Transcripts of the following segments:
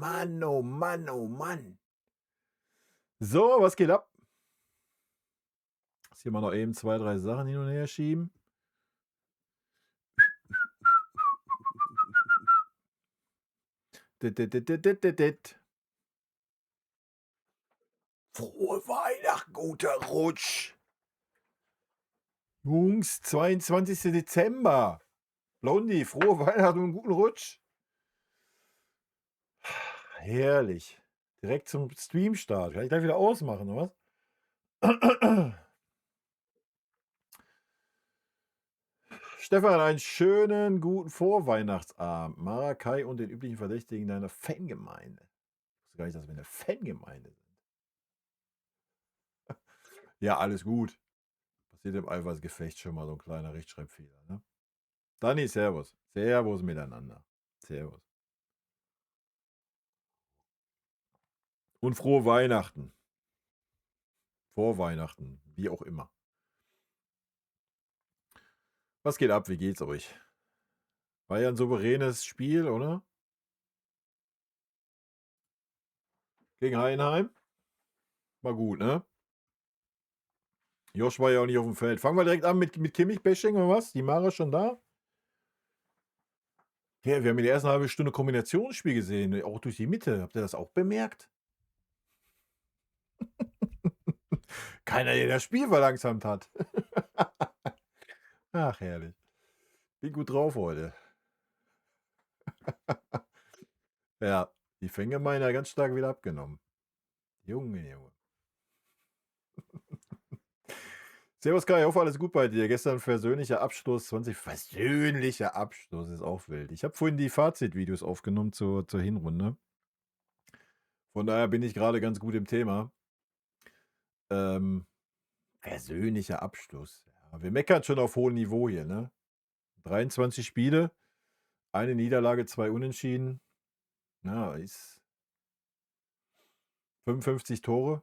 Mann, oh Mann, oh Mann. So, was geht ab? Jetzt hier mal noch eben 2, 3 Sachen hin und her schieben. Dit, dit, dit, dit, dit, dit, dit. Frohe Weihnachten, guter Rutsch. Jungs, 22. Dezember. Blondie, frohe Weihnachten und guten Rutsch. Herrlich. Direkt zum Streamstart. Kann ich gleich wieder ausmachen, oder was? Stefan, einen schönen guten Vorweihnachtsabend. Mara, Kai und den üblichen Verdächtigen deiner Fangemeinde. Ich wusste gar nicht, dass wir eine Fangemeinde sind. Ja, alles gut. Passiert im Eifersgefecht schon mal so ein kleiner Rechtschreibfehler. Ne? Dani, servus. Servus miteinander. Servus. Und frohe Weihnachten. Vor Weihnachten. Wie auch immer. Was geht ab? Wie geht's euch? War ja ein souveränes Spiel, oder? Gegen Heidenheim. War gut, ne? Josh war ja auch nicht auf dem Feld. Fangen wir direkt an mit Kimmich-Bashing oder was? Die Mara ist schon da? Ja, wir haben in der ersten halben Stunde Kombinationsspiel gesehen, auch durch die Mitte. Habt ihr das auch bemerkt? Keiner, der das Spiel verlangsamt hat. Ach, herrlich. Bin gut drauf heute. Ja, die Fangemeinde hat ganz stark wieder abgenommen. Junge, Junge. Servus Kai, ich hoffe alles gut bei dir. Gestern versöhnlicher Abschluss, versöhnlicher Abschluss ist auch wild. Ich habe vorhin die Fazitvideos aufgenommen zur Hinrunde. Von daher bin ich gerade ganz gut im Thema. Versöhnlicher Abschluss. Ja, wir meckern schon auf hohem Niveau hier, ne? 23 Spiele, eine Niederlage, 2 Unentschieden. Ja, ist 55 Tore.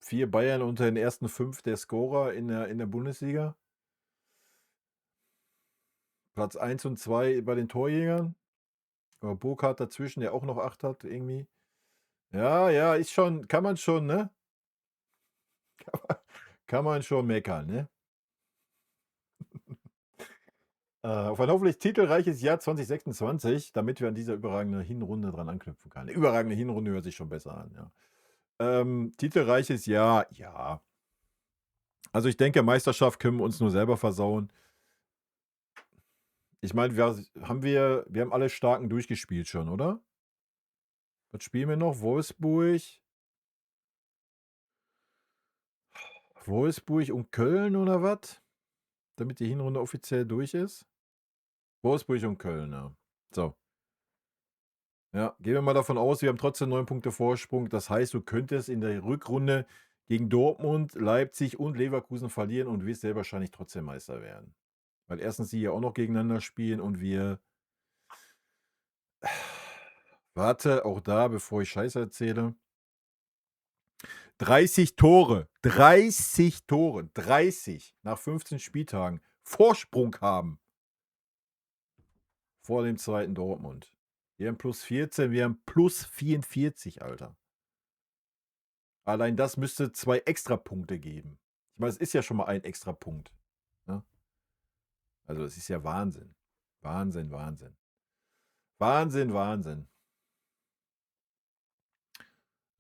4 Bayern unter den ersten 5 der Scorer in der Bundesliga. Platz 1 und 2 bei den Torjägern. Aber Burkhardt dazwischen, der auch noch 8 hat, irgendwie. Ja, ist schon, kann man schon, ne? Kann man schon meckern, ne? Auf ein hoffentlich titelreiches Jahr 2026, damit wir an dieser überragenden Hinrunde dran anknüpfen können. Eine überragende Hinrunde hört sich schon besser an, ja. Titelreiches Jahr, ja. Also ich denke, Meisterschaft können wir uns nur selber versauen. Ich meine, wir haben alle Starken durchgespielt schon, oder? Was spielen wir noch? Wolfsburg und Köln oder was? Damit die Hinrunde offiziell durch ist? Wolfsburg und Köln, ja. So. Ja, gehen wir mal davon aus, wir haben trotzdem 9 Punkte Vorsprung. Das heißt, du könntest in der Rückrunde gegen Dortmund, Leipzig und Leverkusen verlieren und wirst sehr wahrscheinlich trotzdem Meister werden. Weil erstens sie ja auch noch gegeneinander spielen und wir. Warte, auch da, bevor ich Scheiße erzähle. 30 Tore. 30 Tore. 30 nach 15 Spieltagen Vorsprung haben. Vor dem zweiten Dortmund. Wir haben plus 14, wir haben plus 44, Alter. Allein das müsste 2 Extrapunkte geben. Ich meine, es ist ja schon mal ein Extrapunkt. Ne? Also es ist ja Wahnsinn. Wahnsinn.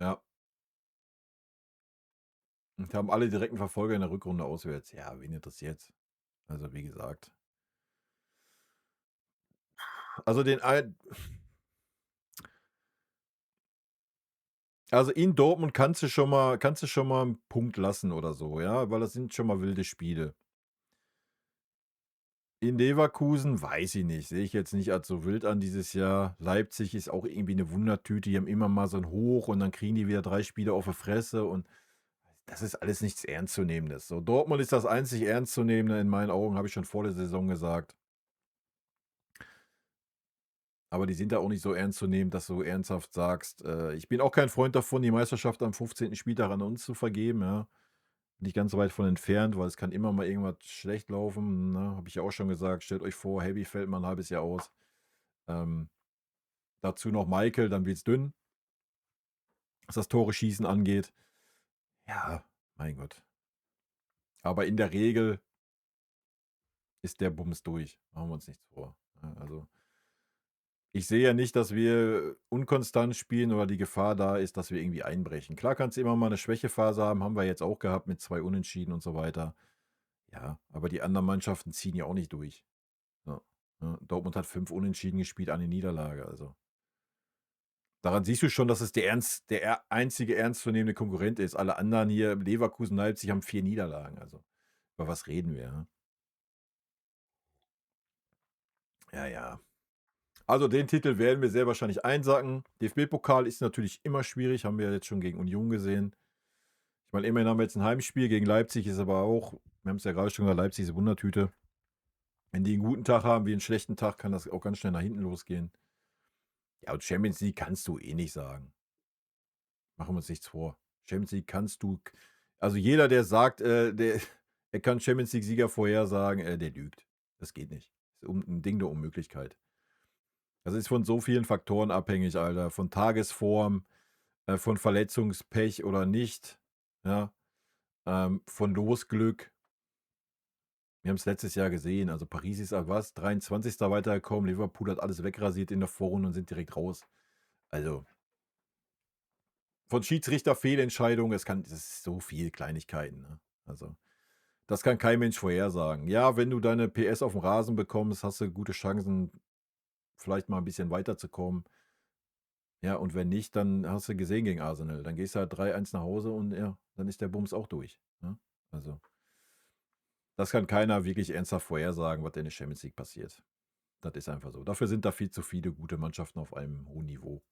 Ja. Und haben alle direkten Verfolger in der Rückrunde auswärts. Ja, wen interessiert's? Also wie gesagt. Also in Dortmund kannst du schon mal einen Punkt lassen oder so, ja, weil das sind schon mal wilde Spiele. In Leverkusen weiß ich nicht, sehe ich jetzt nicht als so wild an dieses Jahr. Leipzig ist auch irgendwie eine Wundertüte, die haben immer mal so ein Hoch und dann kriegen die wieder 3 Spiele auf die Fresse und das ist alles nichts Ernstzunehmendes. So, Dortmund ist das einzig Ernstzunehmende in meinen Augen, habe ich schon vor der Saison gesagt. Aber die sind da auch nicht so ernst zu nehmen, dass du ernsthaft sagst, ich bin auch kein Freund davon, die Meisterschaft am 15. Spieltag an uns zu vergeben, ja. Nicht ganz so weit von entfernt, weil es kann immer mal irgendwas schlecht laufen, ne? Habe ich ja auch schon gesagt. Stellt euch vor, Heavy fällt mal ein halbes Jahr aus. Dazu noch Michael, dann wird's dünn, was das Tore-Schießen angeht. Ja, mein Gott. Aber in der Regel ist der Bums durch. Machen wir uns nichts vor. Ja, also, ich sehe ja nicht, dass wir unkonstant spielen oder die Gefahr da ist, dass wir irgendwie einbrechen. Klar kannst du immer mal eine Schwächephase haben wir jetzt auch gehabt mit 2 Unentschieden und so weiter. Ja, aber die anderen Mannschaften ziehen ja auch nicht durch. Ja, ja. Dortmund hat 5 Unentschieden gespielt, eine Niederlage, also. Daran siehst du schon, dass es der einzige ernstzunehmende Konkurrent ist. Alle anderen hier, Leverkusen, Leipzig, haben 4 Niederlagen, also. Über was reden wir, ja? Ja, ja. Also, den Titel werden wir sehr wahrscheinlich einsacken. DFB-Pokal ist natürlich immer schwierig, haben wir ja jetzt schon gegen Union gesehen. Ich meine, immerhin haben wir jetzt ein Heimspiel gegen Leipzig, ist aber auch, wir haben es ja gerade schon gesagt, Leipzig ist eine Wundertüte. Wenn die einen guten Tag haben, wie einen schlechten Tag, kann das auch ganz schnell nach hinten losgehen. Ja, und Champions League kannst du eh nicht sagen. Machen wir uns nichts vor. Champions League kannst du, also jeder, der sagt, er kann Champions League-Sieger vorhersagen, der lügt. Das geht nicht. Das ist ein Ding der Unmöglichkeit. Das ist von so vielen Faktoren abhängig, Alter. Von Tagesform, von Verletzungspech oder nicht. Ja. Von Losglück. Wir haben es letztes Jahr gesehen. Also Paris ist was? 23. weitergekommen. Liverpool hat alles wegrasiert in der Vorrunde und sind direkt raus. Also von Schiedsrichter-Fehlentscheidungen, das ist so viel Kleinigkeiten. Ne? Also das kann kein Mensch vorhersagen. Ja, wenn du deine PS auf dem Rasen bekommst, hast du gute Chancen, vielleicht mal ein bisschen weiterzukommen. Ja, und wenn nicht, dann hast du gesehen gegen Arsenal. Dann gehst du halt 3-1 nach Hause und ja, dann ist der Bums auch durch. Ne? Also, das kann keiner wirklich ernsthaft vorhersagen, was in der Champions League passiert. Das ist einfach so. Dafür sind da viel zu viele gute Mannschaften auf einem hohen Niveau.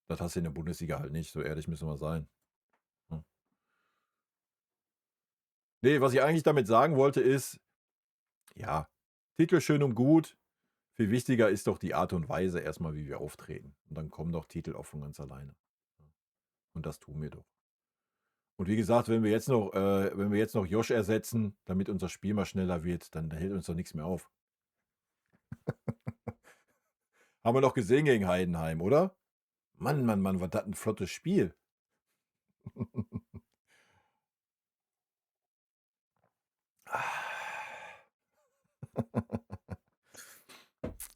Das hast du in der Bundesliga halt nicht, so ehrlich müssen wir sein. Hm. Nee, was ich eigentlich damit sagen wollte ist, ja, Titel schön und gut. Viel wichtiger ist doch die Art und Weise erstmal, wie wir auftreten. Und dann kommen doch Titel auch von ganz alleine. Und das tun wir doch. Und wie gesagt, wenn wir jetzt noch Josh ersetzen, damit unser Spiel mal schneller wird, dann hält uns doch nichts mehr auf. Haben wir doch gesehen gegen Heidenheim, oder? Mann, Mann, Mann, was das ein flottes Spiel.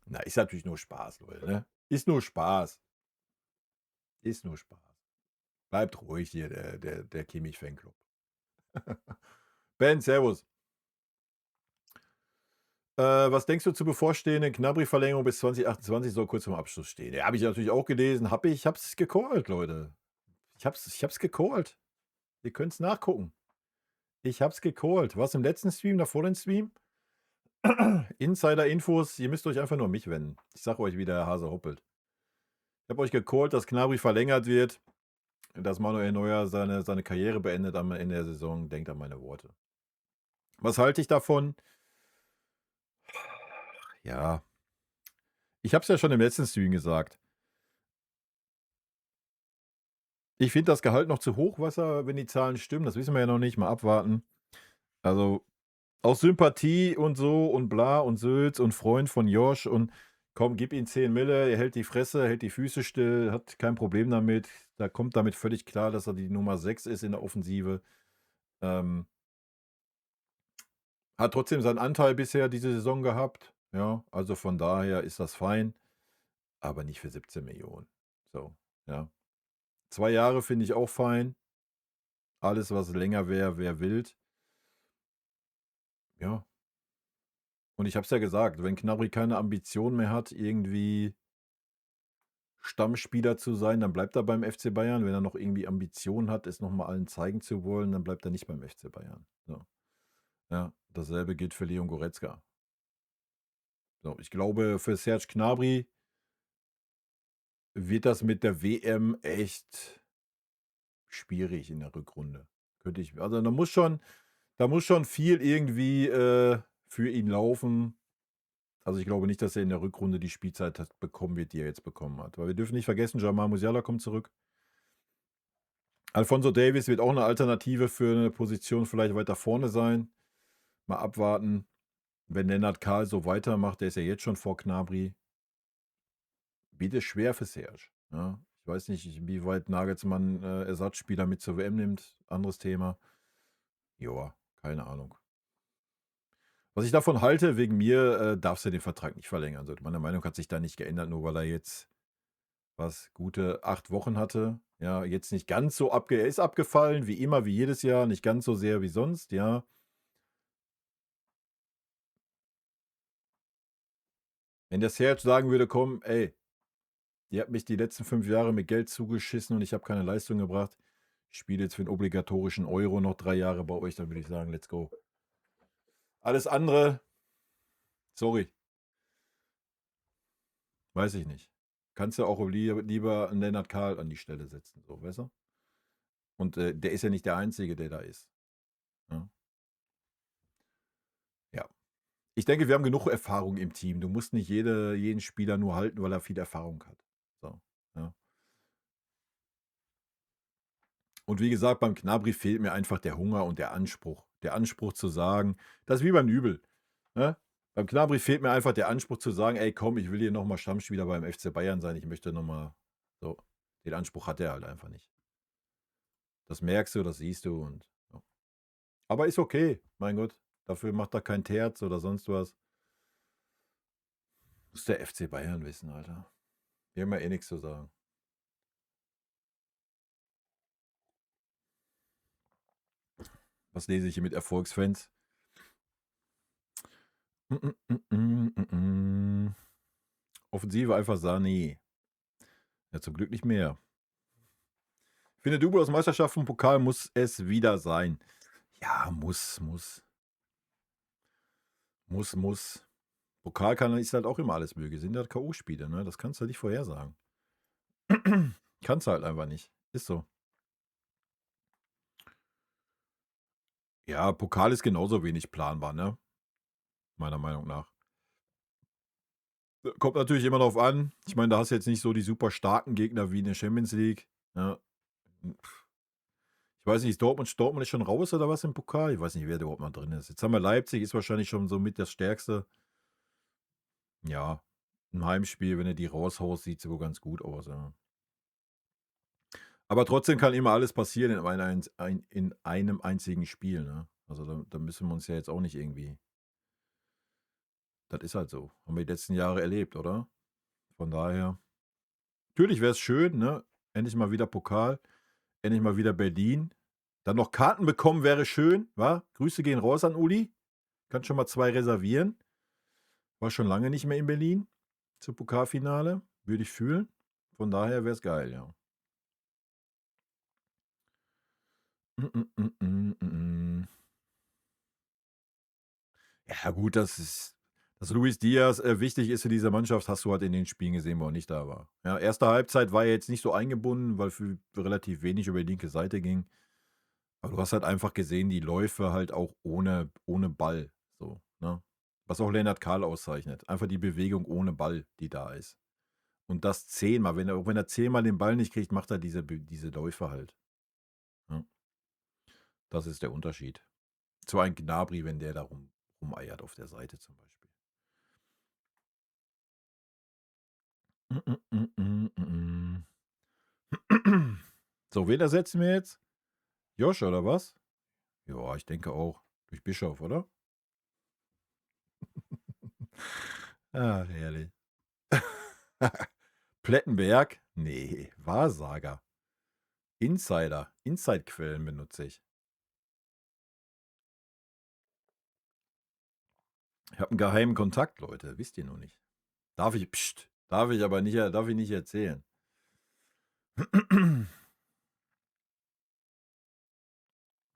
Na, ist natürlich nur Spaß, Leute, ne? Ist nur Spaß. Ist nur Spaß. Bleibt ruhig hier, der Kimmich-Fanclub. Ben, servus. Was denkst du zur bevorstehenden Gnabry-Verlängerung bis 2028 soll kurz vorm Abschluss stehen? Ja, habe ich natürlich auch gelesen. Ich hab's gecallt, Leute. Ich hab's gecallt. Ihr könnt's nachgucken. Ich hab's gecallt. Was im letzten Stream, davor den Stream? Insider-Infos, ihr müsst euch einfach nur an mich wenden. Ich sag euch, wie der Hase hoppelt. Ich habe euch gecallt, dass Gnabry verlängert wird, dass Manuel Neuer seine Karriere beendet am Ende der Saison. Denkt an meine Worte. Was halte ich davon? Ja. Ich habe es ja schon im letzten Stream gesagt. Ich finde das Gehalt noch zu hoch, wenn die Zahlen stimmen. Das wissen wir ja noch nicht. Mal abwarten. Also aus Sympathie und so und bla und Sülz und Freund von Josh und komm, gib ihm 10 Mille, er hält die Fresse, hält die Füße still, hat kein Problem damit. Da kommt damit völlig klar, dass er die Nummer 6 ist in der Offensive. Hat trotzdem seinen Anteil bisher diese Saison gehabt. Ja, also von daher ist das fein. Aber nicht für 17 Millionen. So, ja. 2 Jahre finde ich auch fein. Alles, was länger wäre wild. Ja. Und ich habe es ja gesagt, wenn Gnabry keine Ambition mehr hat, irgendwie Stammspieler zu sein, dann bleibt er beim FC Bayern. Wenn er noch irgendwie Ambitionen hat, es nochmal allen zeigen zu wollen, dann bleibt er nicht beim FC Bayern. So. Ja, dasselbe gilt für Leon Goretzka. So, ich glaube, für Serge Gnabry wird das mit der WM echt schwierig in der Rückrunde. Also da muss schon viel irgendwie für ihn laufen. Also ich glaube nicht, dass er in der Rückrunde die Spielzeit bekommen wird, die er jetzt bekommen hat. Weil wir dürfen nicht vergessen, Jamal Musiala kommt zurück. Alphonso Davies wird auch eine Alternative für eine Position vielleicht weiter vorne sein. Mal abwarten. Wenn Lennart Karl so weitermacht, der ist ja jetzt schon vor Gnabry, wird es schwer für Serge. Ja. Ich weiß nicht, inwieweit Nagelsmann Ersatzspieler mit zur WM nimmt. Anderes Thema. Joa, keine Ahnung. Was ich davon halte, wegen mir darfst du den Vertrag nicht verlängern. Also meine Meinung hat sich da nicht geändert, nur weil er jetzt gute 8 Wochen hatte. Ja, jetzt nicht ganz so er ist abgefallen, wie immer, wie jedes Jahr, nicht ganz so sehr wie sonst, ja. Wenn der Serge sagen würde: „Komm, ey, ihr habt mich die letzten 5 Jahre mit Geld zugeschissen und ich habe keine Leistung gebracht. Ich spiele jetzt für 'n obligatorischen Euro noch 3 Jahre bei euch“, dann würde ich sagen: „Let's go.“ Alles andere, sorry, weiß ich nicht. Kannst du auch lieber 'n Lennart Kahl an die Stelle setzen, so, weißt du? Und der ist ja nicht der Einzige, der da ist, ne? Ja. Ich denke, wir haben genug Erfahrung im Team. Du musst nicht jeden Spieler nur halten, weil er viel Erfahrung hat. So, ja. Und wie gesagt, beim Gnabry fehlt mir einfach der Hunger und der Anspruch. Der Anspruch zu sagen, das ist wie beim Nübel, ne? Beim Gnabry fehlt mir einfach der Anspruch zu sagen: „Ey, komm, ich will hier noch mal Stammspieler beim FC Bayern sein. Ich möchte noch mal“ so. Den Anspruch hat er halt einfach nicht. Das merkst du, das siehst du und ja. Aber ist okay, mein Gott. Dafür macht er kein Terz oder sonst was. Muss der FC Bayern wissen, Alter. Wir haben ja eh nix zu sagen. Was lese ich hier mit Erfolgsfans? Offensive einfach Sané. Ja, zum Glück nicht mehr. Ich finde, Double aus Meisterschaft und Pokal muss es wieder sein. Ja, muss. Pokal ist halt auch immer alles möglich. Sind halt K.O.-Spiele, ne? Das kannst du halt nicht vorhersagen. Kannst du halt einfach nicht. Ist so. Ja, Pokal ist genauso wenig planbar, ne? Meiner Meinung nach. Kommt natürlich immer drauf an. Ich meine, da hast du jetzt nicht so die super starken Gegner wie in der Champions League, ne? Ich weiß nicht, ist Dortmund ist schon raus oder was im Pokal? Ich weiß nicht, wer da überhaupt noch drin ist. Jetzt haben wir Leipzig, ist wahrscheinlich schon so mit das Stärkste. Ja, im Heimspiel, wenn du die raushaust, sieht es wohl ganz gut aus, ja. Aber trotzdem kann immer alles passieren in einem einzigen Spiel, ne? Also, da müssen wir uns ja jetzt auch nicht irgendwie das ist halt so. Haben wir die letzten Jahre erlebt, oder? Von daher natürlich wäre es schön, ne? Endlich mal wieder Pokal, endlich mal wieder Berlin. Dann noch Karten bekommen wäre schön, wa? Grüße gehen raus an Uli. Kannst schon mal 2 reservieren. War schon lange nicht mehr in Berlin zum Pokalfinale. Würde ich fühlen. Von daher wäre es geil, ja. Mm, mm, mm, mm, mm. Ja gut, dass Luis Diaz wichtig ist für diese Mannschaft, hast du halt in den Spielen gesehen, wo er nicht da war. Ja, erste Halbzeit war er jetzt nicht so eingebunden, weil für relativ wenig über die linke Seite ging. Aber du hast halt einfach gesehen, die Läufe halt auch ohne Ball, so, ne? Was auch Lennart Kahl auszeichnet. Einfach die Bewegung ohne Ball, die da ist. Und das 10-mal. Wenn er 10-mal den Ball nicht kriegt, macht er diese Läufe halt, ne? Das ist der Unterschied. Zu einem Gnabry, wenn der da rumeiert auf der Seite zum Beispiel. So, wen ersetzen wir jetzt? Josh oder was? Ja, ich denke auch. Durch Bischof, oder? Ah, herrlich. Plettenberg? Nee, Wahrsager. Insider. Inside-Quellen benutze ich. Ich habe einen geheimen Kontakt, Leute. Wisst ihr noch nicht. Darf ich aber nicht, darf ich nicht erzählen.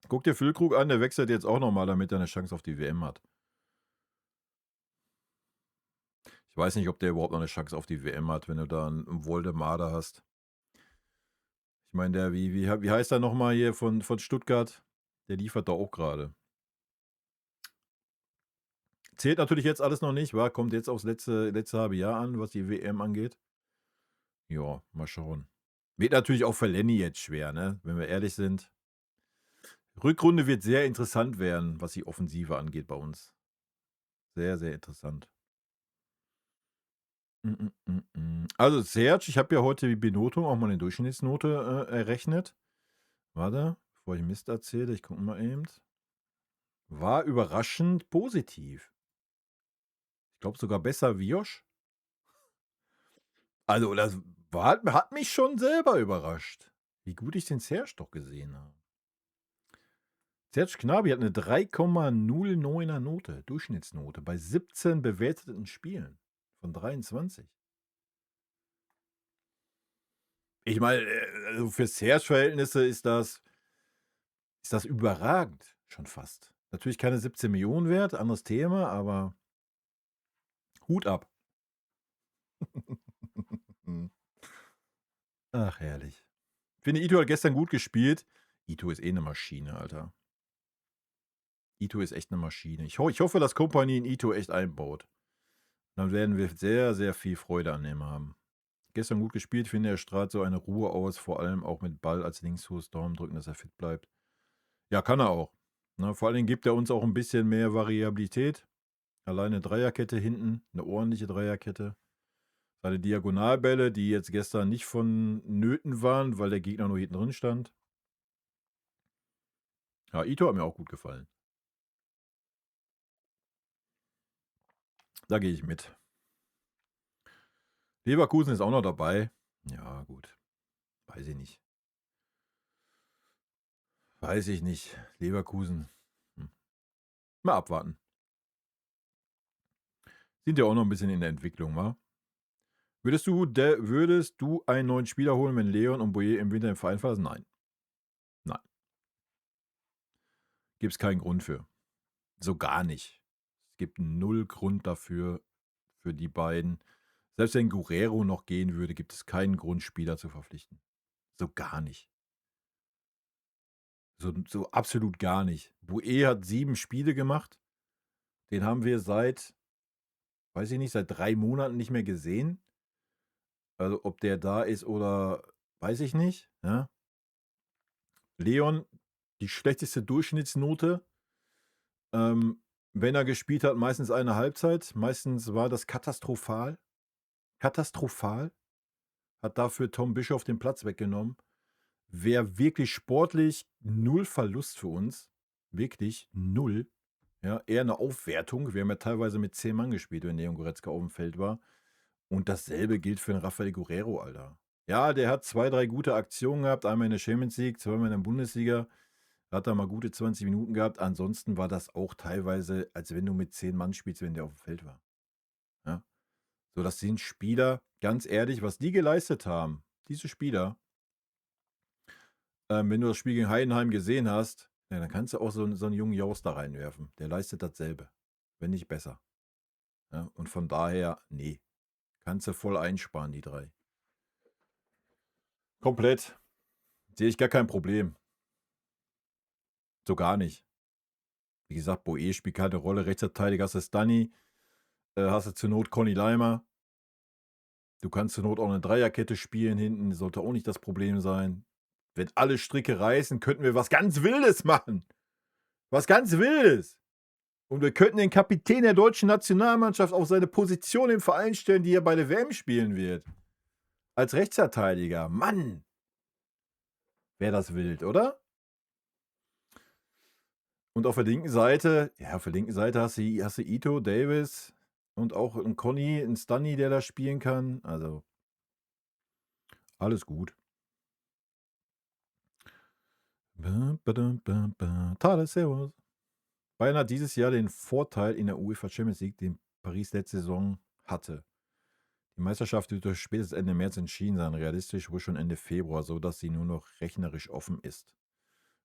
Guck dir Füllkrug an, der wechselt jetzt auch nochmal, damit er eine Chance auf die WM hat. Ich weiß nicht, ob der überhaupt noch eine Chance auf die WM hat, wenn du da einen Woldemade hast. Ich meine, der, wie heißt er nochmal hier von Stuttgart? Der liefert da auch gerade. Zählt natürlich jetzt alles noch nicht, kommt jetzt aufs letzte halbe Jahr an, was die WM angeht. Ja, mal schauen. Wird natürlich auch für Lenny jetzt schwer, ne? Wenn wir ehrlich sind. Rückrunde wird sehr interessant werden, was die Offensive angeht bei uns. Sehr, sehr interessant. Also Serge, ich habe ja heute die Benotung, auch mal eine Durchschnittsnote errechnet. Warte, bevor ich Mist erzähle, ich gucke mal eben. War überraschend positiv. Ich glaube sogar besser wie Josh. Also das hat mich schon selber überrascht, wie gut ich den Serge doch gesehen habe. Serge Gnabry hat eine 3,09er Note, Durchschnittsnote, bei 17 bewerteten Spielen von 23. Ich meine, also für Serge-Verhältnisse ist das überragend, schon fast. Natürlich keine 17 Millionen wert, anderes Thema, aber Hut ab. Ach, herrlich. Ich finde, Ito hat gestern gut gespielt. Ito ist eh eine Maschine, Alter. Ito ist echt eine Maschine. Ich hoffe, dass Kompanie in Ito echt einbaut. Dann werden wir sehr, sehr viel Freude an dem haben. Gestern gut gespielt, finde er strahlt so eine Ruhe aus, vor allem auch mit Ball als Linksfuß, Daumen drücken, dass er fit bleibt. Ja, kann er auch. Ne, vor allen Dingen gibt er uns auch ein bisschen mehr Variabilität. Alleine Dreierkette hinten, eine ordentliche Dreierkette. Seine Diagonalbälle, die jetzt gestern nicht vonnöten waren, weil der Gegner nur hinten drin stand. Ja, Ito hat mir auch gut gefallen. Da gehe ich mit. Leverkusen ist auch noch dabei. Ja, gut. Weiß ich nicht. Weiß ich nicht. Leverkusen. Mal abwarten. Sind ja auch noch ein bisschen in der Entwicklung, wa? Würdest du einen neuen Spieler holen, wenn Leon und Boye im Winter im Verein verlassen? Nein. Nein. Gibt es keinen Grund für. So gar nicht. Es gibt null Grund dafür, für die beiden. Selbst wenn Guerrero noch gehen würde, gibt es keinen Grund, Spieler zu verpflichten. So gar nicht. So absolut gar nicht. Boe hat 7 Spiele gemacht. Den haben wir seit 3 Monaten nicht mehr gesehen. Also ob der da ist oder weiß ich nicht. Ja. Leon, die schlechteste Durchschnittsnote. Wenn er gespielt hat, meistens eine Halbzeit. Meistens war das katastrophal. Katastrophal. Hat dafür Tom Bischoff den Platz weggenommen. Wäre wirklich sportlich null Verlust für uns. Wirklich null. Ja, eher eine Aufwertung. Wir haben ja teilweise mit 10 Mann gespielt, wenn Leon Goretzka auf dem Feld war. Und dasselbe gilt für den Rafael Guerrero, Alter. Ja, der hat 2, 3 gute Aktionen gehabt. Einmal in der Champions League, zweimal in der Bundesliga. Hat er mal gute 20 Minuten gehabt. Ansonsten war das auch teilweise, als wenn du mit 10 Mann spielst, wenn der auf dem Feld war. Ja. So, das sind Spieler, ganz ehrlich, was die geleistet haben, diese Spieler, wenn du das Spiel gegen Heidenheim gesehen hast, ja, dann kannst du auch so einen jungen Jaus da reinwerfen. Der leistet dasselbe, wenn nicht besser. Ja, und von daher, nee, kannst du voll einsparen, die 3. Komplett. Sehe ich gar kein Problem. So gar nicht. Wie gesagt, Boe spielt keine Rolle. Rechtsverteidiger hast du Stani. Hast du zur Not Conny Leimer. Du kannst zur Not auch eine Dreierkette spielen hinten. Sollte auch nicht das Problem sein. Wenn alle Stricke reißen, könnten wir was ganz Wildes machen. Was ganz Wildes. Und wir könnten den Kapitän der deutschen Nationalmannschaft auf seine Position im Verein stellen, die er bei der WM spielen wird. Als Rechtsverteidiger. Mann. Wäre das wild, oder? Und auf der linken Seite, hast du Ito, Davis und auch einen Conny, einen Stunny, der da spielen kann. Also, alles gut. Thales, servus. Bayern hat dieses Jahr den Vorteil in der UEFA Champions League, den Paris letzte Saison hatte. Die Meisterschaft wird durch spätestens Ende März entschieden sein, realistisch wohl schon Ende Februar, so dass sie nur noch rechnerisch offen ist.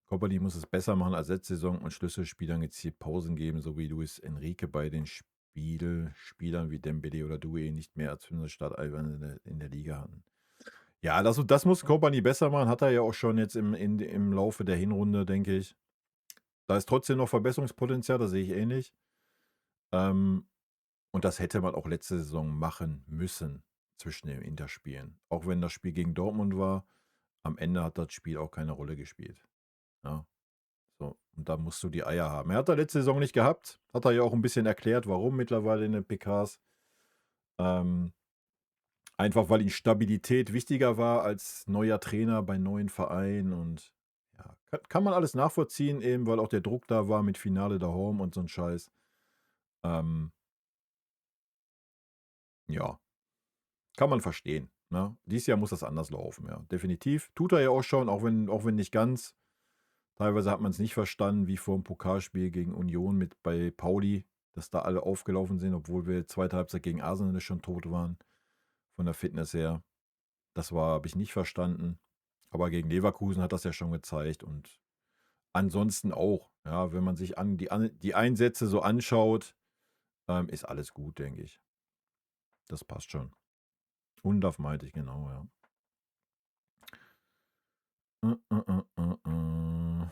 Kompany muss es besser machen als letzte Saison und Schlüsselspielern gezielt Pausen geben, so wie Luis Enrique bei den Spielern wie Dembele oder Doué nicht mehr als 5. Startelfer in der Liga hatten. Ja, das muss Kompany besser machen, hat er ja auch schon jetzt im Laufe der Hinrunde, denke ich. Da ist trotzdem noch Verbesserungspotenzial, das sehe ich ähnlich. Und das hätte man auch letzte Saison machen müssen zwischen den Interspielen. Auch wenn das Spiel gegen Dortmund war, am Ende hat das Spiel auch keine Rolle gespielt. Ja, so, und da musst du die Eier haben. Er hat da letzte Saison nicht gehabt, hat er ja auch ein bisschen erklärt, warum mittlerweile in den PKs. Einfach weil ihm Stabilität wichtiger war als neuer Trainer bei neuen Vereinen und ja, kann man alles nachvollziehen, eben weil auch der Druck da war mit Finale daheim und so 'n Scheiß. Ähm, ja, kann man verstehen, ne? Dieses Jahr muss das anders laufen, ja, definitiv. Tut er ja auch schon, auch wenn nicht ganz. Teilweise hat man's nicht verstanden, wie vorm Pokalspiel gegen Union mit bei Pauli, dass da alle aufgelaufen sind, obwohl wir zweite Halbzeit gegen Arsenal schon tot waren, von der Fitness her. Das habe ich nicht verstanden. Aber gegen Leverkusen hat das ja schon gezeigt und ansonsten auch, ja, wenn man sich die Einsätze so anschaut, ist alles gut, denke ich. Das passt schon. Undav meinte ich, genau, ja. Äh, äh, äh, äh, äh.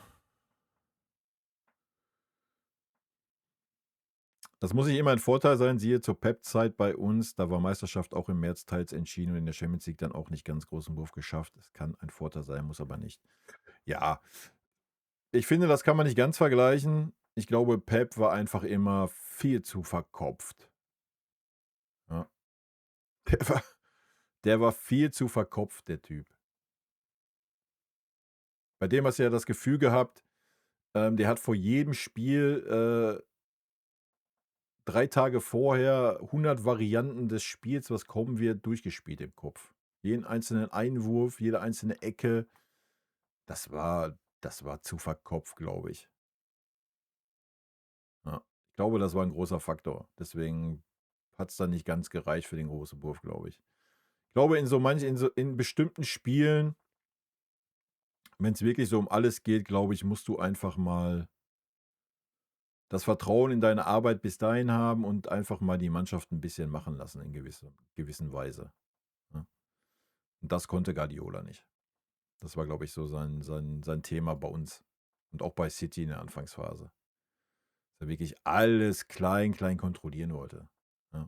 Das muss nicht immer ein Vorteil sein, siehe zur Pep-Zeit bei uns, da war Meisterschaft auch im März teils entschieden und in der Champions League dann auch nicht ganz großen Wurf geschafft. Es kann ein Vorteil sein, muss aber nicht. Ja, ich finde, das kann man nicht ganz vergleichen. Ich glaube, Pep war einfach immer viel zu verkopft. Ja. Der war der war viel zu verkopft, der Typ. Bei dem hast du ja das Gefühl gehabt, der hat vor jedem Spiel, 3 Tage vorher 100 Varianten des Spiels, was kommen wird, durchgespielt im Kopf. Jeden einzelnen Einwurf, jede einzelne Ecke, das war zu verkopft, glaube ich. Ja. Ich glaube, das war ein großer Faktor. Deswegen hat es dann nicht ganz gereicht für den großen Wurf, glaube ich. Ich glaube, in bestimmten Spielen, wenn es wirklich so um alles geht, glaube ich, musst du einfach mal das Vertrauen in deine Arbeit bis dahin haben und einfach mal die Mannschaft ein bisschen machen lassen in gewissen Weise, ne? Und das konnte Guardiola nicht. Das war, glaube ich, so sein Thema bei uns und auch bei City in der Anfangsphase. Dass er wirklich alles klein, klein kontrollieren wollte, ja.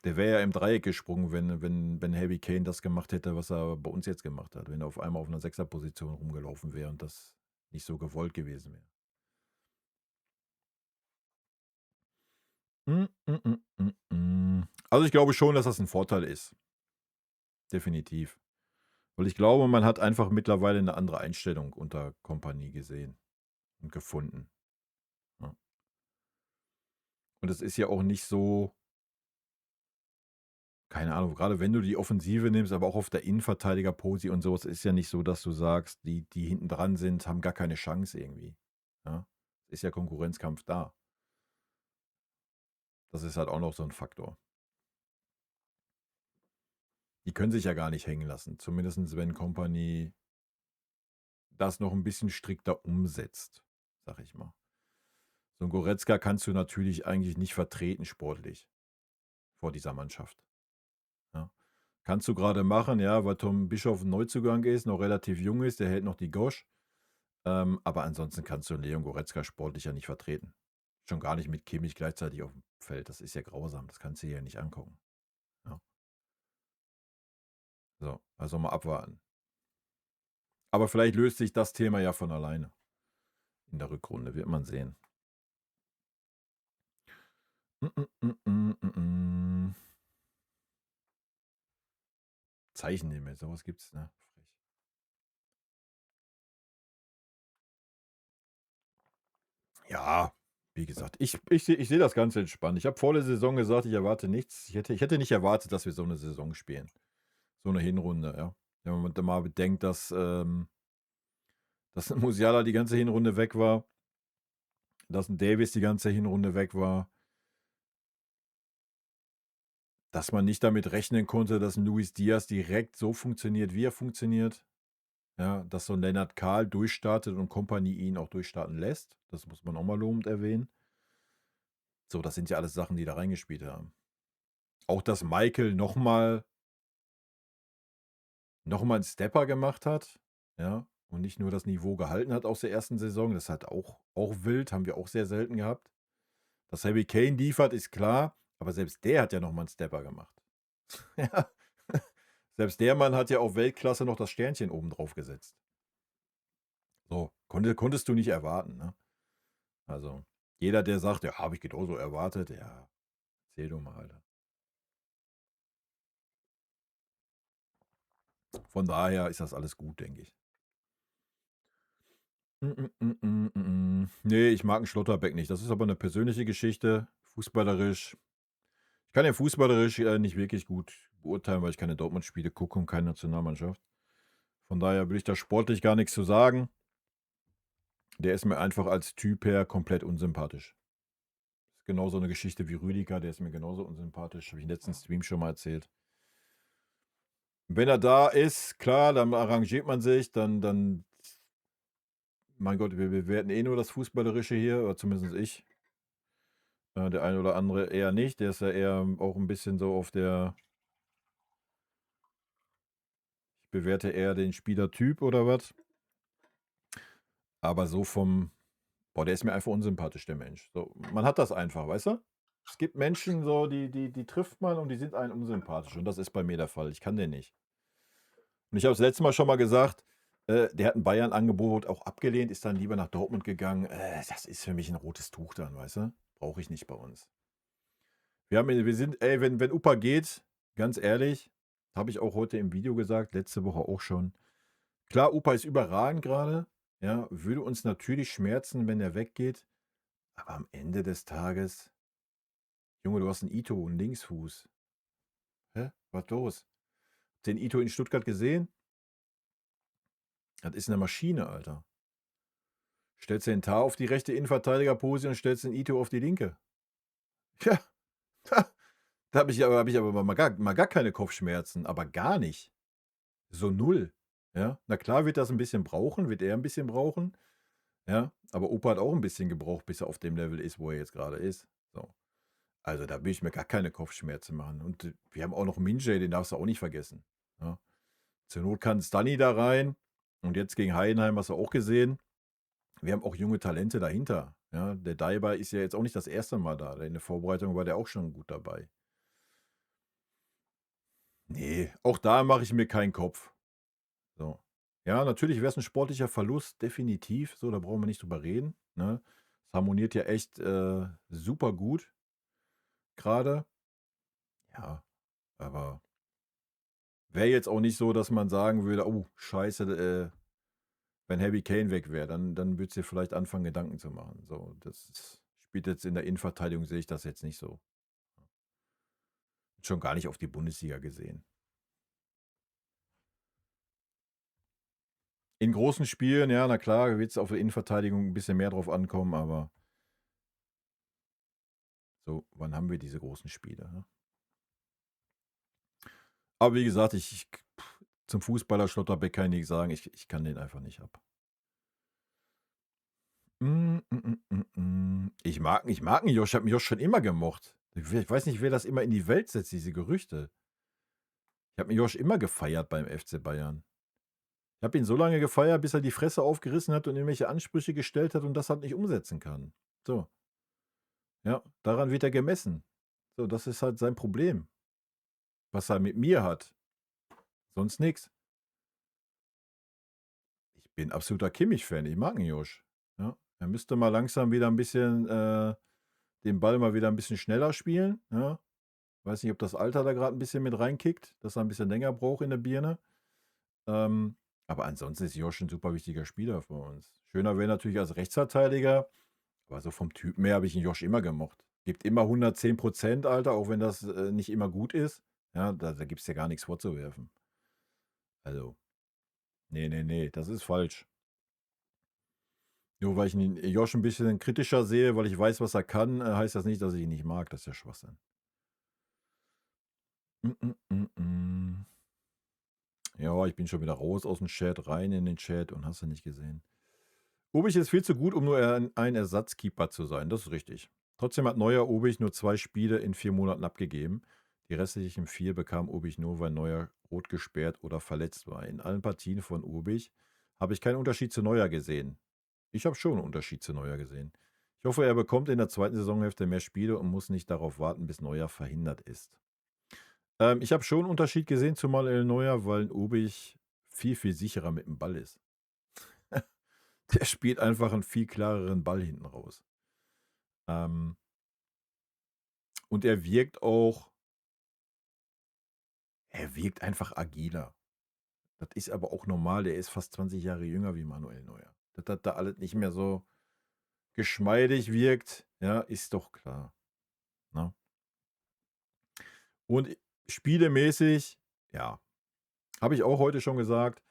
Der wäre ja im Dreieck gesprungen, wenn Harry Kane das gemacht hätte, was er bei uns jetzt gemacht hat. Wenn er auf einmal auf einer Sechserposition rumgelaufen wäre und das nicht so gewollt gewesen wäre. Also, ich glaube schon, dass das ein Vorteil ist, definitiv. Weil ich glaube, man hat einfach mittlerweile eine andere Einstellung unter Kompanie gesehen und gefunden, ja. Und es ist ja auch nicht so, keine Ahnung, gerade wenn du die Offensive nimmst, aber auch auf der Innenverteidigerposi und so, es ist ja nicht so, dass du sagst, die hinten dran sind, haben gar keine Chance irgendwie, ja? Ist ja Konkurrenzkampf da. Das ist halt auch noch so ein Faktor. Die können sich ja gar nicht hängen lassen, zumindest wenn Kompany das noch ein bisschen strikter umsetzt, sage ich mal. So 'n Goretzka kannst du natürlich eigentlich nicht vertreten sportlich vor dieser Mannschaft, ja. Kannst du grade machen, ja, weil Tom Bischoff 'n Neuzugang ist, noch relativ jung ist, der hält noch die Gosch. Aber ansonsten kannst du 'n Leon Goretzka sportlich ja nicht vertreten. Schon gar nicht mit Kimmich gleichzeitig aufm Feld. Das ist ja grausam. Das kannst du dir ja nicht angucken, ja. So, also mal abwarten. Aber vielleicht löst sich das Thema ja von alleine in der Rückrunde, wird man sehen. Hm, hm, hm, hm, hm. Zeichenhimmel, so was gibt's, ne? Frech. Ja, wie gesagt, ich sehe das Ganze entspannt. Ich habe vor der Saison gesagt, ich erwarte nichts. Ich hätte nicht erwartet, dass wir so 'ne Saison spielen. So 'ne Hinrunde, ja. Wenn man da mal bedenkt, dass 'n Musiala die ganze Hinrunde weg war, dass 'n Davies die ganze Hinrunde weg war, dass man nicht damit rechnen konnte, dass 'n Luis Diaz direkt so funktioniert, wie er funktioniert. Ja, dass so 'n Lennart Kahl durchstartet und Kompanie ihn auch durchstarten lässt. Das muss man auch mal lobend erwähnen. So, das sind ja alles Sachen, die da reingespielt haben. Auch, dass Michael noch mal 'n Stepper gemacht hat, ja, und nicht nur das Niveau gehalten hat aus der ersten Saison. Das ist halt auch wild, haben wir auch sehr selten gehabt. Dass Harry Kane liefert, ist klar, aber selbst der hat ja noch mal 'n Stepper gemacht. Ja. Selbst der Mann hat ja auf Weltklasse noch das Sternchen oben drauf gesetzt. So, konntest du nicht erwarten, ne? Also, jeder, der sagt: „Ja, habe ich genauso erwartet“, ja, Erzähl du mal, Alter. Von daher ist das alles gut, denke ich. Ne, ich mag 'n Schlotterbeck nicht. Das ist aber 'ne persönliche Geschichte. Fußballerisch ich kann den fußballerisch, nicht wirklich gut beurteilen, weil ich keine Dortmund-Spiele gucke und keine Nationalmannschaft. Von daher will ich da sportlich gar nix zu sagen. Der ist mir einfach als Typ her komplett unsympathisch. Ist genauso 'ne Geschichte wie Rüdiger, der ist mir genauso unsympathisch. Habe ich im letzten Stream schon mal erzählt. Wenn er da ist, klar, dann arrangiert man sich, dann mein Gott, wir bewerten eh nur das Fußballerische hier, oder zumindest ich. Der eine oder andere eher nicht. Der ist ja eher auch 'n bisschen so auf der ich bewerte eher den Spielertyp oder was. Aber so vom boah, der ist mir einfach unsympathisch, der Mensch. So, man hat das einfach, weißt du? Es gibt Menschen so, die trifft man und die sind einem unsympathisch und das ist bei mir der Fall. Ich kann den nicht. Und ich habe das letzte Mal schon mal gesagt, der hat 'n Bayern-Angebot auch abgelehnt, ist dann lieber nach Dortmund gegangen. Das ist für mich 'n rotes Tuch dann, weißt du? Brauche ich nicht bei uns. Wir sind ey, wenn Opa geht, ganz ehrlich, habe ich auch heute im Video gesagt, letzte Woche auch schon. Klar, Opa ist überragend grade, ja, würde uns natürlich schmerzen, wenn er weggeht, aber am Ende des Tages Junge, du hast 'n Ito, 'n Linksfuß. Hä? Was los? Den Ito in Stuttgart gesehen? Das ist 'ne Maschine, Alter. Stellst den Tah auf die rechte Innenverteidigerposition und stellst den Ito auf die linke. Ja, da habe ich aber mal gar keine Kopfschmerzen, aber gar nicht. So null, ja? Na klar wird das 'n bisschen brauchen, wird er 'n bisschen brauchen, ja? Aber Opa hat auch 'n bisschen gebraucht, bis er auf dem Level ist, wo er jetzt grade ist. So. Also, da will ich mir gar keine Kopfschmerzen machen. Und, wir haben auch noch Min-Jae, den darfst du auch nicht vergessen, ja? Zur Not kann Stani da rein und jetzt gegen Heidenheim hast du auch gesehen. Wir haben auch junge Talente dahinter, ja? Der Daiber ist ja jetzt auch nicht das erste Mal da. In der Vorbereitung war der auch schon gut dabei. Ne, auch da mache ich mir keinen Kopf. So. Ja, natürlich wäre es 'n sportlicher Verlust, definitiv, so, da brauchen wir nicht drüber reden, ne? Es harmoniert ja echt, super gut grade. Ja, aber wäre jetzt auch nicht so, dass man sagen würde: „Oh, scheiße, wenn Harry Kane weg wäre, dann würdest du dir vielleicht anfangen, Gedanken zu machen.“ So, das spielt jetzt in der Innenverteidigung sehe ich das jetzt nicht so. Schon gar nicht auf die Bundesliga gesehen. In großen Spielen, ja, na klar, wird's auf der Innenverteidigung 'n bisschen mehr drauf ankommen, aber so, wann haben wir diese großen Spiele, ne? Aber wie gesagt, ich zum Fußballer Schlotterbeck kann ich nix sagen. Ich kann den einfach nicht ab. Ich mag 'n Josh, ich habe 'n Josh schon immer gemocht. Ich weiß nicht, wer das immer in die Welt setzt, diese Gerüchte. Ich habe 'n Josh immer gefeiert beim FC Bayern. Ich habe ihn so lange gefeiert, bis er die Fresse aufgerissen hat und irgendwelche Ansprüche gestellt hat und das halt nicht umsetzen kann. So. Ja, daran wird er gemessen. So, das ist halt sein Problem, was er mit mir hat. Sonst nix. Ich bin absoluter Kimmich-Fan. Ich mag 'n Josh, ja. Er müsste mal langsam wieder 'n bisschen, den Ball mal wieder 'n bisschen schneller spielen, ja. Weiß nicht, ob das Alter da grad 'n bisschen mit reinkickt, dass er 'n bisschen länger braucht in der Birne. Ähm, aber ansonsten ist Josh 'n super wichtiger Spieler für uns. Schöner wäre natürlich als Rechtsverteidiger, aber so vom Typen her habe ich 'n Josh immer gemocht. Gibt immer 110 %, Alter, auch wenn das, nicht immer gut ist. Ja, da gibt's ja gar nix vorzuwerfen. Also, ne, das ist falsch. Nur weil ich 'n Josh 'n bisschen kritischer sehe, weil ich weiß, was er kann, heißt das nicht, dass ich ihn nicht mag. Das ist ja Schwachsinn. Hm, hm, hm, hm. Ja, ich bin schon wieder raus aus'm Chat, rein in den Chat und hast du nicht gesehen. Obich ist viel zu gut, um nur ein Ersatzkeeper zu sein. Das ist richtig. Trotzdem hat Neuer Obich nur 2 Spiele in 4 Monaten abgegeben. Die restlichen 4 bekam Obich nur, weil Neuer rot gesperrt oder verletzt war. In allen Partien von Obich habe ich keinen Unterschied zu Neuer gesehen. Ich habe schon 'n Unterschied zu Neuer gesehen. Ich hoffe, er bekommt in der 2. Saisonhälfte mehr Spiele und muss nicht darauf warten, bis Neuer verhindert ist. Ich habe schon 'n Unterschied gesehen zu Manuel Neuer, weil Obich viel sicherer mit dem Ball ist. Der spielt einfach 'n viel klareren Ball hinten raus. Ähm Und er wirkt einfach agiler. Das ist aber auch normal, der ist fast 20 Jahre jünger wie Manuel Neuer. Dass das da alles nicht mehr so geschmeidig wirkt, ja, ist doch klar, ne? Und spielemäßig, ja, habe ich auch heute schon gesagt,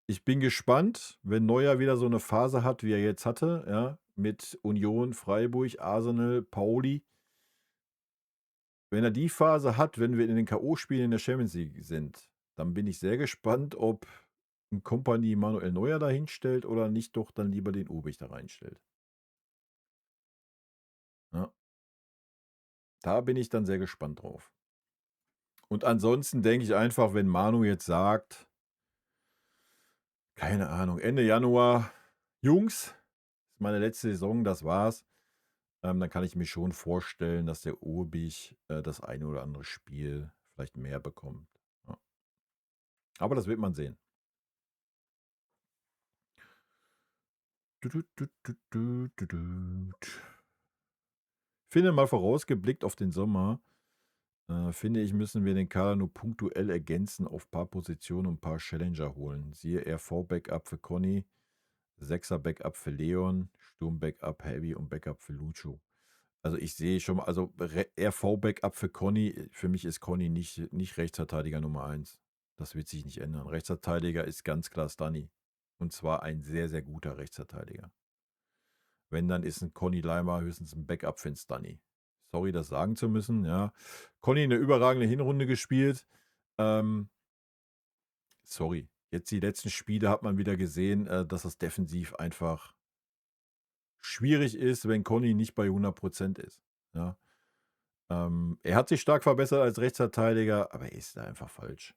ich bin gespannt, wenn Neuer wieder so eine Phase hat, wie er jetzt hatte, ja, mit Union, Freiburg, Arsenal, Pauli. Wenn er die Phase hat, wenn wir in den K.O.-Spielen in der Champions League sind, dann bin ich sehr gespannt, ob 'n Kompanie Manuel Neuer da hinstellt oder nicht doch dann lieber den Ubich da reinstellt. Ja, da bin ich dann sehr gespannt drauf. Und ansonsten denke ich einfach, wenn Manu jetzt sagt, keine Ahnung, Ende Januar: „Jungs, ist meine letzte Saison, das war's“, dann kann ich mir schon vorstellen, dass der Ubich, das eine oder andere Spiel vielleicht mehr bekommt. Ja. Aber das wird man sehen. Du, du, du, du, du, du, du. Finde mal vorausgeblickt auf den Sommer, finde ich, müssen wir den Kader nur punktuell ergänzen, auf paar Positionen und ein paar Challenger holen. Siehe RV-Backup für Conny, 6er Backup für Leon, Sturm-Backup Heavy und Backup für Lucho. Also ich sehe schon mal, also RV-Backup für Conny, für mich ist Conny nicht Rechtsverteidiger Nummer 1. Das wird sich nicht ändern. Rechtsverteidiger ist ganz klar Stunny. Und zwar ein sehr, sehr guter Rechtsverteidiger. Wenn, dann ist ein Conny Leimer höchstens ein Backup für 'n Stunny. Sorry, das sagen zu müssen, ja. Conny eine überragende Hinrunde gespielt. Ähm, sorry. Jetzt die letzten Spiele hat man wieder gesehen, dass das defensiv einfach schwierig ist, wenn Conny nicht bei 100% ist, ja. Er hat sich stark verbessert als Rechtsverteidiger, aber er ist da einfach falsch,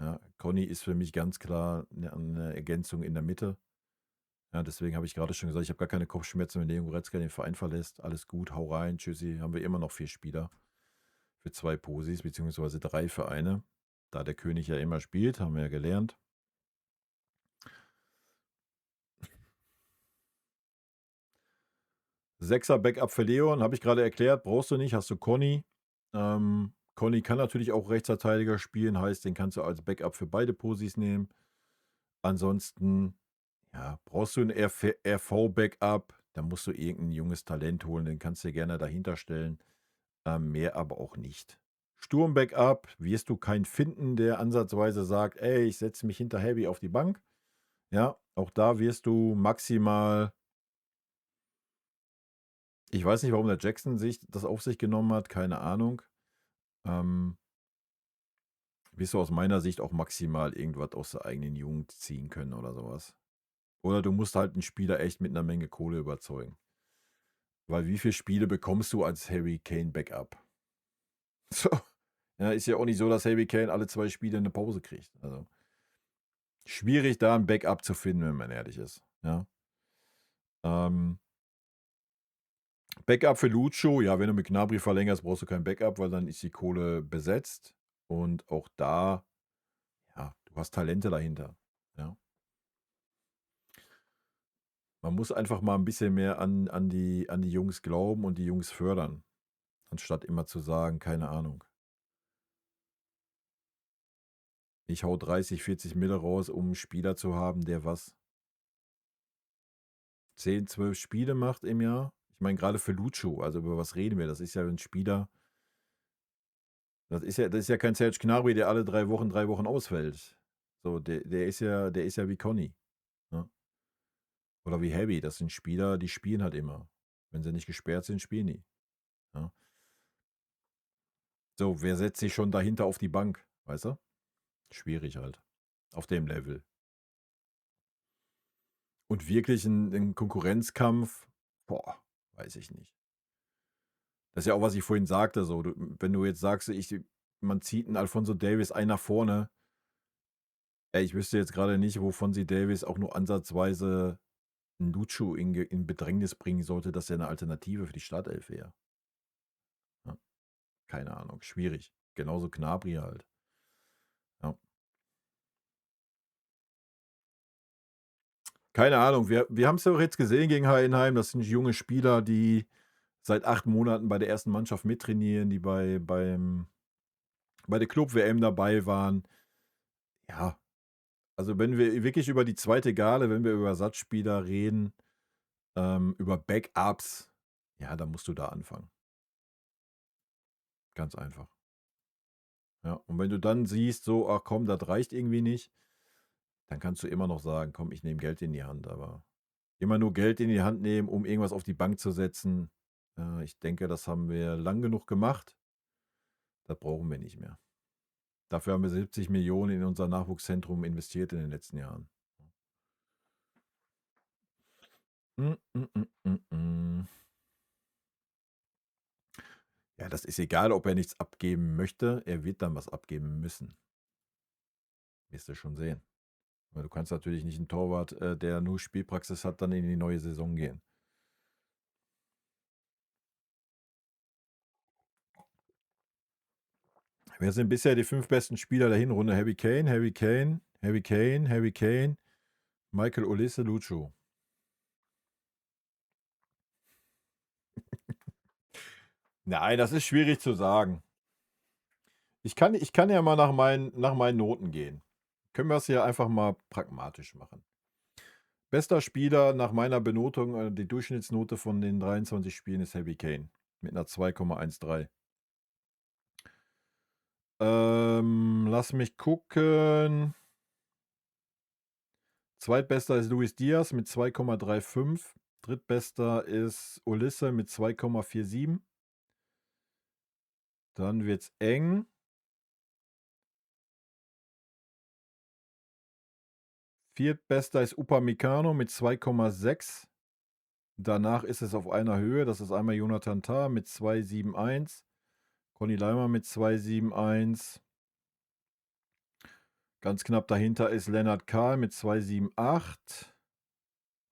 ja. Conny ist für mich ganz klar eine Ergänzung in der Mitte. Ja, deswegen habe ich gerade schon gesagt, ich habe gar keine Kopfschmerzen, wenn Leon Goretzka den Verein verlässt. Alles gut, hau rein, tschüssi. Haben wir immer noch 4 Spieler für 2 Posis, beziehungsweise 3 Vereine. Da der König ja immer spielt, haben wir ja gelernt. Sechser Backup für Leon, habe ich gerade erklärt, brauchst du nicht, hast du Conny. Conny kann natürlich auch Rechtsverteidiger spielen, heißt, den kannst du als Backup für beide Posis nehmen. Ansonsten, ja, brauchst du ein RV-Backup, dann musst du irgendein junges Talent holen, den kannst du gerne dahinter stellen. Mehr aber auch nicht. Sturm-Backup wirst du keinen finden, der ansatzweise sagt: „Ey, ich setze mich hinter Heavy auf die Bank.“ Ja, auch da wirst du maximal, ich weiß nicht, warum der Jackson sich das auf sich genommen hat, keine Ahnung. Ähm, wirst du aus meiner Sicht auch maximal irgendwas aus der eigenen Jugend ziehen können oder sowas. Oder du musst halt 'n Spieler echt mit 'ner Menge Kohle überzeugen. Weil wie viele Spiele bekommst du als Harry Kane Backup? So, ja, ist ja auch nicht so, dass Harry Kane alle 2 Spiele 'ne Pause kriegt. Also, schwierig, da 'n Backup zu finden, wenn man ehrlich ist, ja. Ähm, Backup für Lucho, ja, wenn du mit Gnabry verlängerst, brauchst du kein Backup, weil dann ist die Kohle besetzt. Und auch da, ja, du hast Talente dahinter, ja. Man muss einfach mal 'n bisschen mehr an die Jungs glauben und die Jungs fördern, anstatt immer zu sagen, keine Ahnung: „Ich haue 30, 40 Mille raus, um 'n Spieler zu haben, der was 10, 12 Spiele macht im Jahr.“ Ich meine, grade für Lucho, also über was reden wir? Das ist ja 'n Spieler, das ist ja kein Serge Gnabry, der alle 3 Wochen ausfällt. So, der ist ja wie Conny, ne? Oder wie Heavy. Das sind Spieler, die spielen halt immer. Wenn sie nicht gesperrt sind, spielen die, ja? So, wer setzt sich schon dahinter auf die Bank, weißt du? Schwierig halt, auf dem Level. Und wirklich 'n Konkurrenzkampf, boah, weiß ich nicht. Das ist ja auch, was ich vorhin sagte, so, wenn du jetzt sagst, man zieht 'n Alphonso Davies einen nach vorne. Ey, ich wüsste jetzt gerade nicht, wo Fonzie Davies auch nur ansatzweise 'n Lucho in Bedrängnis bringen sollte, dass er eine Alternative für die Startelf wäre, ja. Keine Ahnung, schwierig. Genauso Gnabry halt, ja. Keine Ahnung, wir haben's ja auch jetzt gesehen gegen Heidenheim. Das sind junge Spieler, die seit 8 Monaten bei der ersten Mannschaft mittrainieren, die bei der Club-WM dabei waren. Ja, also wenn wir wirklich über die zweite Garde, wenn wir über Ersatzspieler reden, über Backups, ja, dann musst du da anfangen. Ganz einfach. Ja, und wenn du dann siehst, so, ach komm, das reicht irgendwie nicht, dann kannst du immer noch sagen, komm, ich nehme Geld in die Hand. Aber immer nur Geld in die Hand nehmen, um irgendwas auf die Bank zu setzen, ich denke, das haben wir lang genug gemacht. Das brauchen wir nicht mehr. Dafür haben wir 70 Millionen in unser Nachwuchszentrum investiert in den letzten Jahren. Mm, mm, mm, mm, mm. Ja, das ist egal, ob er nichts abgeben möchte. Er wird dann was abgeben müssen. Wirst du schon sehen. Weil du kannst natürlich nicht einen Torwart, der nur Spielpraxis hat, dann in die neue Saison gehen. Wer sind bisher die 5 besten Spieler der Hinrunde? Harry Kane, Harry Kane, Harry Kane, Harry Kane, Michael Olise, Lucho. Nein, das ist schwierig zu sagen. Ich kann ja mal nach meinen Noten gehen. Können wir es hier einfach mal pragmatisch machen. Bester Spieler nach meiner Benotung, die Durchschnittsnote von den 23 Spielen ist Harry Kane mit einer 2,13. Lass mich gucken. Zweitbester ist Luis Diaz mit 2,35. Drittbester ist Olise mit 2,47. Dann wird's eng. Viertbester ist Upamecano mit 2,6. Danach ist es auf einer Höhe. Das ist einmal Jonathan Tah mit 2,71. Conny Leimer mit 2,71. Ganz knapp dahinter ist Lennart Kahl mit 2,78.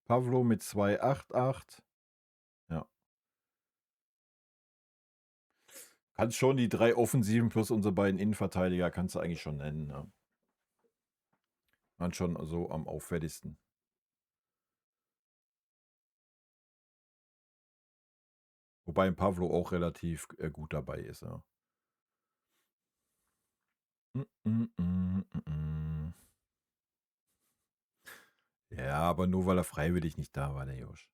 Pavlo mit 2,88. Ja. Kannst schon die 3 Offensiven plus unsere beiden Innenverteidiger kannst du eigentlich schon nennen. Ne? Waren schon so am auffälligsten. Wobei ein Pavlo auch relativ gut dabei ist. Ja. Ja, aber nur weil er freiwillig nicht da war, der Josh.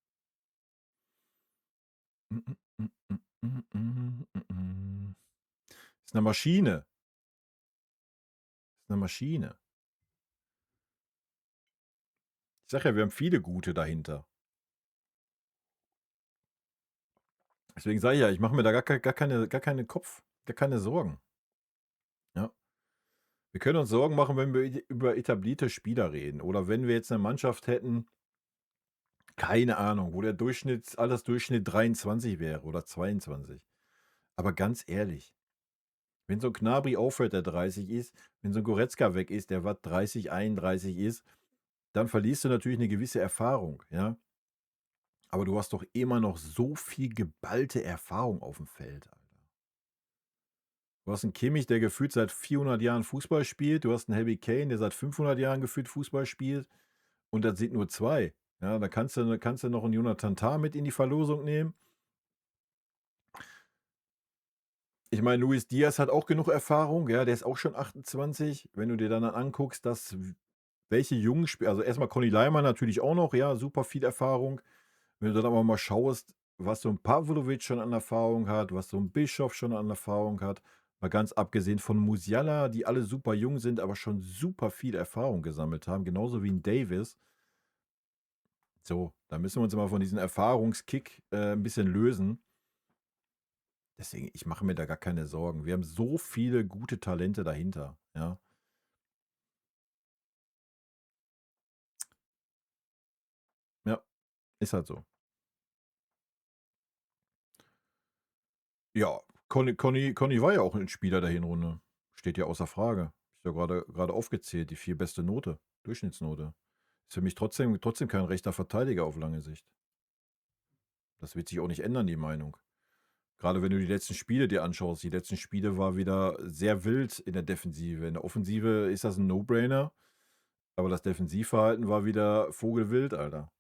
Ist eine Maschine. Ist eine Maschine. Ich sag ja, wir haben viele gute dahinter. Deswegen sage ich ja, ich mache mir da gar keine Sorgen. Ja. Wir können uns Sorgen machen, wenn wir über etablierte Spieler reden. Oder wenn wir jetzt eine Mannschaft hätten, keine Ahnung, wo der Altersdurchschnitt 23 wäre oder 22. Aber ganz ehrlich, wenn so ein Gnabry aufhört, der 30 ist, wenn so ein Goretzka weg ist, der was 30, 31 ist, dann verlierst du natürlich eine gewisse Erfahrung, ja. Aber du hast doch immer noch so viel geballte Erfahrung auf dem Feld, Alter. Du hast einen Kimmich, der gefühlt seit 400 Jahren Fußball spielt. Du hast einen Harry Kane, der seit 500 Jahren gefühlt Fußball spielt. Und das sind nur 2. Ja, da kannst du noch einen Jonathan Tah mit in die Verlosung nehmen. Ich meine, Luis Diaz hat auch genug Erfahrung, ja, der ist auch schon 28. Wenn du dir dann anguckst, dass welche jungen Spieler, also erstmal Conny Leimer natürlich auch noch, ja, super viel Erfahrung. Wenn du dann aber mal schaust, was so ein Pavlovic schon an Erfahrung hat, was so ein Bischof schon an Erfahrung hat, mal ganz abgesehen von Musiala, die alle super jung sind, aber schon super viel Erfahrung gesammelt haben, genauso wie ein Davis. So, da müssen wir uns mal von diesem Erfahrungskick ein bisschen lösen. Deswegen, ich mache mir da gar keine Sorgen. Wir haben so viele gute Talente dahinter, ja. Ja, ist halt so. Ja, Conny war ja auch ein Spieler der Hinrunde. Steht ja außer Frage. Ist ja gerade aufgezählt, die 4 beste Note, Durchschnittsnote. Ist für mich trotzdem kein rechter Verteidiger auf lange Sicht. Das wird sich auch nicht ändern, die Meinung. Gerade wenn du die letzten Spiele dir anschaust, die letzten Spiele war wieder sehr wild in der Defensive. In der Offensive ist das ein No-Brainer, aber das Defensivverhalten war wieder Vogelwild, Alter.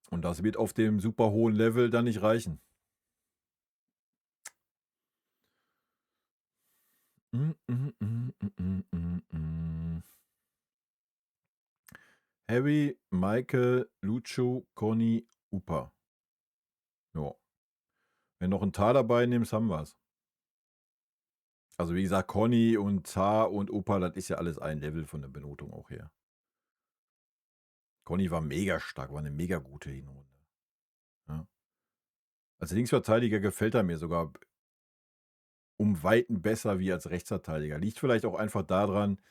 Und das wird auf dem super hohen Level dann nicht reichen. Harry, Michael, Lucho, Conny, Upa. Ja. Wenn noch ein Tar dabei nimmst, haben wir's. Also wie gesagt, Conny und Tar und Upa, das ist ja alles ein Level von der Benotung auch her. Conny war mega stark, war eine mega gute Hinrunde. Ja. Als Linksverteidiger gefällt er mir sogar um Weiten besser wie als Rechtsverteidiger. Liegt vielleicht auch einfach daran,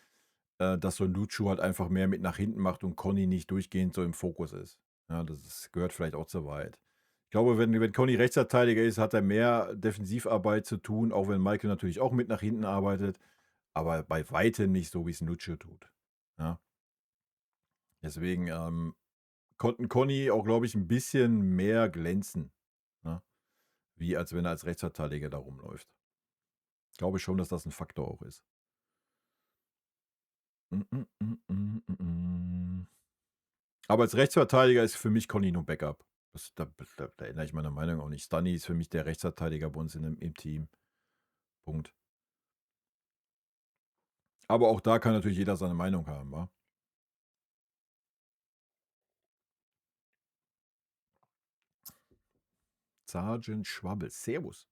dass so ein Lucho halt einfach mehr mit nach hinten macht und Conny nicht durchgehend so im Fokus ist. Ja, gehört vielleicht auch zur Wahrheit. Ich glaube, wenn Conny Rechtsverteidiger ist, hat er mehr Defensivarbeit zu tun, auch wenn Michael natürlich auch mit nach hinten arbeitet, aber bei weitem nicht so, wie es ein Lucho tut. Ja. Deswegen konnten Conny auch, glaube ich, ein bisschen mehr glänzen, ne? Wie als wenn er als Rechtsverteidiger da rumläuft. Ich glaube schon, dass das ein Faktor auch ist. Aber als Rechtsverteidiger ist für mich Conny nur Backup. Da ändere ich meine Meinung auch nicht. Stunny ist für mich der Rechtsverteidiger bei uns im Team. Punkt. Aber auch da kann natürlich jeder seine Meinung haben, wa? Sergeant Schwabbel. Servus.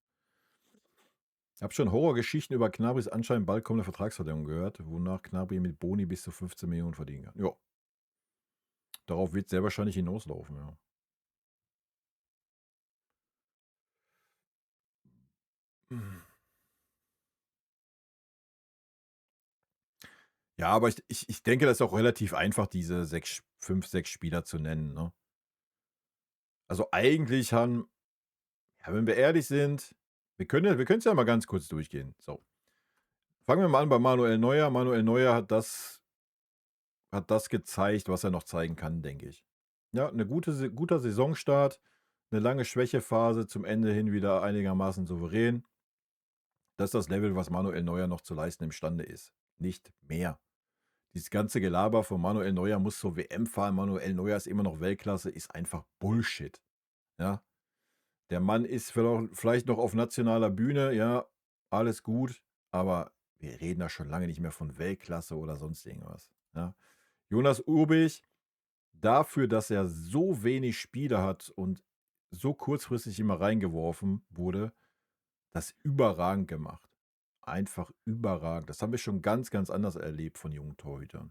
Ich habe schon Horrorgeschichten über Knabris anscheinend bald kommende Vertragsverlängerung gehört, wonach Knabri mit Boni bis zu 15 Millionen verdienen kann. Ja. Darauf wird es sehr wahrscheinlich hinauslaufen, ja. Ja, aber ich denke, das ist auch relativ einfach, diese 5, 6 Spieler zu nennen, ne? Also eigentlich haben, ja, wenn wir ehrlich sind, wir können es ja mal ganz kurz durchgehen. So. Fangen wir mal an bei Manuel Neuer. Manuel Neuer hat das gezeigt, was er noch zeigen kann, denke ich. Ja, guter Saisonstart, eine lange Schwächephase, zum Ende hin wieder einigermaßen souverän. Das ist das Level, was Manuel Neuer noch zu leisten imstande ist. Nicht mehr. Dieses ganze Gelaber von Manuel Neuer muss zur WM fahren, Manuel Neuer ist immer noch Weltklasse, ist einfach Bullshit. Ja. Der Mann ist vielleicht noch auf nationaler Bühne, ja, alles gut, aber wir reden da schon lange nicht mehr von Weltklasse oder sonst irgendwas. Ja. Jonas Urbich, dafür, dass er so wenig Spiele hat und so kurzfristig immer reingeworfen wurde, das überragend gemacht. Einfach überragend. Das haben wir schon ganz, ganz anders erlebt von jungen Torhütern.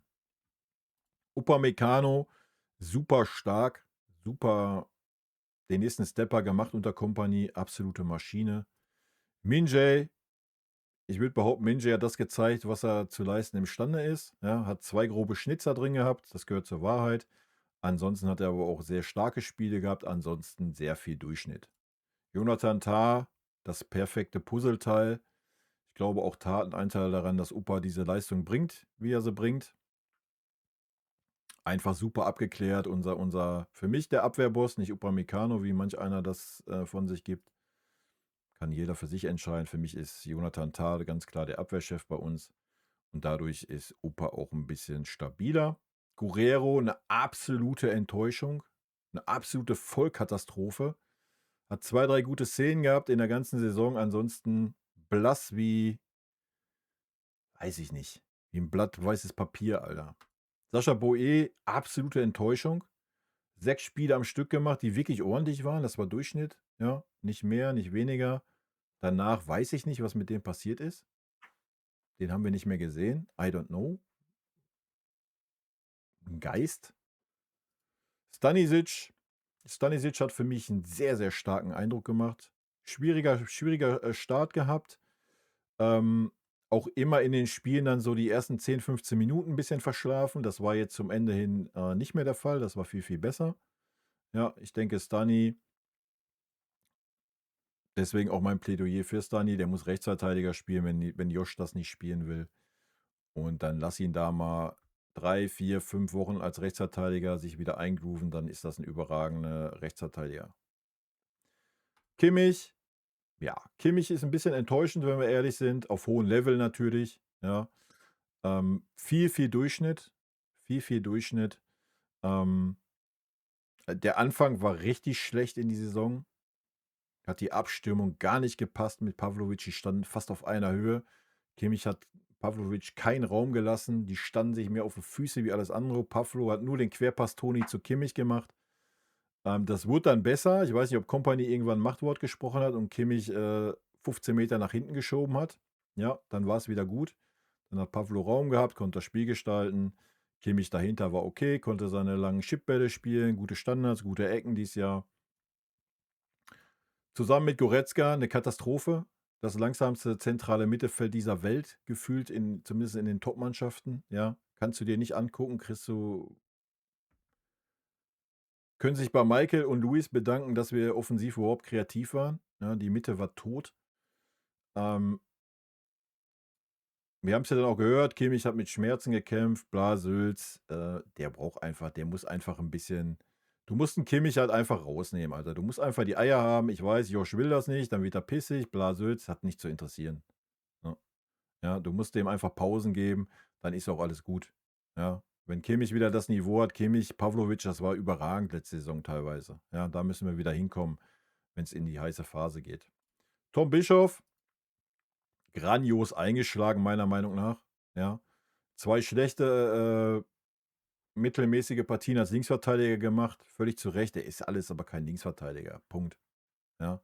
Upamecano, super stark, super den nächsten Stepper gemacht unter Kompanie, absolute Maschine. Minjay, ich würde behaupten, Minjay hat das gezeigt, was er zu leisten imstande ist. Ja, hat 2 grobe Schnitzer drin gehabt, das gehört zur Wahrheit. Ansonsten hat er aber auch sehr starke Spiele gehabt, ansonsten sehr viel Durchschnitt. Jonathan Tah, das perfekte Puzzleteil. Ich glaube, auch Tah hat einen Anteil daran, dass Upa diese Leistung bringt, wie er sie bringt. Einfach super abgeklärt. Für mich der Abwehrboss, nicht Upamecano, wie manch einer das von sich gibt. Kann jeder für sich entscheiden. Für mich ist Jonathan Tah ganz klar der Abwehrchef bei uns. Und dadurch ist Upa auch ein bisschen stabiler. Guerrero, eine absolute Enttäuschung. Eine absolute Vollkatastrophe. Hat 2, 3 gute Szenen gehabt in der ganzen Saison. Ansonsten blass wie, weiß ich nicht, wie ein Blatt weißes Papier, Alter. Sascha Boe, absolute Enttäuschung. 6 Spiele am Stück gemacht, die wirklich ordentlich waren. Das war Durchschnitt. Ja, nicht mehr, nicht weniger. Danach weiß ich nicht, was mit dem passiert ist. Den haben wir nicht mehr gesehen. I don't know. Ein Geist. Stanisic. Stanisic hat für mich einen sehr, sehr starken Eindruck gemacht. Schwieriger Start gehabt. Auch immer in den Spielen dann so die ersten 10, 15 Minuten ein bisschen verschlafen. Das war jetzt zum Ende hin nicht mehr der Fall. Das war viel, viel besser. Ja, ich denke, Stani, deswegen auch mein Plädoyer für Stani, der muss Rechtsverteidiger spielen, wenn Josh das nicht spielen will. Und dann lass ihn da mal 3, 4, 5 Wochen als Rechtsverteidiger sich wieder eingrooven, dann ist das ein überragender Rechtsverteidiger. Kimmich, ja, Kimmich ist ein bisschen enttäuschend, wenn wir ehrlich sind, auf hohem Level natürlich, ja. Viel Durchschnitt, viel Durchschnitt. Der Anfang war richtig schlecht in die Saison. Hat die Abstimmung gar nicht gepasst mit Pavlovic. Die standen fast auf einer Höhe. Kimmich hat Pavlovic keinen Raum gelassen. Die standen sich mehr auf die Füße wie alles andere. Pavlo hat nur den Querpass Toni zu Kimmich gemacht. Das wurde dann besser. Ich weiß nicht, ob Kompany irgendwann ein Machtwort gesprochen hat und Kimmich 15 Meter nach hinten geschoben hat. Ja, dann war es wieder gut. Dann hat Pavlo Raum gehabt, konnte das Spiel gestalten. Kimmich dahinter war okay, konnte seine langen Chipbälle spielen, gute Standards, gute Ecken dieses Jahr. Zusammen mit Goretzka eine Katastrophe. Das langsamste zentrale Mittelfeld dieser Welt gefühlt, zumindest in den Top-Mannschaften. Ja, kannst du dir nicht angucken, können sich bei Michael und Luis bedanken, dass wir offensiv überhaupt kreativ waren. Ja, die Mitte war tot. Wir haben es ja dann auch gehört, Kimmich hat mit Schmerzen gekämpft, bla, Sülz. Der muss einfach ein bisschen. Du musst einen Kimmich halt einfach rausnehmen, Alter. Du musst einfach die Eier haben. Ich weiß, Josh will das nicht, dann wird er pissig, bla, Sülz, hat nicht zu interessieren. Ja, du musst dem einfach Pausen geben, dann ist auch alles gut. Ja, wenn Kimmich wieder das Niveau hat, Kimmich, Pavlovic, das war überragend letzte Saison teilweise. Ja, da müssen wir wieder hinkommen, wenn es in die heiße Phase geht. Tom Bischoff, grandios eingeschlagen, meiner Meinung nach. Ja, 2 schlechte, mittelmäßige Partien als Linksverteidiger gemacht. Völlig zu Recht. Der ist alles aber kein Linksverteidiger. Punkt. Ja.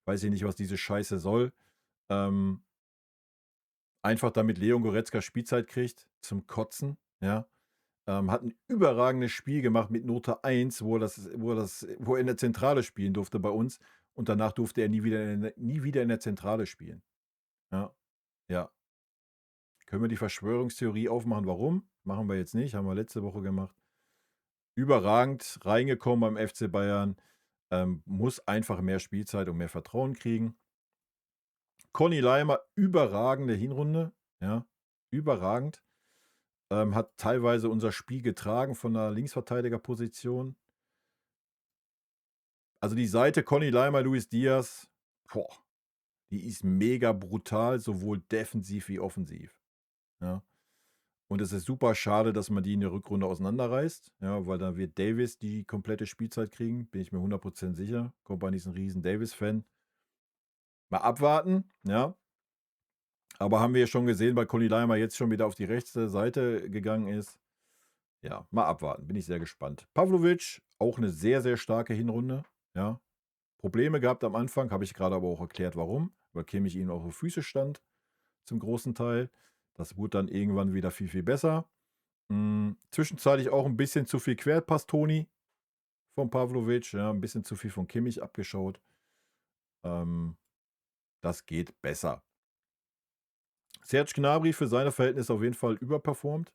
Weiß ich nicht, was diese Scheiße soll. Einfach damit Leon Goretzka Spielzeit kriegt. Zum Kotzen. Ja. Hat ein überragendes Spiel gemacht mit Note 1, wo er in der Zentrale spielen durfte bei uns. Und danach durfte er nie wieder in der Zentrale spielen. Ja. Ja. Können wir die Verschwörungstheorie aufmachen? Warum? Machen wir jetzt nicht. Haben wir letzte Woche gemacht. Überragend reingekommen beim FC Bayern. Muss einfach mehr Spielzeit und mehr Vertrauen kriegen. Conny Leimer, überragende Hinrunde. Ja, überragend. Hat teilweise unser Spiel getragen von der Linksverteidigerposition. Also die Seite Conny Leimer, Luis Diaz, die ist mega brutal, sowohl defensiv wie offensiv. Ja. Und es ist super schade, dass man die in der Rückrunde auseinanderreißt, ja, weil dann wird Davis die komplette Spielzeit kriegen, bin ich mir 100% sicher. Kompany ist ein riesen Davis-Fan. Mal abwarten, ja. Aber haben wir ja schon gesehen, weil Conny Leimer jetzt schon wieder auf die rechte Seite gegangen ist. Ja, mal abwarten, bin ich sehr gespannt. Pavlovic, auch eine sehr, sehr starke Hinrunde, ja. Probleme gehabt am Anfang, habe ich gerade aber auch erklärt, warum. Weil Kimmich ihm auf die Füße stand, zum großen Teil. Das wurde dann irgendwann wieder viel, viel besser. Zwischenzeitlich auch ein bisschen zu viel Querpass, Toni, von Pavlovic. Ja, ein bisschen zu viel von Kimmich abgeschaut. Das geht besser. Serge Gnabry für seine Verhältnisse auf jeden Fall überperformt.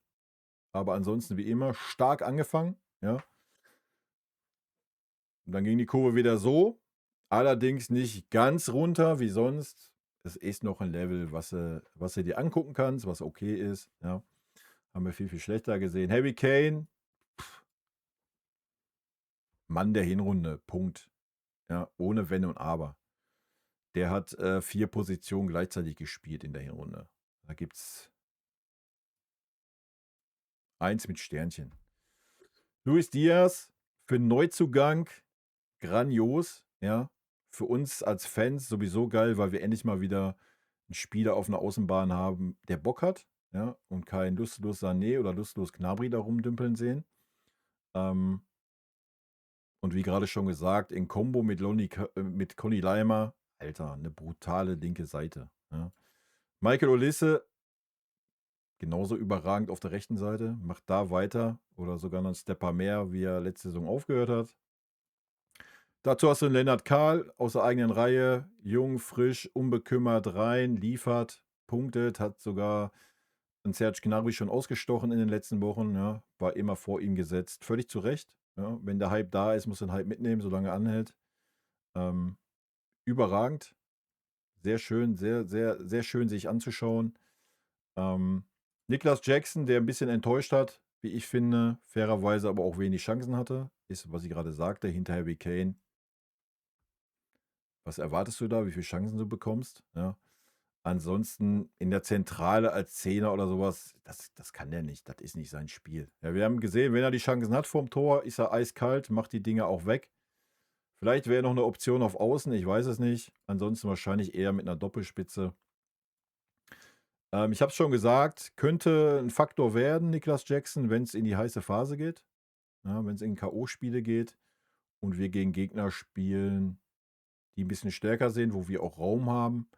Aber ansonsten wie immer stark angefangen. Ja. Und dann ging die Kurve wieder so. Allerdings nicht ganz runter wie sonst. Es ist noch ein Level, was du dir angucken kannst, was okay ist. Ja. Haben wir viel, viel schlechter gesehen. Harry Kane, Mann der Hinrunde, Punkt. Ja, ohne Wenn und Aber. Der hat 4 Positionen gleichzeitig gespielt in der Hinrunde. Da gibt es 1 mit Sternchen. Luis Diaz für Neuzugang grandios. Ja, für uns als Fans sowieso geil, weil wir endlich mal wieder einen Spieler auf einer Außenbahn haben, der Bock hat. Ja, und kein lustlos Sané oder lustlos Gnabry da rumdümpeln sehen. Und wie gerade schon gesagt, in Kombo mit Conny Leimer, Alter, eine brutale linke Seite. Ja. Michael Olise, genauso überragend auf der rechten Seite, macht da weiter oder sogar noch einen Stepper mehr, wie er letzte Saison aufgehört hat. Dazu hast du einen Lennart Kahl aus der eigenen Reihe, jung, frisch, unbekümmert rein, liefert, punktet, hat sogar einen Serge Gnabry schon ausgestochen in den letzten Wochen, ja, war immer vor ihm gesetzt, völlig zu Recht. Ja, wenn der Hype da ist, muss er den Hype mitnehmen, solange er anhält. Überragend, sehr schön, sehr, sehr, sehr schön sich anzuschauen. Niklas Jackson, der ein bisschen enttäuscht hat, wie ich finde, fairerweise aber auch wenig Chancen hatte, ist, was ich gerade sagte, hinter Harry Kane. Was erwartest du da, wie viele Chancen du bekommst? Ja. Ansonsten in der Zentrale als Zehner oder sowas, das kann der nicht. Das ist nicht sein Spiel. Ja, wir haben gesehen, wenn er die Chancen hat vorm Tor, ist er eiskalt, macht die Dinge auch weg. Vielleicht wäre noch eine Option auf Außen, ich weiß es nicht. Ansonsten wahrscheinlich eher mit einer Doppelspitze. Ich habe es schon gesagt, könnte ein Faktor werden, Niklas Jackson, wenn es in die heiße Phase geht. Ja, wenn es in K.O.-Spiele geht und wir gegen Gegner spielen, die ein bisschen stärker sind, wo wir auch Raum haben.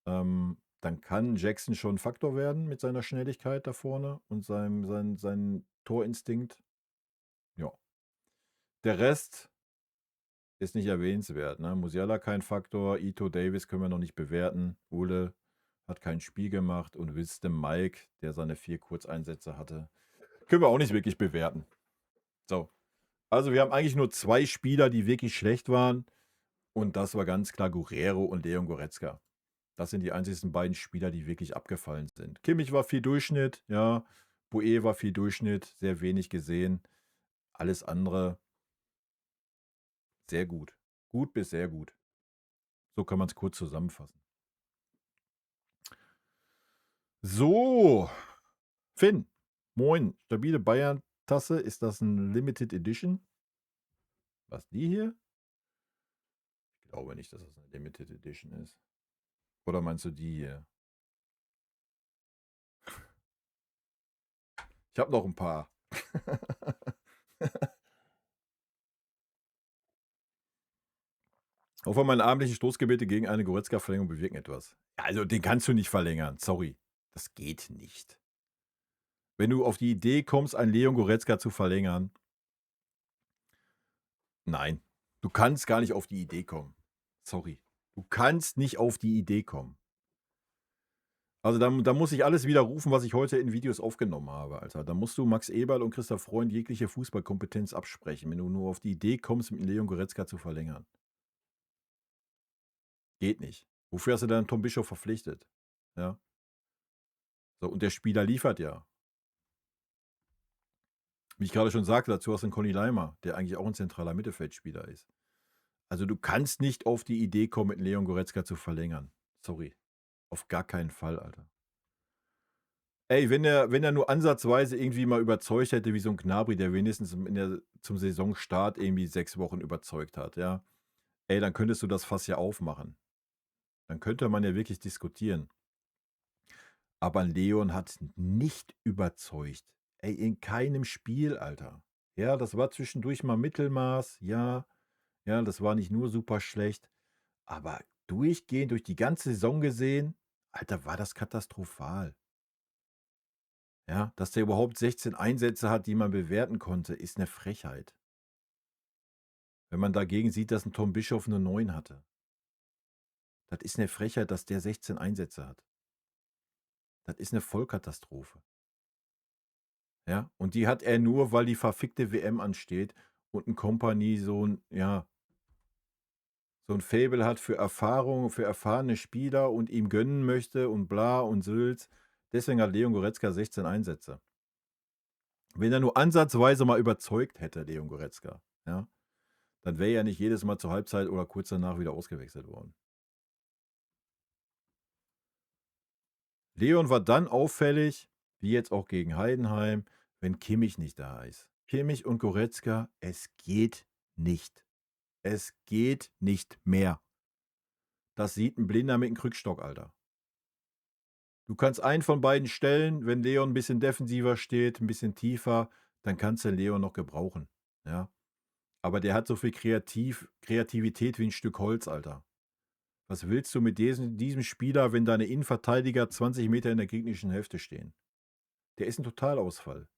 Dann kann Jackson schon ein Faktor werden mit seiner Schnelligkeit da vorne und seinem Torinstinkt. Ja. Der Rest ist nicht erwähnenswert. Ne? Musiala kein Faktor, Ito Davis können wir noch nicht bewerten. Ule hat kein Spiel gemacht und Wisdom Mike, der seine 4 Kurzeinsätze hatte, können wir auch nicht wirklich bewerten. So. Also wir haben eigentlich nur 2 Spieler, die wirklich schlecht waren. Und das war ganz klar Guerrero und Leon Goretzka. Das sind die einzigsten beiden Spieler, die wirklich abgefallen sind. Kimmich war viel Durchschnitt, ja. Boe war viel Durchschnitt, sehr wenig gesehen. Alles andere sehr gut. Gut bis sehr gut. So kann man es kurz zusammenfassen. So, Finn, moin. Stabile Bayern-Tasse, ist das ein Limited Edition? Was, die hier? Ich glaube nicht, dass das eine Limited Edition ist. Oder meinst du die hier? Ich habe noch ein paar. Auch von meinen abendlichen Stoßgebete gegen eine Goretzka-Verlängerung bewirken etwas. Ja, also den kannst du nicht verlängern. Sorry. Das geht nicht. Wenn du auf die Idee kommst, einen Leon Goretzka zu verlängern, nein. Du kannst gar nicht auf die Idee kommen. Sorry. Du kannst nicht auf die Idee kommen. Also da muss ich alles widerrufen, was ich heute in Videos aufgenommen habe, Alter. Da musst du Max Eberl und Christoph Freund jegliche Fußballkompetenz absprechen, wenn du nur auf die Idee kommst, mit Leon Goretzka zu verlängern. Geht nicht. Wofür hast du dann Tom Bischof verpflichtet? Ja. So, und der Spieler liefert ja. Wie ich gerade schon sagte, dazu hast du einen Conny Leimer, der eigentlich auch ein zentraler Mittelfeldspieler ist. Also du kannst nicht auf die Idee kommen, mit Leon Goretzka zu verlängern. Sorry. Auf gar keinen Fall, Alter. Ey, wenn er nur ansatzweise irgendwie mal überzeugt hätte, wie so ein Gnabry, der wenigstens zum Saisonstart irgendwie 6 Wochen überzeugt hat, ja. Ey, dann könntest du das Fass ja aufmachen. Dann könnte man ja wirklich diskutieren. Aber Leon hat nicht überzeugt. Ey, in keinem Spiel, Alter. Ja, das war zwischendurch mal Mittelmaß, ja. Ja, das war nicht nur super schlecht. Aber durchgehend, durch die ganze Saison gesehen, Alter, war das katastrophal. Ja, dass der überhaupt 16 Einsätze hat, die man bewerten konnte, ist eine Frechheit. Wenn man dagegen sieht, dass ein Tom Bischof nur 9 hatte. Das ist eine Frechheit, dass der 16 Einsätze hat. Das ist eine Vollkatastrophe. Ja, und die hat er nur, weil die verfickte WM ansteht und ein Kompanie so ein, ja, so ein Faible hat für Erfahrung, für erfahrene Spieler und ihm gönnen möchte und bla und Sülz. Deswegen hat Leon Goretzka 16 Einsätze. Wenn er nur ansatzweise mal überzeugt hätte, Leon Goretzka, ja, dann wäre er nicht jedes Mal zur Halbzeit oder kurz danach wieder ausgewechselt worden. Leon war dann auffällig, wie jetzt auch gegen Heidenheim, wenn Kimmich nicht da ist. Kimmich und Goretzka, es geht nicht. Es geht nicht mehr. Das sieht ein Blinder mit einem Krückstock, Alter. Du kannst einen von beiden stellen, wenn Leon ein bisschen defensiver steht, ein bisschen tiefer, dann kannst du Leon noch gebrauchen. Ja. Aber der hat so viel Kreativität wie ein Stück Holz, Alter. Was willst du mit diesem Spieler, wenn deine Innenverteidiger 20 Meter in der gegnerischen Hälfte stehen? Der ist ein Totalausfall.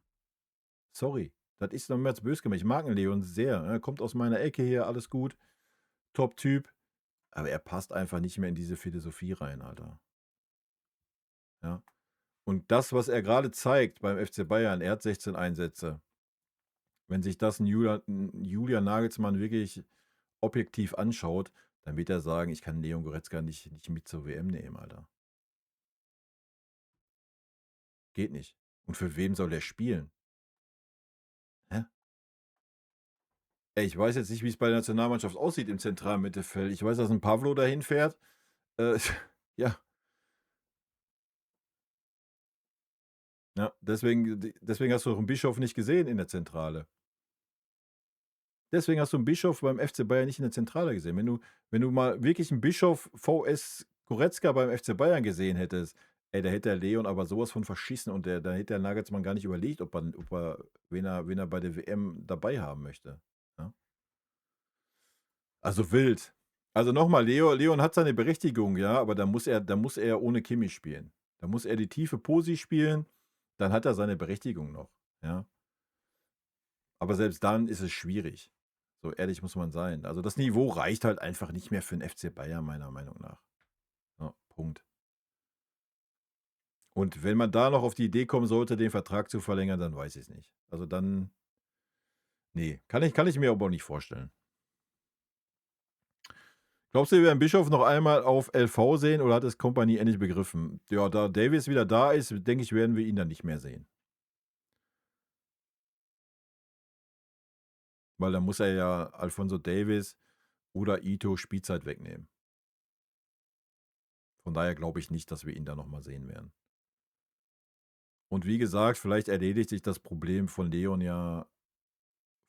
Sorry. Das ist noch mehr als böse gemeint. Ich mag den Leon sehr. Er kommt aus meiner Ecke hier, alles gut. Top-Typ. Aber er passt einfach nicht mehr in diese Philosophie rein, Alter. Ja. Und das, was er gerade zeigt beim FC Bayern, er hat 16 Einsätze. Wenn sich das ein Julian Nagelsmann wirklich objektiv anschaut, dann wird er sagen, ich kann Leon Goretzka nicht mit zur WM nehmen, Alter. Geht nicht. Und für wen soll der spielen? Hä? Ey, ich weiß jetzt nicht, wie es bei der Nationalmannschaft aussieht im zentralen Mittelfeld. Ich weiß, dass ein Pavlo dahin fährt. Äh, ja. Ja, deswegen hast du auch einen Bischof nicht gesehen in der Zentrale. Deswegen hast du einen Bischof beim FC Bayern nicht in der Zentrale gesehen. Wenn du mal wirklich einen Bischof VS Goretzka beim FC Bayern gesehen hättest, ey, da hätte der Leon aber sowas von verschissen und da hätte der Nagelsmann gar nicht überlegt, wen er bei der WM dabei haben möchte. Ja? Also wild. Also nochmal, Leon hat seine Berechtigung, ja, aber da muss er ohne Kimmich spielen. Da muss er die tiefe Posi spielen, dann hat er seine Berechtigung noch, ja. Aber selbst dann ist es schwierig. So ehrlich muss man sein. Also das Niveau reicht halt einfach nicht mehr für den FC Bayern, meiner Meinung nach. Ja, Punkt. Und wenn man da noch auf die Idee kommen sollte, den Vertrag zu verlängern, dann weiß ich es nicht. Also dann, nee, kann ich mir aber auch nicht vorstellen. Glaubst du, wir werden Bischof noch einmal auf LV sehen oder hat es Kompanie endlich begriffen? Ja, da Davies wieder da ist, denke ich, werden wir ihn dann nicht mehr sehen. Weil dann muss er ja Alfonso Davies oder Ito Spielzeit wegnehmen. Von daher glaube ich nicht, dass wir ihn da nochmal sehen werden. Und wie gesagt, vielleicht erledigt sich das Problem von Leon ja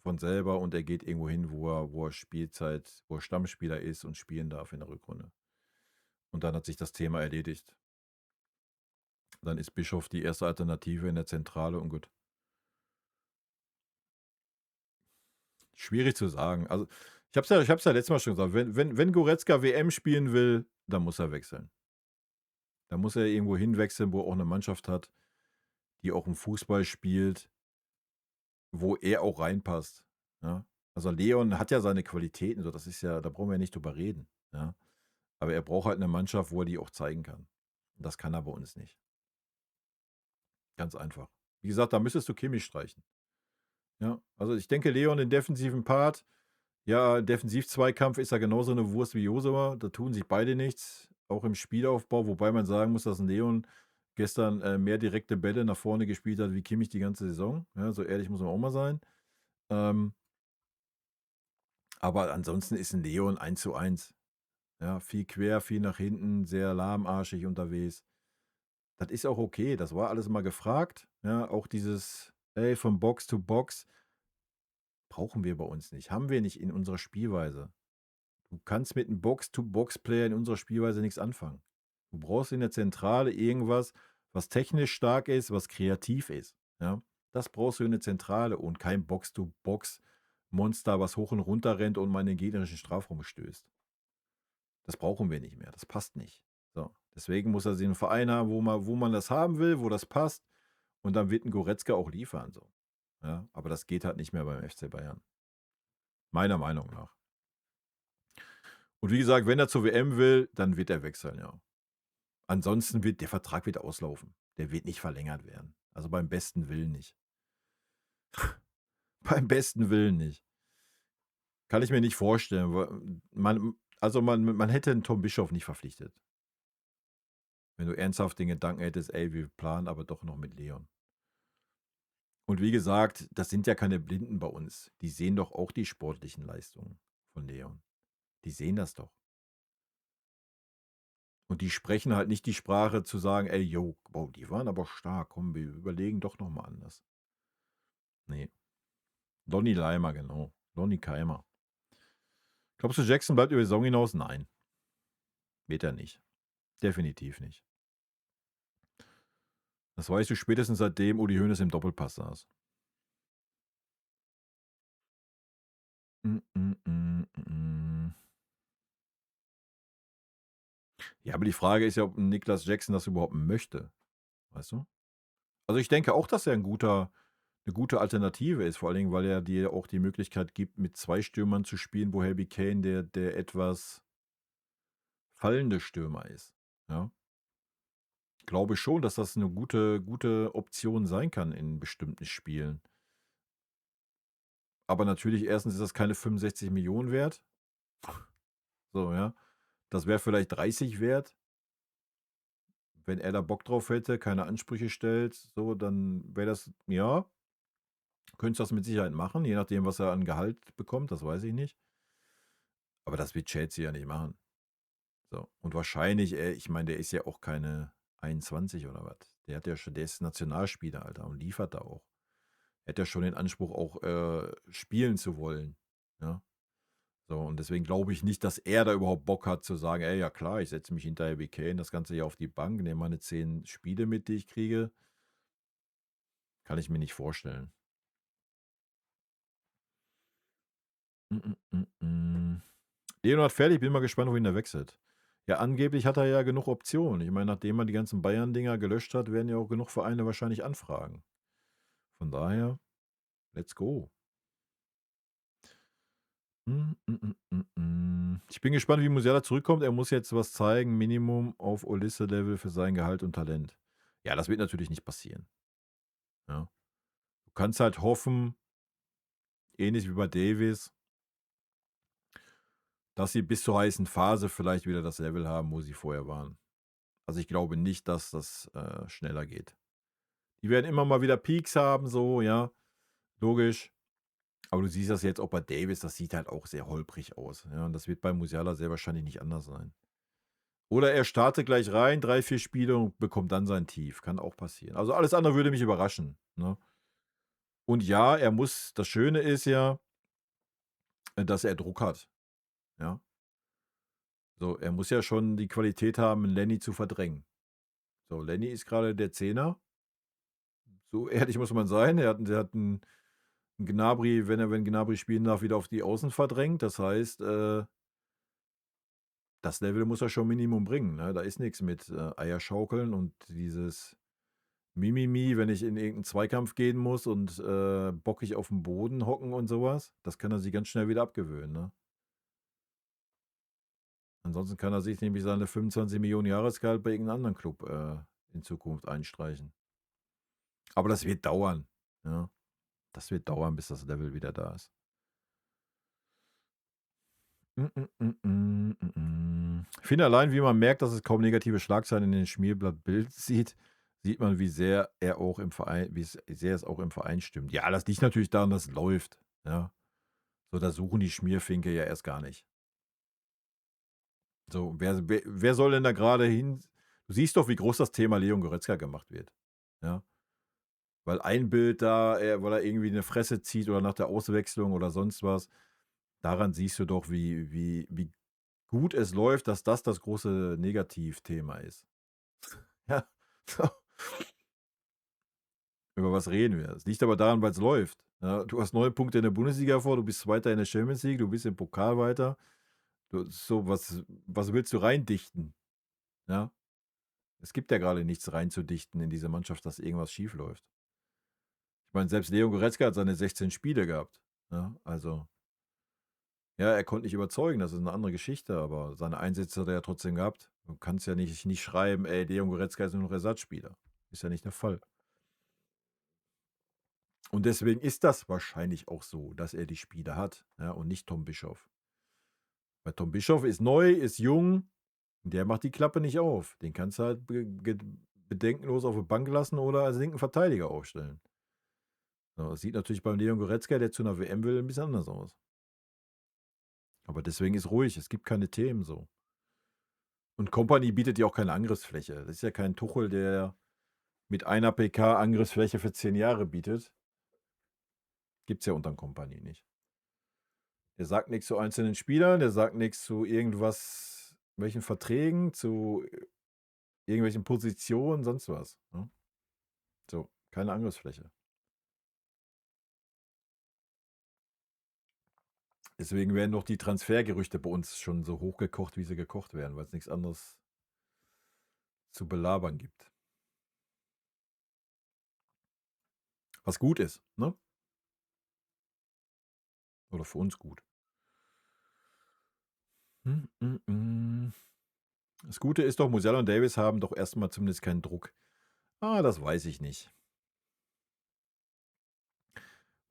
von selber und er geht irgendwo hin, wo er Spielzeit, wo er Stammspieler ist und spielen darf in der Rückrunde. Und dann hat sich das Thema erledigt. Dann ist Bischof die erste Alternative in der Zentrale und gut. Schwierig zu sagen. Also, ich hab's ja letztes Mal schon gesagt, wenn Goretzka WM spielen will, dann muss er wechseln. Dann muss er irgendwo hinwechseln, wo er auch eine Mannschaft hat, die auch im Fußball spielt, wo er auch reinpasst. Ja? Also Leon hat ja seine Qualitäten, so das ist ja, da brauchen wir ja nicht drüber reden. Ja? Aber er braucht halt eine Mannschaft, wo er die auch zeigen kann. Und das kann er bei uns nicht. Ganz einfach. Wie gesagt, da müsstest du Kimmich streichen. Ja, also ich denke, Leon den defensiven Part, ja, Defensiv-Zweikampf ist ja genauso eine Wurst wie Josua. Da tun sich beide nichts, auch im Spielaufbau, wobei man sagen muss, dass ein Leon gestern mehr direkte Bälle nach vorne gespielt hat wie Kimmich die ganze Saison. Ja, so ehrlich muss man auch mal sein. Ähm, aber ansonsten ist ein Leon 1:1. Ja, viel quer, viel nach hinten, sehr lahmarschig unterwegs. Das ist auch okay, das war alles mal gefragt. Ja, auch dieses, ey, von Box to Box brauchen wir bei uns nicht. Haben wir nicht in unserer Spielweise. Du kannst mit einem Box-to-Box-Player in unserer Spielweise nichts anfangen. Du brauchst in der Zentrale irgendwas, was technisch stark ist, was kreativ ist. Ja? Das brauchst du in der Zentrale und kein Box-to-Box-Monster, was hoch und runter rennt und mal in den gegnerischen Strafraum stößt. Das brauchen wir nicht mehr. Das passt nicht. So. Deswegen muss er sich einen Verein haben, wo man das haben will, wo das passt. Und dann wird ein Goretzka auch liefern. So. Ja? Aber das geht halt nicht mehr beim FC Bayern. Meiner Meinung nach. Und wie gesagt, wenn er zur WM will, dann wird er wechseln, ja. Ansonsten wird der Vertrag wird auslaufen. Der wird nicht verlängert werden. Also beim besten Willen nicht. Beim besten Willen nicht. Kann ich mir nicht vorstellen. Man hätte einen Tom Bischof nicht verpflichtet. Wenn du ernsthaft den Gedanken hättest, ey, wir planen aber doch noch mit Leon. Und wie gesagt, das sind ja keine Blinden bei uns. Die sehen doch auch die sportlichen Leistungen von Leon. Die sehen das doch. Und die sprechen halt nicht die Sprache zu sagen, ey, yo, wow, die waren aber stark, komm, wir überlegen doch nochmal anders. Nee. Lonnie Leimer, genau. Lonnie Keimer. Glaubst du, Jackson bleibt über die Saison hinaus? Nein. Wird er nicht. Definitiv nicht. Das weißt du spätestens seitdem Uli Hoeneß im Doppelpass saß. Ja, aber die Frage ist ja, ob Niklas Jackson das überhaupt möchte. Weißt du? Also ich denke auch, dass er eine gute Alternative ist, vor allen Dingen, weil er dir auch die Möglichkeit gibt, mit zwei Stürmern zu spielen, wo Harry Kane der etwas fallende Stürmer ist. Ja. Ich glaube schon, dass das eine gute Option sein kann in bestimmten Spielen. Aber natürlich, erstens ist das keine 65 Millionen wert. So, ja. Das wäre vielleicht 30 wert. Wenn er da Bock drauf hätte, keine Ansprüche stellt, so, dann wäre das, ja, könnte das mit Sicherheit machen, je nachdem, was er an Gehalt bekommt, das weiß ich nicht. Aber das wird Chelsea ja nicht machen. So. Und wahrscheinlich, ich meine, der ist ja auch keine 21 oder was. Der ist Nationalspieler, Alter, und liefert da auch. Er hat ja schon den Anspruch, auch spielen zu wollen. Ja. So, und deswegen glaube ich nicht, dass er da überhaupt Bock hat zu sagen, ey, ja klar, ich setze mich hinter Harry Kane das ganze Jahr auf die Bank, nehme meine 10 Spiele mit, die ich kriege. Kann ich mir nicht vorstellen. Mm, mm, mm. Leonhard fertig, bin mal gespannt, wohin der wechselt. Ja, angeblich hat er ja genug Optionen. Ich meine, nachdem er die ganzen Bayern-Dinger gelöscht hat, werden ja auch genug Vereine wahrscheinlich anfragen. Von daher, let's go. Ich bin gespannt, wie Musiala zurückkommt. Er muss jetzt was zeigen, Minimum auf Olisse-Level für sein Gehalt und Talent. Ja, das wird natürlich nicht passieren. Ja. Du kannst halt hoffen, ähnlich wie bei Davis, dass sie bis zur heißen Phase vielleicht wieder das Level haben, wo sie vorher waren. Also ich glaube nicht, dass das schneller geht. Die werden immer mal wieder Peaks haben, so, ja, logisch. Aber du siehst das jetzt auch bei Davis, das sieht halt auch sehr holprig aus. Ja, und das wird bei Musiala sehr wahrscheinlich nicht anders sein. Oder er startet gleich rein, 3, 4 Spiele und bekommt dann sein Tief. Kann auch passieren. Also alles andere würde mich überraschen. Ne? Und ja, das Schöne ist ja, dass er Druck hat. Ja. So, er muss ja schon die Qualität haben, Lenny zu verdrängen. So, Lenny ist gerade der Zehner. So ehrlich muss man sein. Er hat einen Gnabry, wenn Gnabry spielen darf, wieder auf die Außen verdrängt. Das heißt, das Level muss er schon Minimum bringen. Ne? Da ist nichts mit Eierschaukeln und dieses Mimimi, wenn ich in irgendeinen Zweikampf gehen muss und bockig auf dem Boden hocken und sowas. Das kann er sich ganz schnell wieder abgewöhnen. Ne? Ansonsten kann er sich nämlich seine 25 Millionen Jahresgehalt bei irgendeinem anderen Club in Zukunft einstreichen. Aber das wird dauern. Ja? Das wird dauern, bis das Level wieder da ist. Ich finde allein, wie man merkt, dass es kaum negative Schlagzeilen in den Schmierblattbild sieht man, wie sehr er auch im Verein, wie sehr es auch im Verein stimmt. Ja, das liegt natürlich daran, dass es läuft. Ja. So, da suchen die Schmierfinke ja erst gar nicht. So, wer soll denn da gerade hin? Du siehst doch, wie groß das Thema Leon Goretzka gemacht wird. Ja. Weil ein Bild da, weil er irgendwie eine Fresse zieht oder nach der Auswechslung oder sonst was, daran siehst du doch, wie gut es läuft, dass das große Negativthema ist. Ja, so. Über was reden wir? Es liegt aber daran, weil es läuft. Ja, du hast 9 Punkte in der Bundesliga vor, du bist Zweiter in der Champions League, du bist im Pokal weiter. So, was willst du reindichten? Ja, es gibt ja gerade nichts reinzudichten in diese Mannschaft, dass irgendwas schief läuft. Ich meine, selbst Leon Goretzka hat seine 16 Spiele gehabt. Ja, also, ja, er konnte nicht überzeugen, das ist eine andere Geschichte, aber seine Einsätze hat er ja trotzdem gehabt. Du kannst ja nicht schreiben, ey, Leon Goretzka ist nur noch Ersatzspieler. Ist ja nicht der Fall. Und deswegen ist das wahrscheinlich auch so, dass er die Spiele hat, ja, und nicht Tom Bischoff. Weil Tom Bischoff ist neu, ist jung, der macht die Klappe nicht auf. Den kannst du halt bedenkenlos auf die Bank lassen oder als linken Verteidiger aufstellen. So, das sieht natürlich beim Leon Goretzka, der zu einer WM will, ein bisschen anders aus. Aber deswegen ist ruhig, es gibt keine Themen so. Und Kompany bietet ja auch keine Angriffsfläche. Das ist ja kein Tuchel, der mit einer PK Angriffsfläche für 10 Jahre bietet. Gibt es ja unter Kompany nicht. Der sagt nichts zu einzelnen Spielern, der sagt nichts zu irgendwas, welchen Verträgen, zu irgendwelchen Positionen, sonst was. Ne? So, keine Angriffsfläche. Deswegen werden doch die Transfergerüchte bei uns schon so hochgekocht, wie sie gekocht werden, weil es nichts anderes zu belabern gibt. Was gut ist, ne? Oder für uns gut. Das Gute ist doch, Musiala und Davis haben doch erstmal zumindest keinen Druck. Das weiß ich nicht.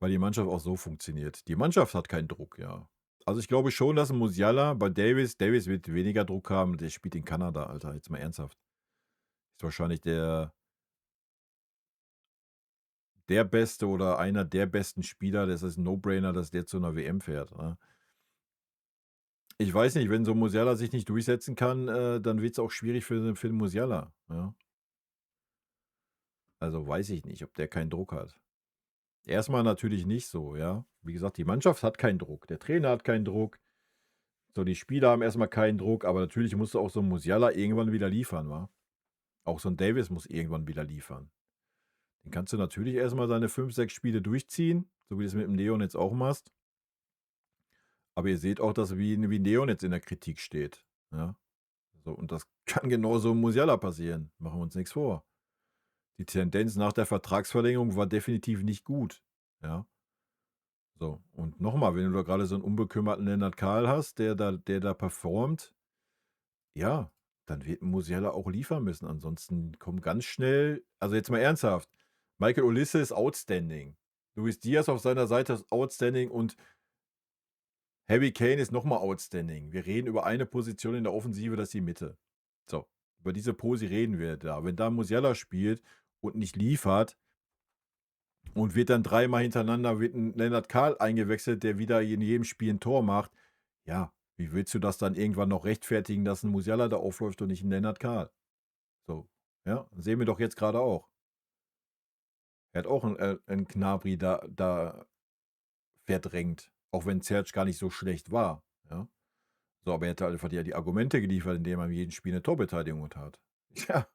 Weil die Mannschaft auch so funktioniert. Die Mannschaft hat keinen Druck, ja. Also ich glaube schon, dass ein Musiala bei Davis wird weniger Druck haben. Der spielt in Kanada, Alter. Jetzt mal ernsthaft. Ist wahrscheinlich der beste oder einer der besten Spieler. Das ist ein No-Brainer, dass der zu einer WM fährt. Ne? Ich weiß nicht, wenn so ein Musiala sich nicht durchsetzen kann, dann wird es auch schwierig für den Musiala. Ja? Also weiß ich nicht, ob der keinen Druck hat. Erstmal natürlich nicht so, ja. Wie gesagt, die Mannschaft hat keinen Druck. Der Trainer hat keinen Druck. So, die Spieler haben erstmal keinen Druck, aber natürlich musste auch so ein Musiala irgendwann wieder liefern, wa? Auch so ein Davis muss irgendwann wieder liefern. Den kannst du natürlich erstmal seine 5, 6 Spiele durchziehen, so wie du es mit dem Leon jetzt auch machst. Aber ihr seht auch, dass wie Leon jetzt in der Kritik steht. Ja? So, und das kann genauso im Musiala passieren. Machen wir uns nichts vor. Die Tendenz nach der Vertragsverlängerung war definitiv nicht gut. Ja. So, und nochmal, wenn du da gerade so einen unbekümmerten Lennart Karl hast, der da performt, ja, dann wird ein Musiala auch liefern müssen. Ansonsten kommt ganz schnell, also jetzt mal ernsthaft, Michael Olise ist outstanding. Luis Diaz auf seiner Seite ist outstanding und Harry Kane ist nochmal outstanding. Wir reden über eine Position in der Offensive, das ist die Mitte. So, über diese Pose reden wir da. Wenn da Musiala spielt und nicht liefert und wird dann dreimal hintereinander wird ein Lennart Karl eingewechselt, der wieder in jedem Spiel ein Tor macht, ja, wie willst du das dann irgendwann noch rechtfertigen, dass ein Musiala da aufläuft und nicht ein Lennart Karl? So, ja, sehen wir doch jetzt gerade auch. Er hat auch einen Gnabry da verdrängt, auch wenn Serge gar nicht so schlecht war, ja. So, aber er hat halt einfach die Argumente geliefert, indem er in jedem Spiel eine Torbeteiligung hat. Ja,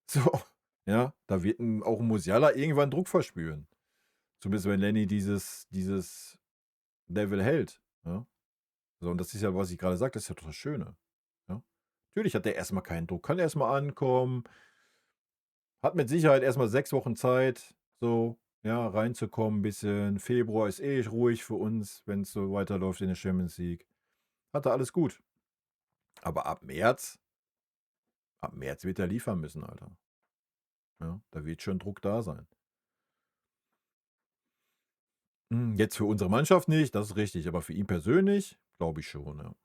so, ja, da wird auch ein Musiala irgendwann Druck verspüren. Zumindest wenn Lenny dieses Level hält, ja. So, und das ist ja, was ich gerade sagte, das ist ja doch das Schöne, ja. Natürlich hat er erstmal keinen Druck, kann erstmal ankommen, hat mit Sicherheit erstmal 6 Wochen Zeit, so, ja, reinzukommen ein bisschen. Februar ist eh ruhig für uns, wenn es so weiterläuft in der Champions League. Hat er alles gut. Aber ab März wird er liefern müssen, Alter. Ja, da wird schon Druck da sein. Jetzt für unsere Mannschaft nicht, das ist richtig, aber für ihn persönlich glaube ich schon, ja.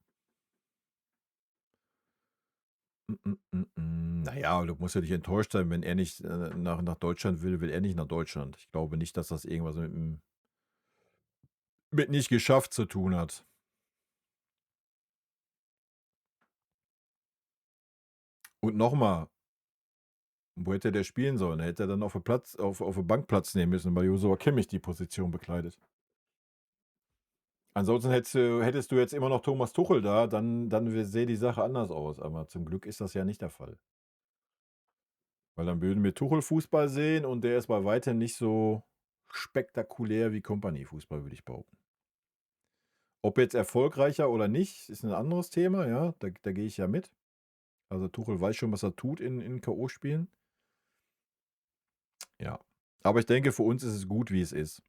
Na ja, du musst ja nicht enttäuscht sein, wenn er nicht, nach Deutschland will er nicht nach Deutschland. Ich glaube nicht, dass das irgendwas mit nicht geschafft zu tun hat. Und nochmal, wo hätte der spielen sollen? Er hätte dann auf der Bank Platz nehmen müssen, weil Joshua Kimmich die Position bekleidet. Ansonsten hättest du jetzt immer noch Thomas Tuchel da, dann sähe die Sache anders aus. Aber zum Glück ist das ja nicht der Fall. Weil dann würden wir Tuchel Fußball sehen und der ist bei weitem nicht so spektakulär wie Kompany Fußball, würde ich behaupten. Ob jetzt erfolgreicher oder nicht, ist ein anderes Thema, ja. Da gehe ich ja mit. Also Tuchel weiß schon, was er tut in K.O.-Spielen. Ja. Aber ich denke, für uns ist es gut, wie es ist.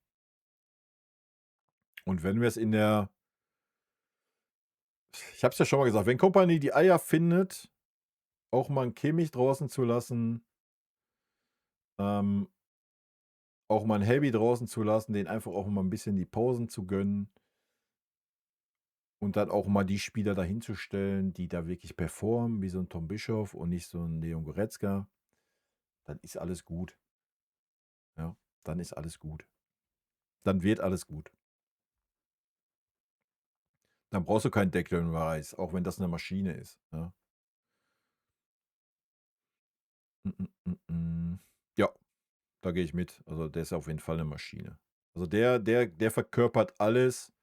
Und wenn wir es ich habe es ja schon mal gesagt, wenn Kompany die Eier findet, auch mal einen Kimmich draußen zu lassen, ähm, auch mal einen Helby draußen zu lassen, den einfach auch mal ein bisschen die Pausen zu gönnen und dann auch mal die Spieler dahinzustellen, die da wirklich performen, wie so ein Tom Bischoff und nicht so ein Leon Goretzka, dann ist alles gut. Ja, dann ist alles gut. Dann wird alles gut. Dann brauchst du keinen Declan Rice, auch wenn das eine Maschine ist, ja. Ja, da gehe ich mit. Also, der ist auf jeden Fall eine Maschine. Also, der verkörpert alles,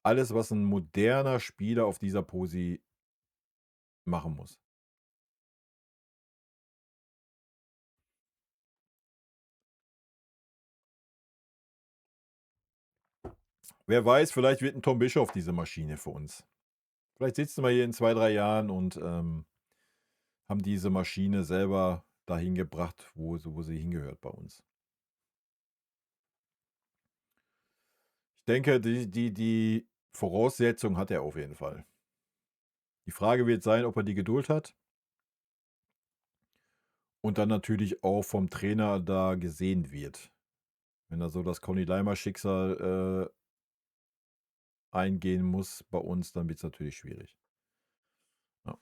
was ein moderner Spieler auf dieser Posi machen muss. Wer weiß, vielleicht wird ein Tom Bischoff diese Maschine für uns. Vielleicht sitzen wir hier in 2, 3 Jahren und, haben diese Maschine selber dahin gebracht, wo sie hingehört bei uns. Ich denke, die Voraussetzung hat er auf jeden Fall. Die Frage wird sein, ob er die Geduld hat und dann natürlich auch vom Trainer da gesehen wird. Wenn er so das Conny Leimer Schicksal, eingehen muss bei uns, dann wird es natürlich schwierig. Ja.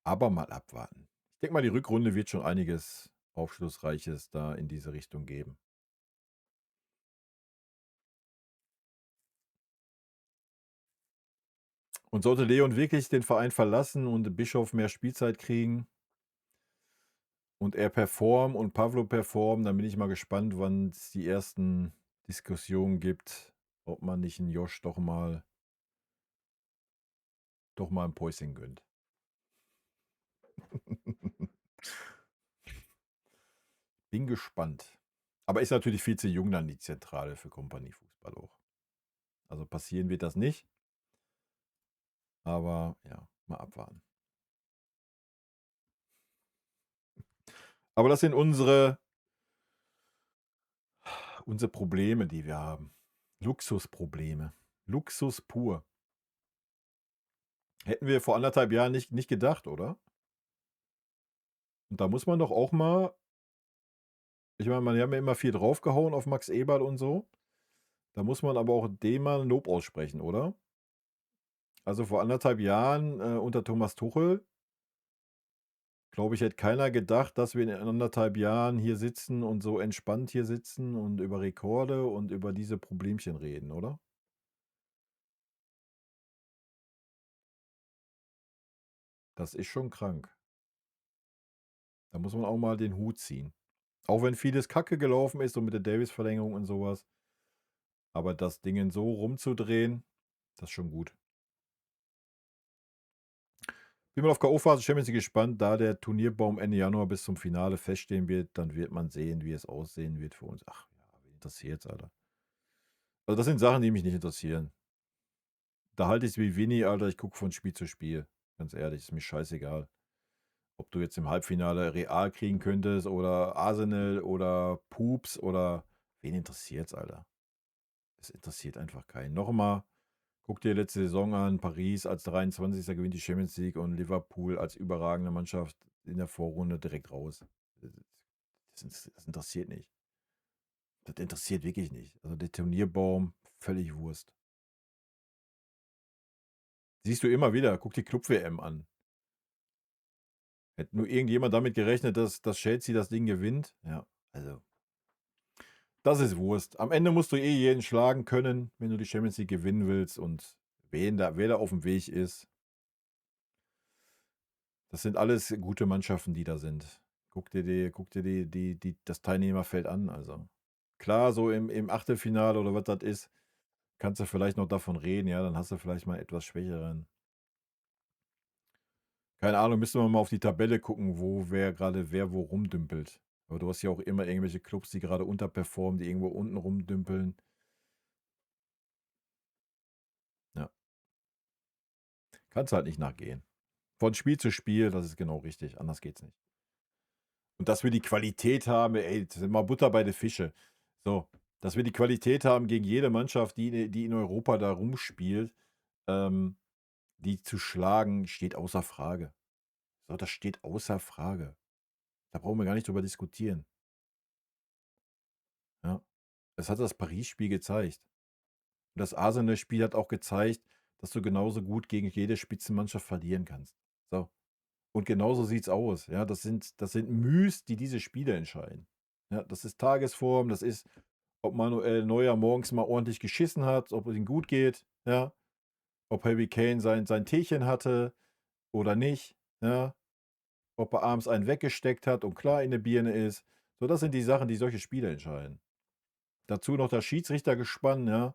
Aber mal abwarten. Ich denke mal, die Rückrunde wird schon einiges Aufschlussreiches da in diese Richtung geben. Und sollte Leon wirklich den Verein verlassen und Bischof mehr Spielzeit kriegen und er performt und Pavlo performt, dann bin ich mal gespannt, wann es die ersten Diskussionen gibt, ob man nicht 'n Josh doch mal 'n Päuschen gönnt. Bin gespannt. Aber ist natürlich viel zu jung dann die Zentrale für Kompaniefußball auch. Also, passieren wird das nicht. Aber ja, mal abwarten. Aber das sind unsere Probleme, die wir haben. Luxusprobleme. Luxus pur. Hätten wir vor 1,5 Jahren nicht gedacht, oder? Und da muss man doch auch mal ich meine, wir haben ja immer viel draufgehauen auf Max Eberl und so. Da muss man aber auch dem mal 'n Lob aussprechen, oder? Also, vor 1,5 Jahren, unter Thomas Tuchel, glaube ich, hätte keiner gedacht, dass wir in 1,5 Jahren hier sitzen und so entspannt hier sitzen und über Rekorde und über diese Problemchen reden, oder? Das ist schon krank. Da muss man auch mal den Hut ziehen. Auch wenn vieles Kacke gelaufen ist und mit der Davis-Verlängerung und sowas. Aber das Dingen so rumzudrehen, das ist schon gut. Bin mal auf K.O.-Phase Champions League gespannt, da der Turnierbaum Ende Januar bis zum Finale feststehen wird, dann wird man sehen, wie es aussehen wird für uns. Ach ja, wen interessiert's, Alter? Also, das sind Sachen, die mich nicht interessieren. Da halte ich's wie Winnie, Alter, ich gucke von Spiel zu Spiel. Ganz ehrlich, ist mir scheißegal. Ob du jetzt im Halbfinale Real kriegen könntest oder Arsenal oder Pups oder wen interessiert's, Alter? Es interessiert einfach keinen. Noch mal, guck dir letzte Saison an, Paris als 23. gewinnt die Champions League und Liverpool als überragende Mannschaft in der Vorrunde direkt raus. Das interessiert nicht. Das interessiert wirklich nicht. Also der Turnierbaum, völlig Wurst. Siehst du immer wieder, guck die Club-WM an. Hätte nur irgendjemand damit gerechnet, dass Chelsea das Ding gewinnt? Ja, also das ist Wurst. Am Ende musst du eh jeden schlagen können, wenn du die Champions League gewinnen willst und wer da auf dem Weg ist. Das sind alles gute Mannschaften, die da sind. Guck dir das Teilnehmerfeld an, also. Klar, so im Achtelfinale oder was das ist, kannst du vielleicht noch davon reden, ja, dann hast du vielleicht mal etwas schwächeren. Keine Ahnung, müsste man mal auf die Tabelle gucken, wo wer wo rumdümpelt. Aber du hast ja auch immer irgendwelche Clubs, die gerade unterperformen, die irgendwo unten rumdümpeln. Ja, kannst halt nicht nachgehen. Von Spiel zu Spiel, das ist genau richtig, anders geht's nicht. Und dass wir die Qualität haben, ey, das ist mal Butter bei den Fische. So, dass wir die Qualität haben gegen jede Mannschaft, die in Europa da rumspielt, ähm, die zu schlagen, steht außer Frage. So, das steht außer Frage. Da brauchen wir gar nicht drüber diskutieren. Ja. Das hat das Paris-Spiel gezeigt. Und das Arsenal-Spiel hat auch gezeigt, dass du genauso gut gegen jede Spitzenmannschaft verlieren kannst. So. Und genauso sieht's aus. Ja, das sind Müs, die diese Spiele entscheiden. Ja, das ist Tagesform, das ist, ob Manuel Neuer morgens mal ordentlich geschissen hat, ob es ihm gut geht, ja, ob Harry Kane sein Teechen hatte oder nicht, ja, ob er abends einen weggesteckt hat und klar in der Birne ist. So, das sind die Sachen, die solche Spiele entscheiden. Dazu noch das Schiedsrichtergespann, ja.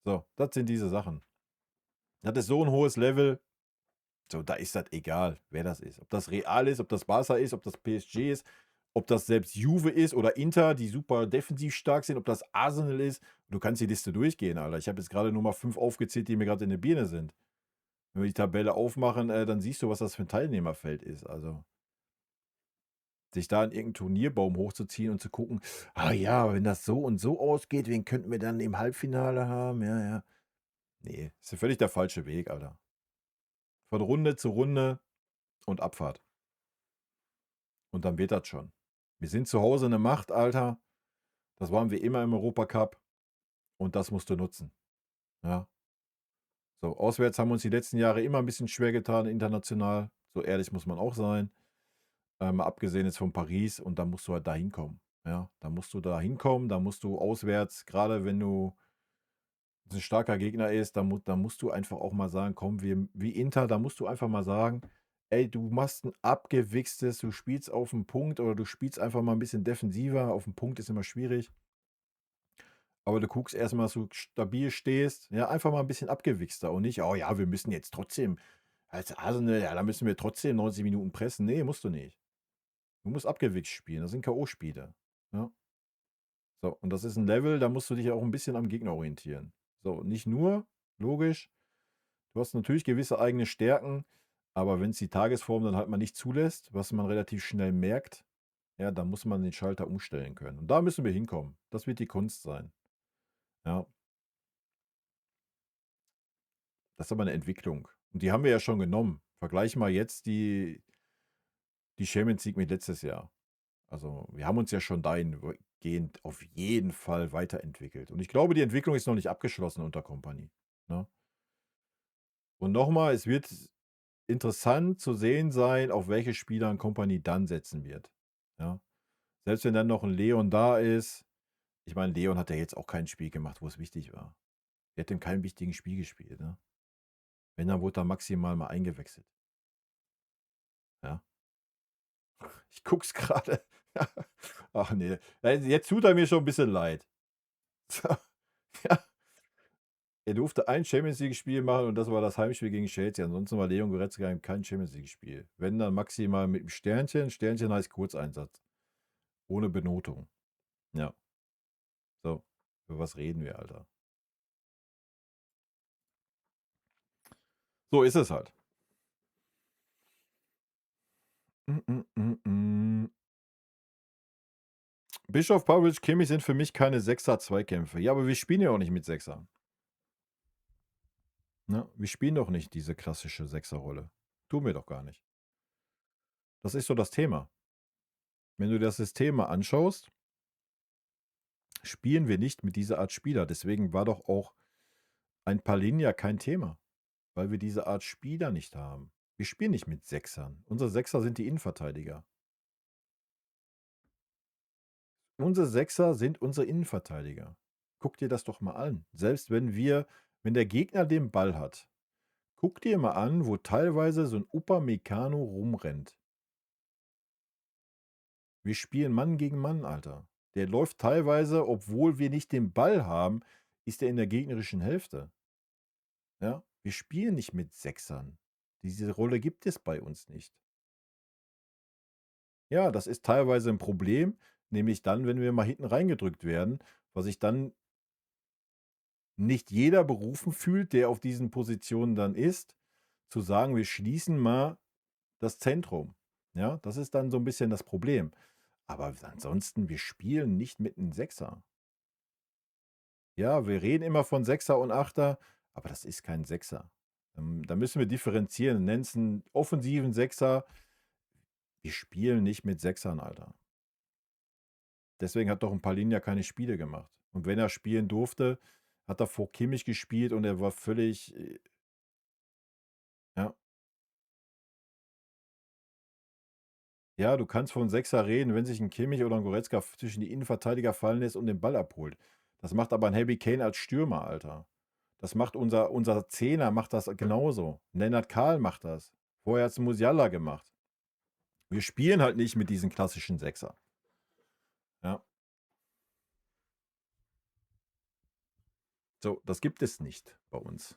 So, das sind diese Sachen. Das ist so ein hohes Level. So, da ist das egal, wer das ist. Ob das Real ist, ob das Barca ist, ob das PSG ist, ob das selbst Juve ist oder Inter, die super defensiv stark sind, ob das Arsenal ist. Du kannst die Liste durchgehen, Alter. Ich habe jetzt gerade nur mal 5 aufgezählt, die mir gerade in der Birne sind. Wenn wir die Tabelle aufmachen, dann siehst du, was das für ein Teilnehmerfeld ist. Also, sich da in irgendeinen Turnierbaum hochzuziehen und zu gucken, ah ja, wenn das so und so ausgeht, wen könnten wir dann im Halbfinale haben? Ja, ja. Nee, ist ja völlig der falsche Weg, Alter. Von Runde zu Runde und Abfahrt. Und dann wird das schon. Wir sind zu Hause eine Macht, Alter. Das waren wir immer im Europacup und das musst du nutzen. Ja. So, auswärts haben wir uns die letzten Jahre immer ein bisschen schwer getan international. So ehrlich muss man auch sein. Mal abgesehen jetzt von Paris und da musst du halt da hinkommen. Ja, da musst du da hinkommen, da musst du auswärts, gerade wenn du ein starker Gegner ist, da musst du einfach auch mal sagen, komm, wie Inter, da musst du einfach mal sagen, ey, du machst ein abgewichstes, du spielst auf den Punkt oder du spielst einfach mal ein bisschen defensiver. Auf den Punkt ist immer schwierig, aber du guckst erst mal, dass du stabil stehst. Ja, einfach mal ein bisschen abgewichster und nicht: „Oh ja, wir müssen jetzt trotzdem als Arsenal, ja, da müssen wir trotzdem 90 Minuten pressen.“ Ne, musst du nicht. Du musst abgewichst spielen. Das sind K.O.-Spiele, ja? So, und das ist ein Level, da musst du dich auch ein bisschen am Gegner orientieren. So, nicht nur, logisch. Du hast natürlich gewisse eigene Stärken, aber wenn es die Tagesform dann halt mal nicht zulässt, was man relativ schnell merkt, ja, dann muss man den Schalter umstellen können. Und da müssen wir hinkommen. Das wird die Kunst sein. Ja, das ist aber eine Entwicklung. Und die haben wir ja schon genommen. Vergleich mal jetzt die Champions League mit letztes Jahr. Also, wir haben uns ja schon dahingehend auf jeden Fall weiterentwickelt. Und ich glaube, die Entwicklung ist noch nicht abgeschlossen unter Kompany, ne? Und nochmal, es wird interessant zu sehen sein, auf welche Spieler 'n Kompany dann setzen wird, ja? Selbst wenn dann noch ein Leon da ist, ich meine, Leon hat ja jetzt auch kein Spiel gemacht, wo es wichtig war. Der hat in keinem wichtigen Spiel gespielt, ne? Wenn, dann wurde er maximal mal eingewechselt, ja? Ich gucke es grade. Ach ne, jetzt tut er mir schon 'n bisschen leid. So, ja. Er durfte ein Champions-League-Spiel machen und das war das Heimspiel gegen Chelsea. Ansonsten war Leon Goretzka in kein Champions-League-Spiel. Wenn, dann maximal mit 'm Sternchen. Sternchen heißt Kurzeinsatz, ohne Benotung. Ja, so. Über was reden wir, Alter? So ist es halt. Hm, hm, hm, hm. Bischof, Pavlic, Kimmich sind für mich keine Sechser-Zweikämpfe. Ja, aber wir spielen ja auch nicht mit Sechsern, ne? Wir spielen doch nicht diese klassische Sechserrolle. Tun wir doch gar nicht. Das ist so das Thema. Wenn du das System mal anschaust, spielen wir nicht mit dieser Art Spieler. Deswegen war doch auch ein Palhinha kein Thema, weil wir diese Art Spieler nicht haben. Wir spielen nicht mit Sechsern. Unsere Sechser sind die Innenverteidiger. Unsere Sechser sind unsere Innenverteidiger. Guck dir das doch mal an. Selbst wenn der Gegner den Ball hat, guck dir mal an, wo teilweise so ein Upamecano rumrennt. Wir spielen Mann gegen Mann, Alter. Der läuft teilweise, obwohl wir nicht den Ball haben, ist er in der gegnerischen Hälfte. Ja? Wir spielen nicht mit Sechsern. Diese Rolle gibt es bei uns nicht. Ja, das ist teilweise ein Problem, nämlich dann, wenn wir mal hinten reingedrückt werden, was sich dann nicht jeder berufen fühlt, der auf diesen Positionen dann ist, zu sagen: „Wir schließen mal das Zentrum.“ Ja, das ist dann so ein bisschen das Problem. Aber ansonsten, wir spielen nicht mit 'nem Sechser. Ja, wir reden immer von Sechser und Achter, aber das ist kein Sechser. Da müssen wir differenzieren. Nenn's 'n offensiven Sechser. Wir spielen nicht mit Sechsern, Alter. Deswegen hat doch 'n Palhinha keine Spiele gemacht. Und wenn er spielen durfte, hat er vor Kimmich gespielt und er war völlig, ja. Ja, du kannst von Sechser reden, wenn sich 'n Kimmich oder 'n Goretzka zwischen die Innenverteidiger fallen lässt und den Ball abholt. Das macht aber 'n Harry Kane als Stürmer, Alter. Das macht unser Zehner macht das genauso. Lennart Kahl macht das. Vorher hat's Musiala gemacht. Wir spielen halt nicht mit diesen klassischen Sechser. Ja, so, das gibt es nicht bei uns.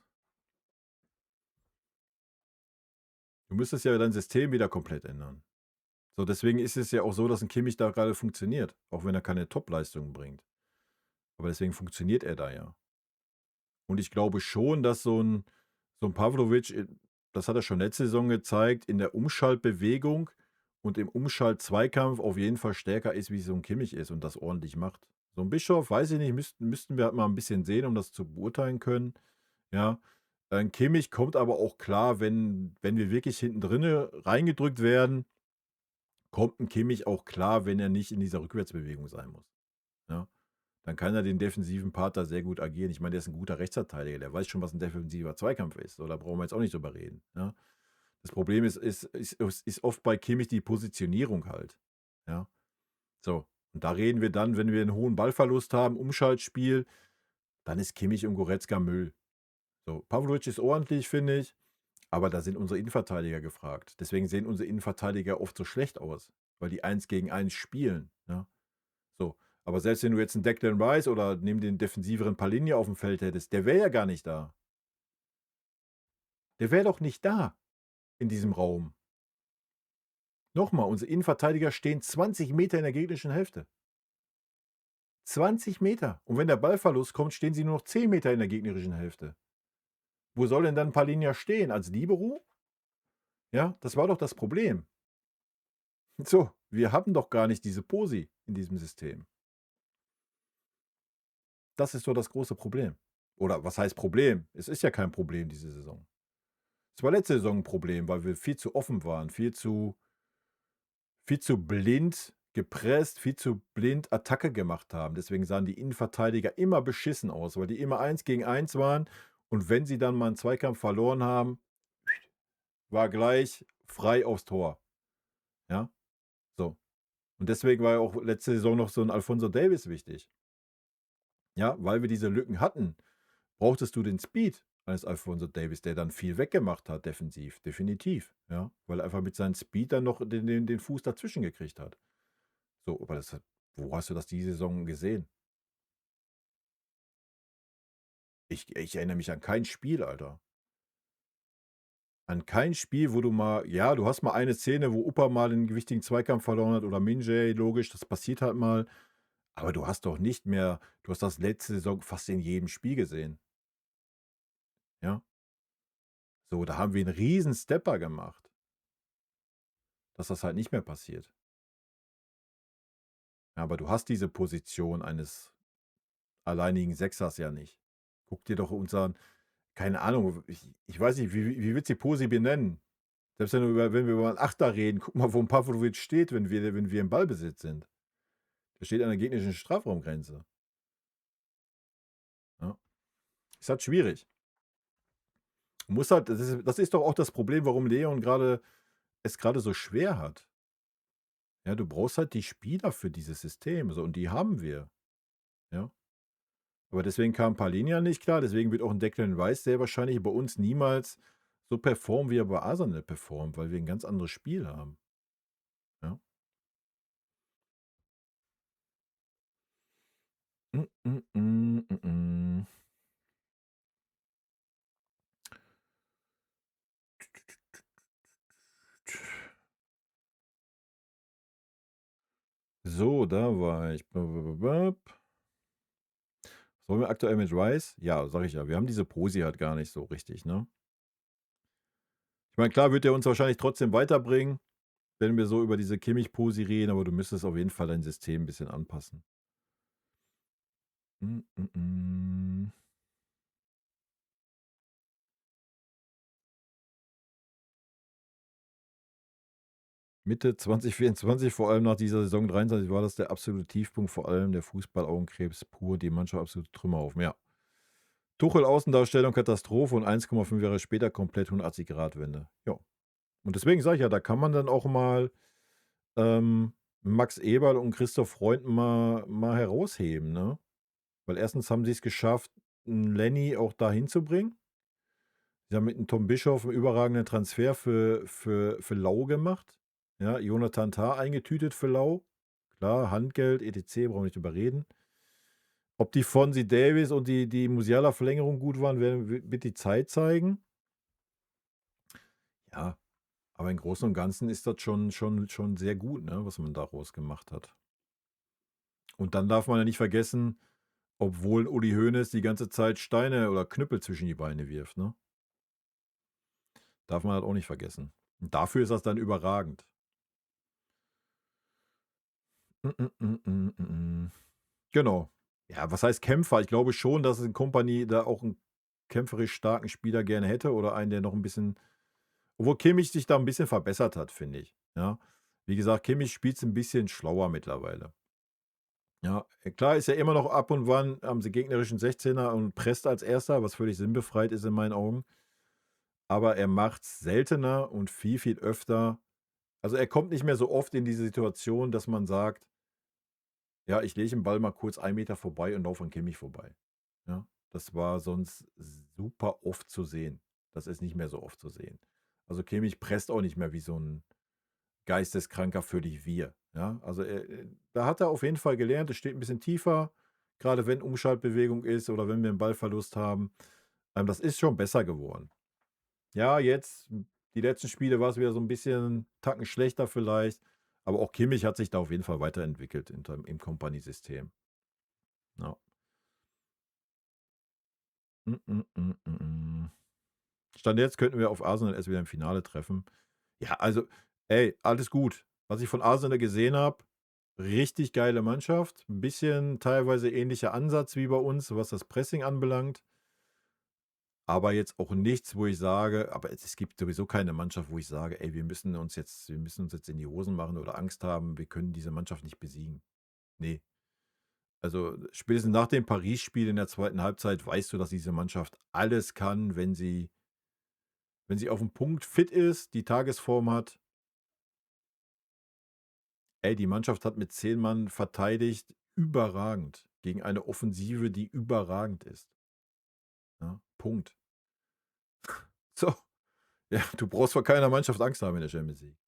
Du müsstest ja dein System wieder komplett ändern. So, deswegen ist es ja auch so, dass 'n Kimmich da grade funktioniert, auch wenn er keine Topleistungen bringt. Aber deswegen funktioniert er da ja. Und ich glaube schon, dass so 'n Pavlovic, das hat er schon letzte Saison gezeigt, in der Umschaltbewegung und im Umschalt-Zweikampf auf jeden Fall stärker ist, wie so 'n Kimmich ist und das ordentlich macht. So 'n Bischof, weiß ich nicht, müssten wir halt mal 'n bisschen sehen, um das zu beurteilen können, ja. 'N Kimmich kommt aber auch klar, wenn wir wirklich hinten drinne reingedrückt werden, kommt 'n Kimmich auch klar, wenn er nicht in dieser Rückwärtsbewegung sein muss, ja. Dann kann er den defensiven Part da sehr gut agieren. Ich meine, der ist ein guter Rechtsverteidiger, der weiß schon, was ein defensiver Zweikampf ist. So, da brauchen wir jetzt auch nicht drüber reden, ja? Das Problem ist oft bei Kimmich die Positionierung halt, ja? So, und da reden wir dann, wenn wir einen hohen Ballverlust haben, Umschaltspiel, dann ist Kimmich und Goretzka Müll. So, Pavlovic ist ordentlich, finde ich, aber da sind unsere Innenverteidiger gefragt. Deswegen sehen unsere Innenverteidiger oft so schlecht aus, weil die 1 gegen 1 spielen, ja? So, aber selbst wenn du jetzt 'n Declan Rice oder neben den defensiveren Palhinha auf dem Feld hättest, der wäre ja gar nicht da. Der wäre doch nicht da in diesem Raum. Noch mal, unsere Innenverteidiger stehen 20 Meter in der gegnerischen Hälfte. 20 Meter. Und wenn der Ballverlust kommt, stehen sie nur noch 10 Meter in der gegnerischen Hälfte. Wo soll denn dann Palhinha stehen? Als Libero? Ja, das war doch das Problem. So, wir haben doch gar nicht diese Posi in diesem System. Das ist doch das große Problem. Oder was heißt Problem? Es ist ja kein Problem diese Saison. Es war letzte Saison 'n Problem, weil wir viel zu offen waren, viel zu blind gepresst, viel zu blind Attacke gemacht haben. Deswegen sahen die Innenverteidiger immer beschissen aus, weil die immer 1 gegen 1 waren und wenn sie dann mal 'n Zweikampf verloren haben, war gleich frei aufs Tor, ja? So. Und deswegen war ja auch letzte Saison noch so 'n Alphonso Davies wichtig. Ja, weil wir diese Lücken hatten, brauchtest du den Speed eines Alphonso Davies, der dann viel weggemacht hat defensiv, definitiv, ja, weil er einfach mit seinem Speed dann noch den Fuß dazwischen gekriegt hat. So, aber das hat wo hast du das diese Saison gesehen? Ich erinnere mich an kein Spiel, Alter. An kein Spiel, wo du mal ja, du hast mal eine Szene, wo Upper mal 'n gewichtigen Zweikampf verloren hat oder Min-Jae, logisch, das passiert halt mal. Aber du hast doch nicht mehr du hast das letzte Saison fast in jedem Spiel gesehen, ja? So, da haben wir 'n riesen Stepper gemacht, dass das halt nicht mehr passiert. Ja, aber du hast diese Position eines alleinigen Sechsers ja nicht. Guck dir doch unseren keine Ahnung, ich weiß nicht, wie willst du die Posi benennen? Selbst wenn wir über 'n Achter reden, guck mal, wo 'n Pavlovic steht, wenn wir im Ballbesitz sind. Der steht an der gegnerischen Strafraumgrenze, ja. Ist halt schwierig. Muss halt das ist doch auch das Problem, warum Leon grade so schwer hat. Ja, du brauchst halt die Spieler für dieses System, so, und die haben wir, ja. Aber deswegen kam Palhinha nicht klar, deswegen wird auch 'n Declan Rice sehr wahrscheinlich bei uns niemals so performen, wie er bei Arsenal performt, weil wir 'n ganz anderes Spiel haben, ja. Mm. So, da war ich. Was wollen wir aktuell mit Rice? Ja, sage ich ja, wir haben diese Posi halt gar nicht so richtig, ne? Ich meine, klar wird er uns wahrscheinlich trotzdem weiterbringen, wenn wir so über diese Kimmich-Posi reden, aber du müsstest auf jeden Fall dein System 'n bisschen anpassen. Hm, hm, hm. Mitte 2024, vor allem nach dieser Saison 23, war das der absolute Tiefpunkt, vor allem der Fußball-Augenkrebs pur, die Mannschaft absolute Trümmerhaufen, ja. Tuchel Außendarstellung Katastrophe und 1,5 Jahre später komplett 180-Grad-Wende. Ja. Und deswegen sage ich ja, da kann man dann auch mal, ähm, Max Eberl und Christoph Freund mal herausheben, ne? Weil erstens haben sie's geschafft, 'n Lenny auch da hinzubringen. Sie haben mit 'm Tom Bischoff 'n überragenden Transfer für Lau gemacht. Ja, Jonathan Tah eingetütet für Lau. Klar, Handgeld, etc., brauchen wir nicht drüber reden. Ob die Fonzie Davies und die Musiala-Verlängerung gut waren, wird die Zeit zeigen. Ja, aber im Großen und Ganzen ist das schon sehr gut, ne, was man daraus gemacht hat. Und dann darf man ja nicht vergessen, obwohl Uli Hoeneß die ganze Zeit Steine oder Knüppel zwischen die Beine wirft, ne? Darf man halt auch nicht vergessen. Und dafür ist das dann überragend. Mm. Genau. Ja, was heißt Kämpfer? Ich glaube schon, dass 'n Kompany da auch 'n kämpferisch starken Spieler gerne hätte oder einen, der noch 'n bisschen obwohl Kimmich sich da 'n bisschen verbessert hat, finde ich, ja. Wie gesagt, Kimmich spielt's 'n bisschen schlauer mittlerweile. Ja, klar ist er immer noch ab und wann am gegnerischen 16er und presst als Erster, was völlig sinnbefreit ist in meinen Augen. Aber er macht's seltener und viel, viel öfter. Also, er kommt nicht mehr so oft in diese Situation, dass man sagt: „Ja, ich lege 'n Ball mal kurz 1 Meter vorbei und laufe an Kimmich vorbei.“ Ja? Das war sonst super oft zu sehen. Das ist nicht mehr so oft zu sehen. Also Kimmich presst auch nicht mehr wie so ein geisteskranker völlig wir. Ja, also da hat er auf jeden Fall gelernt, es steht ein bisschen tiefer, gerade wenn Umschaltbewegung ist oder wenn wir einen Ballverlust haben. Das ist schon besser geworden. Ja, jetzt, die letzten Spiele war es wieder so ein bisschen Tacken schlechter vielleicht, aber auch Kimmich hat sich da auf jeden Fall weiterentwickelt im Kompanie-System. Ja. Mm. Stand jetzt könnten wir auf Arsenal erst wieder im Finale treffen. Ja, also, ey, alles gut. Was ich von Arsenal gesehen habe, richtig geile Mannschaft. Ein bisschen teilweise ähnlicher Ansatz wie bei uns, was das Pressing anbelangt. Aber jetzt auch nichts, wo ich sage, aber es gibt sowieso keine Mannschaft, wo ich sage, ey, wir müssen uns jetzt in die Hosen machen oder Angst haben, wir können diese Mannschaft nicht besiegen. Nee. Also spätestens nach dem Paris-Spiel in der zweiten Halbzeit weißt du, dass diese Mannschaft alles kann, wenn sie auf dem Punkt fit ist, die Tagesform hat. Ey, die Mannschaft hat mit 10 Mann verteidigt, überragend, gegen eine Offensive, die überragend ist. Ja, Punkt. So, ja, du brauchst vor keiner Mannschaft Angst haben in der Champions League.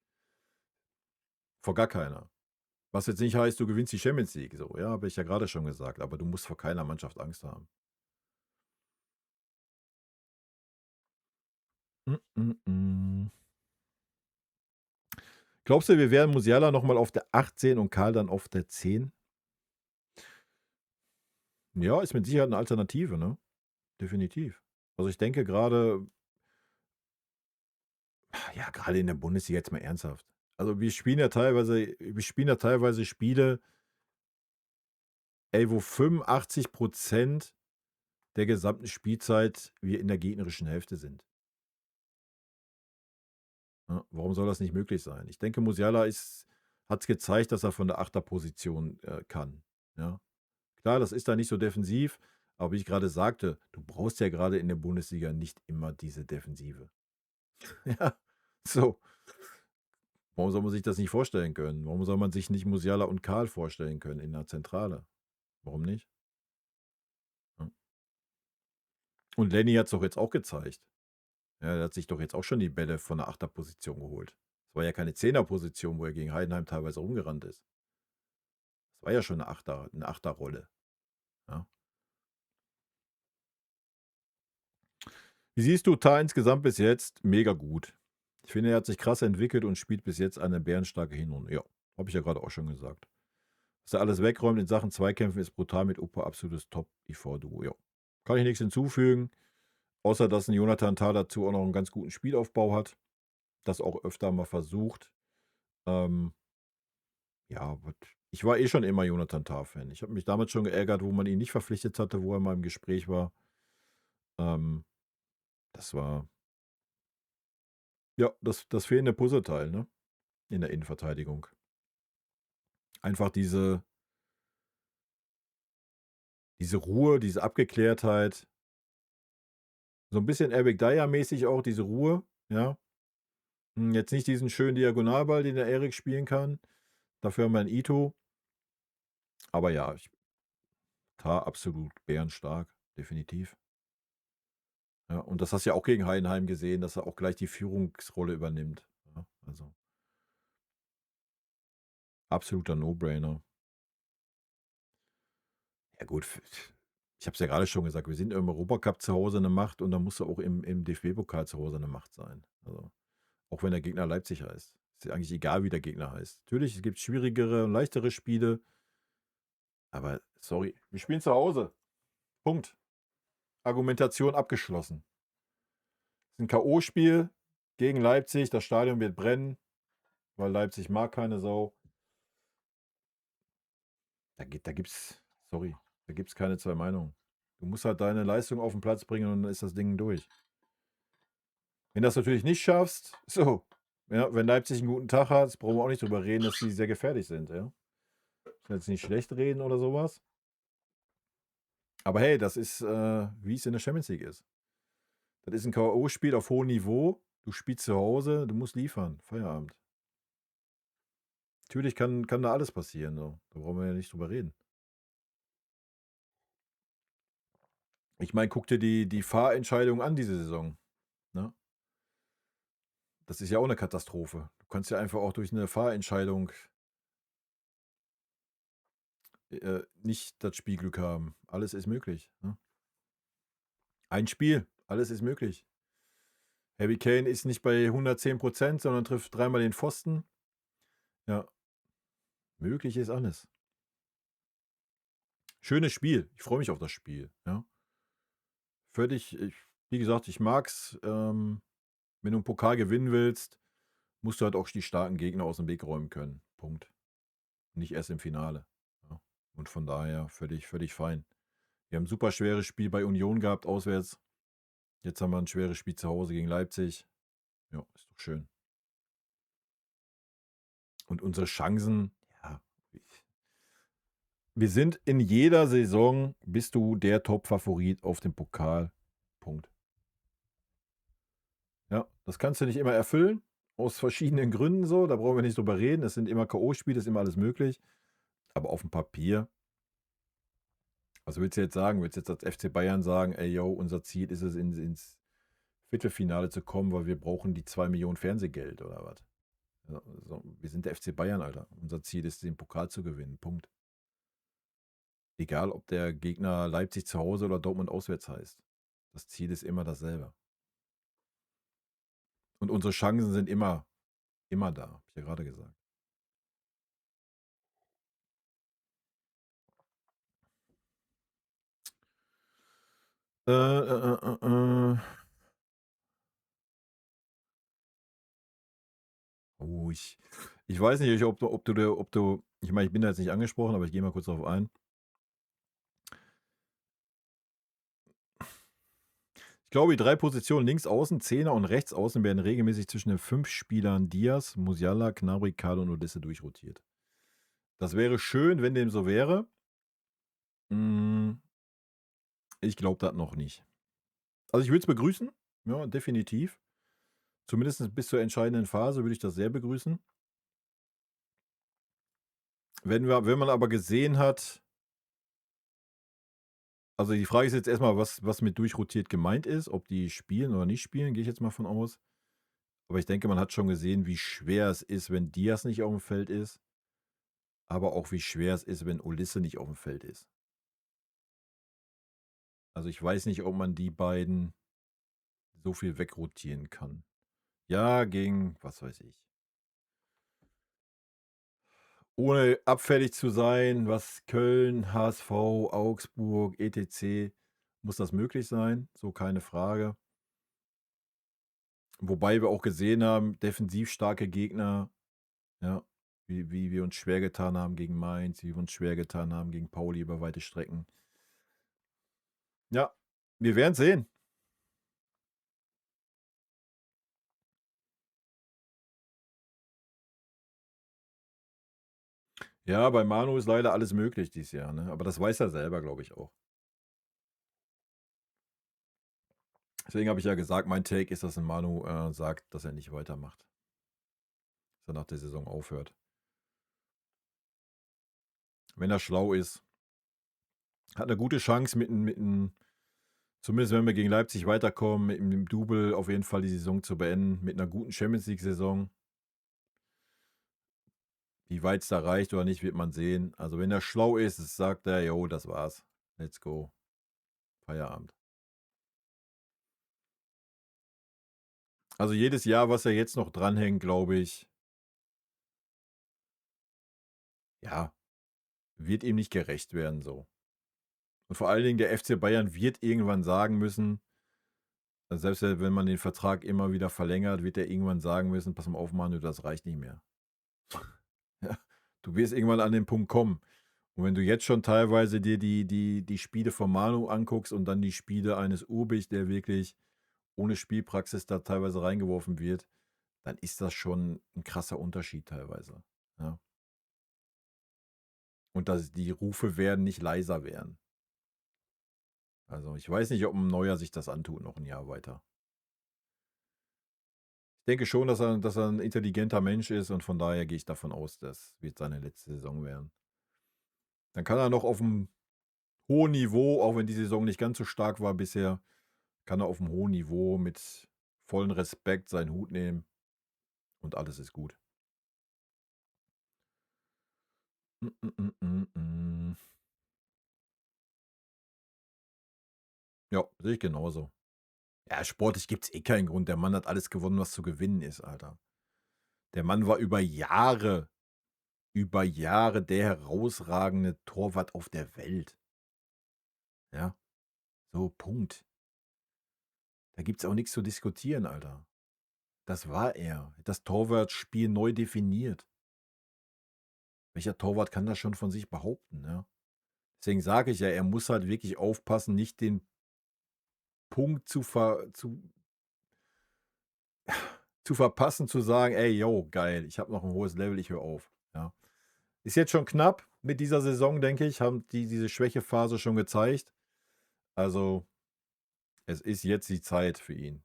Vor gar keiner. Was jetzt nicht heißt, du gewinnst die Champions League, so, ja, habe ich ja gerade schon gesagt, aber du musst vor keiner Mannschaft Angst haben. Mm, mm, mm. Glaubst du, wir werden Musiala nochmal auf der 8 sehen und Karl dann auf der 10? Ja, ist mit Sicherheit eine Alternative, ne? Definitiv. Also ich denke gerade, ja, gerade in der Bundesliga jetzt mal ernsthaft. Also wir spielen ja teilweise Spiele, ey, wo 85% der gesamten Spielzeit wir in der gegnerischen Hälfte sind. Ja, warum soll das nicht möglich sein? Ich denke, Musiala hat es gezeigt, dass er von der Achterposition kann. Ja. Klar, das ist da nicht so defensiv, aber wie ich gerade sagte, du brauchst ja gerade in der Bundesliga nicht immer diese Defensive. Ja, so. Warum soll man sich das nicht vorstellen können? Warum soll man sich nicht Musiala und Karl vorstellen können in der Zentrale? Warum nicht? Ja. Und Lenny hat es doch jetzt auch gezeigt. Ja, er hat sich doch jetzt auch schon die Bälle von der Achterposition geholt. Es war ja keine Zehnerposition, wo er gegen Heidenheim teilweise rumgerannt ist. Es war ja schon eine Achterrolle. Ja. Wie siehst du Tar insgesamt bis jetzt? Mega gut. Ich finde, er hat sich krass entwickelt und spielt bis jetzt eine bärenstarke Hinrunde. Ja, habe ich ja gerade auch schon gesagt. Was er alles wegräumt in Sachen Zweikämpfen ist brutal mit Opa absolutes Top-IV-Duo. Ja. Kann ich nichts hinzufügen, außer dass ein Jonathan Tah dazu auch noch einen ganz guten Spielaufbau hat. Das auch öfter mal versucht. Ähm, ja, ich war eh schon immer Jonathan Tah-Fan. Ich habe mich damals schon geärgert, wo man ihn nicht verpflichtet hatte, wo er mal im Gespräch war. Ähm, das war, ja, das fehlende Puzzleteil, ne? In der Innenverteidigung. Einfach diese Ruhe, diese Abgeklärtheit. So ein bisschen Eric Dyer-mäßig auch, diese Ruhe, ja. Jetzt nicht diesen schönen Diagonalball, den der Erik spielen kann. Dafür haben wir einen Ito. Aber ja, Tah absolut bärenstark, definitiv. Ja, und das hast du ja auch gegen Heidenheim gesehen, dass er auch gleich die Führungsrolle übernimmt. Ja, also absoluter No-Brainer. Ja gut, ich habe es ja gerade schon gesagt, wir sind im Europacup zu Hause eine Macht und dann musst du auch im DFB-Pokal zu Hause eine Macht sein. Also, auch wenn der Gegner Leipzig heißt. Ist ja eigentlich egal, wie der Gegner heißt. Natürlich, es gibt schwierigere und leichtere Spiele, aber sorry, wir spielen zu Hause. Punkt. Argumentation abgeschlossen. Es ist ein K.O.-Spiel gegen Leipzig. Das Stadion wird brennen, weil Leipzig mag keine Sau. Da gibt's, sorry, da gibt's keine zwei Meinungen. Du musst halt deine Leistung auf den Platz bringen und dann ist das Ding durch. Wenn du das natürlich nicht schaffst, so, ja, wenn Leipzig einen guten Tag hat, brauchen wir auch nicht drüber reden, dass sie sehr gefährlich sind, ja. Ich will jetzt nicht schlecht reden oder sowas. Aber hey, das ist, wie es in der Champions League ist. Das ist ein K.O.-Spiel auf hohem Niveau. Du spielst zu Hause, du musst liefern. Feierabend. Natürlich kann da alles passieren. So. Da brauchen wir ja nicht drüber reden. Ich meine, guck dir die Fahrentscheidung an diese Saison, ne? Das ist ja auch eine Katastrophe. Du kannst ja einfach auch durch eine Fahrentscheidung, nicht das Spielglück haben. Alles ist möglich, ne? Ein Spiel, alles ist möglich. Harry Kane ist nicht bei 110%, sondern trifft dreimal den Pfosten. Ja, möglich ist alles. Schönes Spiel. Ich freue mich auf das Spiel, ja. Wie gesagt, ich mag's, wenn du 'n Pokal gewinnen willst, musst du halt auch die starken Gegner aus dem Weg räumen können. Punkt. Nicht erst im Finale, ja. Und von daher völlig fein. Wir haben 'n super schweres Spiel bei Union gehabt auswärts. Jetzt haben wir ein schweres Spiel zu Hause gegen Leipzig. Ja, ist doch schön. Und unsere Chancen, ja, wir sind in jeder Saison bist du der Top-Favorit auf den Pokal. Punkt. Ja, das kannst du nicht immer erfüllen, aus verschiedenen Gründen so, da brauchen wir nicht drüber reden. Es sind immer K.O.-Spiele, ist immer alles möglich. Aber auf dem Papier, was willst du jetzt sagen? Willst du jetzt als FC Bayern sagen: „Ey, yo, unser Ziel ist es, ins Viertelfinale zu kommen, weil wir brauchen die 2 Millionen Fernsehgeld“, oder was? Ja, so, wir sind der FC Bayern, Alter. Unser Ziel ist, den Pokal zu gewinnen, Punkt. Egal, ob der Gegner Leipzig zu Hause oder Dortmund auswärts heißt. Das Ziel ist immer dasselbe. Und unsere Chancen sind immer da, habe ich ja gerade gesagt. Äh, äh, äh, äh, äh. Oh, ich weiß nicht, ob du ich meine, ich bin da jetzt nicht angesprochen, aber ich gehe mal kurz darauf ein. Ich glaube, die 3 Positionen links außen, Zehner und rechts außen werden regelmäßig zwischen den 5 Spielern Diaz, Musiala, Gnabry, Carlo und Olise durchrotiert. Das wäre schön, wenn dem so wäre. Hm, ich glaube das noch nicht. Also, ich würde es begrüßen, ja, definitiv. Zumindest bis zur entscheidenden Phase würde ich das sehr begrüßen. Wenn man aber gesehen hat, also die Frage ist jetzt erstmal, was mit durchrotiert gemeint ist, ob die spielen oder nicht spielen, gehe ich jetzt mal von aus. Aber ich denke, man hat schon gesehen, wie schwer es ist, wenn Diaz nicht auf dem Feld ist, aber auch wie schwer es ist, wenn Olise nicht auf dem Feld ist. Also, ich weiß nicht, ob man die beiden so viel wegrotieren kann. Ja, gegen was weiß ich. Ohne abfällig zu sein, was Köln, HSV, Augsburg, etc. muss das möglich sein, so keine Frage. Wobei wir auch gesehen haben, defensiv starke Gegner, ja, wie wir uns schwer getan haben gegen Mainz, wie wir uns schwer getan haben gegen Pauli über weite Strecken. Ja, wir werden sehen. Ja, bei Manu ist leider alles möglich dieses Jahr, ne? Aber das weiß er selber, glaube ich, auch. Deswegen habe ich ja gesagt, mein Take ist, dass ein Manu sagt, dass er nicht weitermacht. Dass er nach der Saison aufhört. Wenn er schlau ist, hat eine gute Chance zumindest wenn wir gegen Leipzig weiterkommen, mit dem Double auf jeden Fall die Saison zu beenden, mit einer guten Champions League-Saison. Wie weit es da reicht oder nicht, wird man sehen. Also wenn er schlau ist, sagt er, jo, das war's. Let's go. Feierabend. Also jedes Jahr, was er jetzt noch dranhängt, glaube ich, ja, wird ihm nicht gerecht werden so. Und vor allen Dingen der FC Bayern wird irgendwann sagen müssen, selbst wenn man den Vertrag immer wieder verlängert, wird er irgendwann sagen müssen, pass mal auf, Manu, das reicht nicht mehr. Ja, du wirst irgendwann an den Punkt kommen. Und wenn du jetzt schon teilweise dir die Spiele von Manu anguckst und dann die Spiele eines Urbich, der wirklich ohne Spielpraxis da teilweise reingeworfen wird, dann ist das schon ein krasser Unterschied teilweise. Ja. Und die Rufe werden nicht leiser werden. Also ich weiß nicht, ob ein Neuer sich das antut, noch ein Jahr weiter. Ich denke schon, dass er ein intelligenter Mensch ist und von daher gehe ich davon aus, das wird seine letzte Saison werden. Dann kann er noch auf dem hohen Niveau, auch wenn die Saison nicht ganz so stark war bisher, kann er auf einem hohen Niveau mit vollem Respekt seinen Hut nehmen und alles ist gut. Mm, mm, mm, mm. Ja, sehe ich genauso. Ja, sportlich gibt's eh keinen Grund. Der Mann hat alles gewonnen, was zu gewinnen ist, Alter. Der Mann war über Jahre der herausragende Torwart auf der Welt. Ja, so, Punkt. Da gibt's auch nichts zu diskutieren, Alter. Das war er. Das Torwartspiel neu definiert. Welcher Torwart kann das schon von sich behaupten, ja? Deswegen sage ich ja, er muss halt wirklich aufpassen, nicht den Punkt zu verpassen, zu sagen: „Ey, yo, geil, ich habe noch ein hohes Level, ich höre auf“, ja? Ist jetzt schon knapp mit dieser Saison, denke ich, haben die diese Schwächephase schon gezeigt. Also, es ist jetzt die Zeit für ihn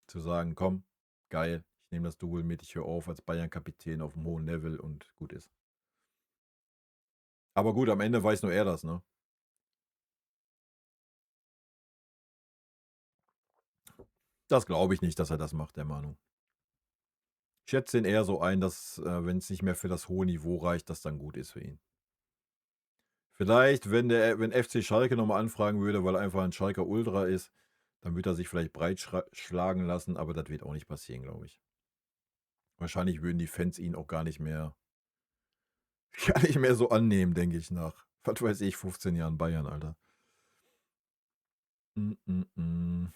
zu sagen: „Komm, geil, ich nehme das Double mit, ich höre auf als Bayern-Kapitän auf 'm hohen Level und gut ist.“ Aber gut, am Ende weiß nur er das, ne? Das glaube ich nicht, dass er das macht, der Manu. Ich schätze ihn eher so ein, dass, wenn es nicht mehr für das hohe Niveau reicht, das dann gut ist für ihn. Vielleicht, wenn FC Schalke noch mal anfragen würde, weil er einfach ein Schalker Ultra ist, dann würde er sich vielleicht breitschlagen lassen, aber das wird auch nicht passieren, glaube ich. Wahrscheinlich würden die Fans ihn auch gar nicht mehr gar nicht mehr so annehmen, denke ich, nach, was weiß ich, 15 Jahren Bayern, Alter. Mm, mm, mm.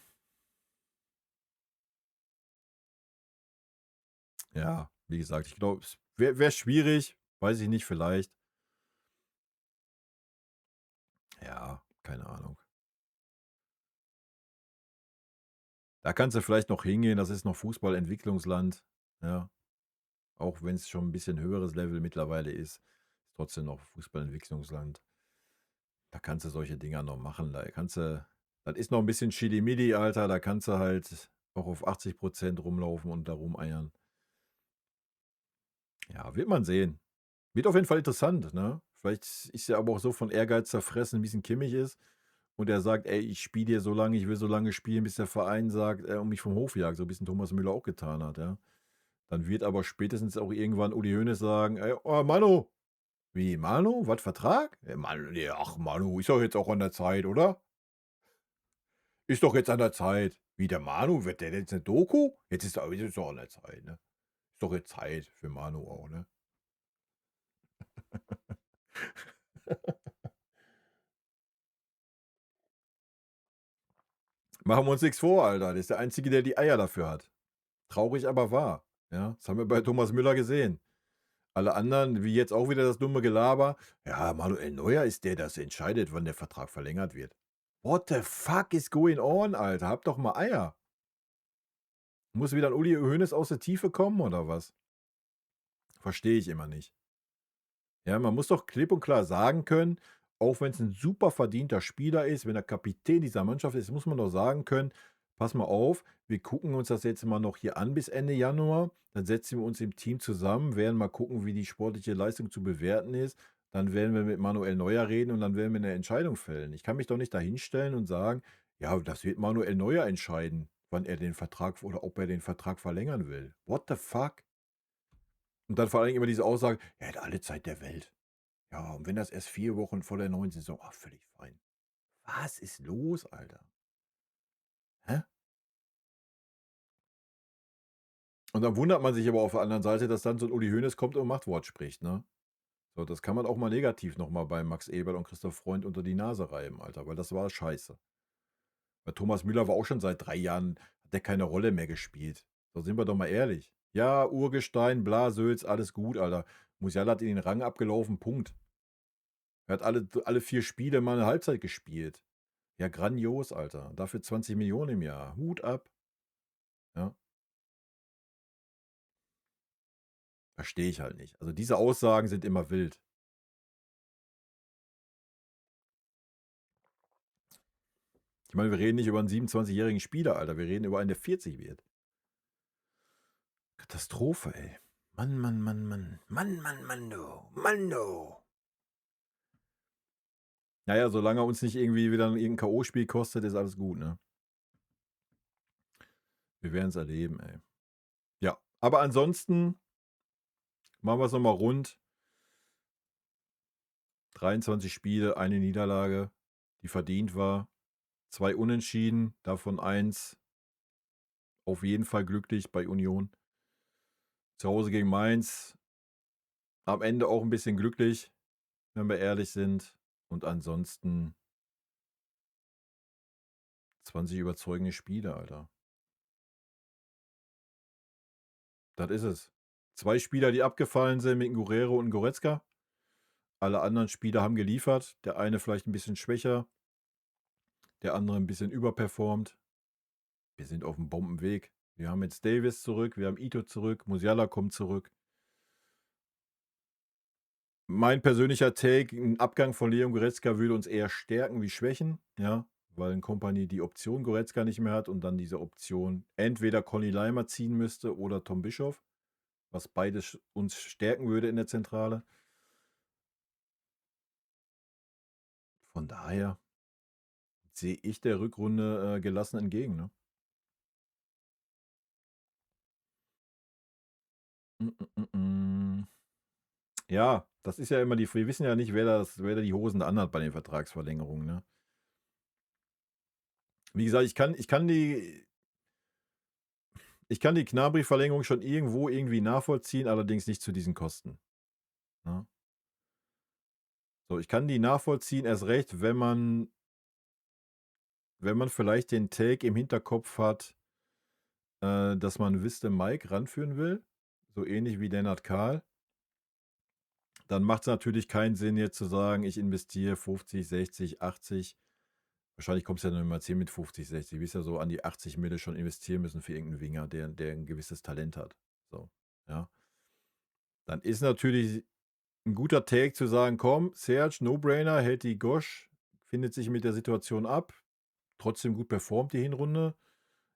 Ja, wie gesagt, ich glaube, es wäre schwierig, weiß ich nicht, vielleicht. Ja, keine Ahnung. Da kannst du vielleicht noch hingehen, das ist noch Fußballentwicklungsland, ja. Auch wenn es schon ein bisschen höheres Level mittlerweile ist trotzdem noch Fußballentwicklungsland. Da kannst du solche Dinger noch machen. Da kannst du das ist noch ein bisschen Chili-Mili, Alter, da kannst du halt auch auf 80% rumlaufen und da rumeiern. Ja, wird man sehen. Wird auf jeden Fall interessant, ne? Vielleicht ist er aber auch so von Ehrgeiz zerfressen, wie's 'n Kimmich ist und er sagt: „Ey, ich spiele hier so lange, ich will so lange spielen, bis der Verein sagt und mich vom Hof jagt“, so wie's 'n Thomas Müller auch getan hat, ja? Dann wird aber spätestens auch irgendwann Uli Hoeneß sagen: „Ey, oh, Manu, wie, Manu? Was, Vertrag? Manu, ne, ach, Manu, ist doch jetzt auch an der Zeit, oder? Ist doch jetzt an der Zeit. Wie, der Manu, wird der jetzt 'ne Doku? Jetzt ist doch an der Zeit, ne? Ist doch jetzt Zeit für Manu auch, ne?“ Machen wir uns nix vor, Alter. Der ist der Einzige, der die Eier dafür hat. Traurig, aber wahr, ja? Das haben wir bei Thomas Müller gesehen. Alle anderen, wie jetzt auch wieder das dumme Gelaber: „Ja, Manuel Neuer ist der, das entscheidet, wann der Vertrag verlängert wird.“ What the fuck is going on, Alter? Habt doch mal Eier. Muss wieder 'n Uli Hoeneß aus der Tiefe kommen oder was? Verstehe ich immer nicht. Ja, man muss doch klipp und klar sagen können, auch wenn es ein super verdienter Spieler ist, wenn er Kapitän dieser Mannschaft ist, muss man doch sagen können: „Pass mal auf, wir gucken uns das jetzt mal noch hier an bis Ende Januar. Dann setzen wir uns im Team zusammen, werden mal gucken, wie die sportliche Leistung zu bewerten ist. Dann werden wir mit Manuel Neuer reden und dann werden wir eine Entscheidung fällen.“ Ich kann mich doch nicht dahinstellen und sagen: „Ja, das wird Manuel Neuer entscheiden, wann er den Vertrag oder ob er den Vertrag verlängern will.“ What the fuck? Und dann vor allen Dingen immer diese Aussage: „Er hat alle Zeit der Welt.“ Ja, und wenn das erst 4 Wochen vor der neuen Saison, ach, völlig fein. Was ist los, Alter? Hä? Und dann wundert man sich aber auf der anderen Seite, dass dann so 'n Uli Hoeneß kommt und Machtwort spricht, ne? So, das kann man auch mal negativ noch mal bei Max Eberl und Christoph Freund unter die Nase reiben, Alter, weil das war scheiße. Weil Thomas Müller war auch schon seit 3 Jahren hat der keine Rolle mehr gespielt. So, sind wir doch mal ehrlich. Ja, Urgestein, bla, Sülz, alles gut, Alter. Musiala hat ihn den Rang abgelaufen, Punkt. Er hat alle 4 Spiele mal 'ne Halbzeit gespielt. Ja, grandios, Alter. Dafür 20 Millionen im Jahr. Hut ab, ja. Verstehe ich halt nicht. Also, diese Aussagen sind immer wild. Ich meine, wir reden nicht über 'n 27-jährigen Spieler, Alter. Wir reden über einen, der 40 wird. Katastrophe, ey. Mann, Mann, Mann, Mann. Mann, Mann, Mann, du. Mann, du. Naja, solange er uns nicht irgendwie wieder irgendein K.O.-Spiel kostet, ist alles gut, ne? Wir werden es erleben, ey. Ja, aber ansonsten machen wir es nochmal rund. 23 Spiele, eine Niederlage, die verdient war. 2 Unentschieden, davon 1 auf jeden Fall glücklich bei Union. Zu Hause gegen Mainz, am Ende auch ein bisschen glücklich, wenn wir ehrlich sind. Und ansonsten 20 überzeugende Spiele, Alter. Das ist es. 2 Spieler, die abgefallen sind mit Guerrero und Goretzka. Alle anderen Spieler haben geliefert. Der eine vielleicht ein bisschen schwächer, der andere ein bisschen überperformt. Wir sind auf dem Bombenweg. Wir haben jetzt Davis zurück, wir haben Ito zurück, Musiala kommt zurück. Mein persönlicher Take, ein Abgang von Leon Goretzka würde uns eher stärken wie schwächen, ja, weil ein Kompanie die Option Goretzka nicht mehr hat und dann diese Option entweder Conny Leimer ziehen müsste oder Tom Bischoff, was beides uns stärken würde in der Zentrale. Von daher sehe ich der Rückrunde gelassen entgegen. Ne? Ja, das ist ja immer wir wissen ja nicht, wer da die Hosen anhat bei den Vertragsverlängerungen. Ne? Wie gesagt, ich kann die Gnabry-Verlängerung schon irgendwo irgendwie nachvollziehen, allerdings nicht zu diesen Kosten. Ne? So, ich kann die nachvollziehen, erst recht, wenn man vielleicht den Take im Hinterkopf hat, dass man Wisdom Mike ranführen will, so ähnlich wie Lennart Kahl, dann macht es natürlich keinen Sinn, jetzt zu sagen, ich investiere 50, 60, 80. Wahrscheinlich kommst du ja noch mal 10 mit 50, 60. Du wirst ja so an die 80 Mille schon investieren müssen für irgendeinen Winger, der ein gewisses Talent hat. So, ja. Dann ist natürlich ein guter Take zu sagen, komm, Serge, No-Brainer, hält die Gosch, findet sich mit der Situation ab, trotzdem gut performt die Hinrunde.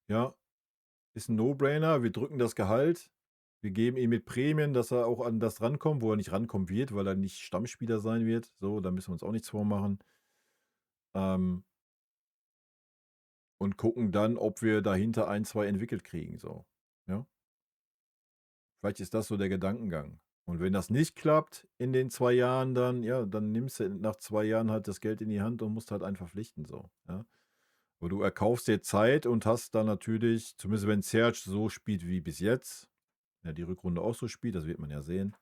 Ja, ist ein No-Brainer, wir drücken das Gehalt, wir geben ihm mit Prämien, dass er auch an das rankommt, wo er nicht rankommen wird, weil er nicht Stammspieler sein wird. So, da müssen wir uns auch nichts vormachen. Und gucken dann, ob wir dahinter 1, 2 entwickelt kriegen. So, ja. Vielleicht ist das so der Gedankengang. Und wenn das nicht klappt in den 2 Jahren, dann, ja, dann nimmst du nach 2 Jahren halt das Geld in die Hand und musst halt einen verpflichten. So, ja. Aber du erkaufst dir Zeit und hast dann natürlich, zumindest wenn Serge so spielt wie bis jetzt, ja, die Rückrunde auch so spielt, das wird man ja sehen,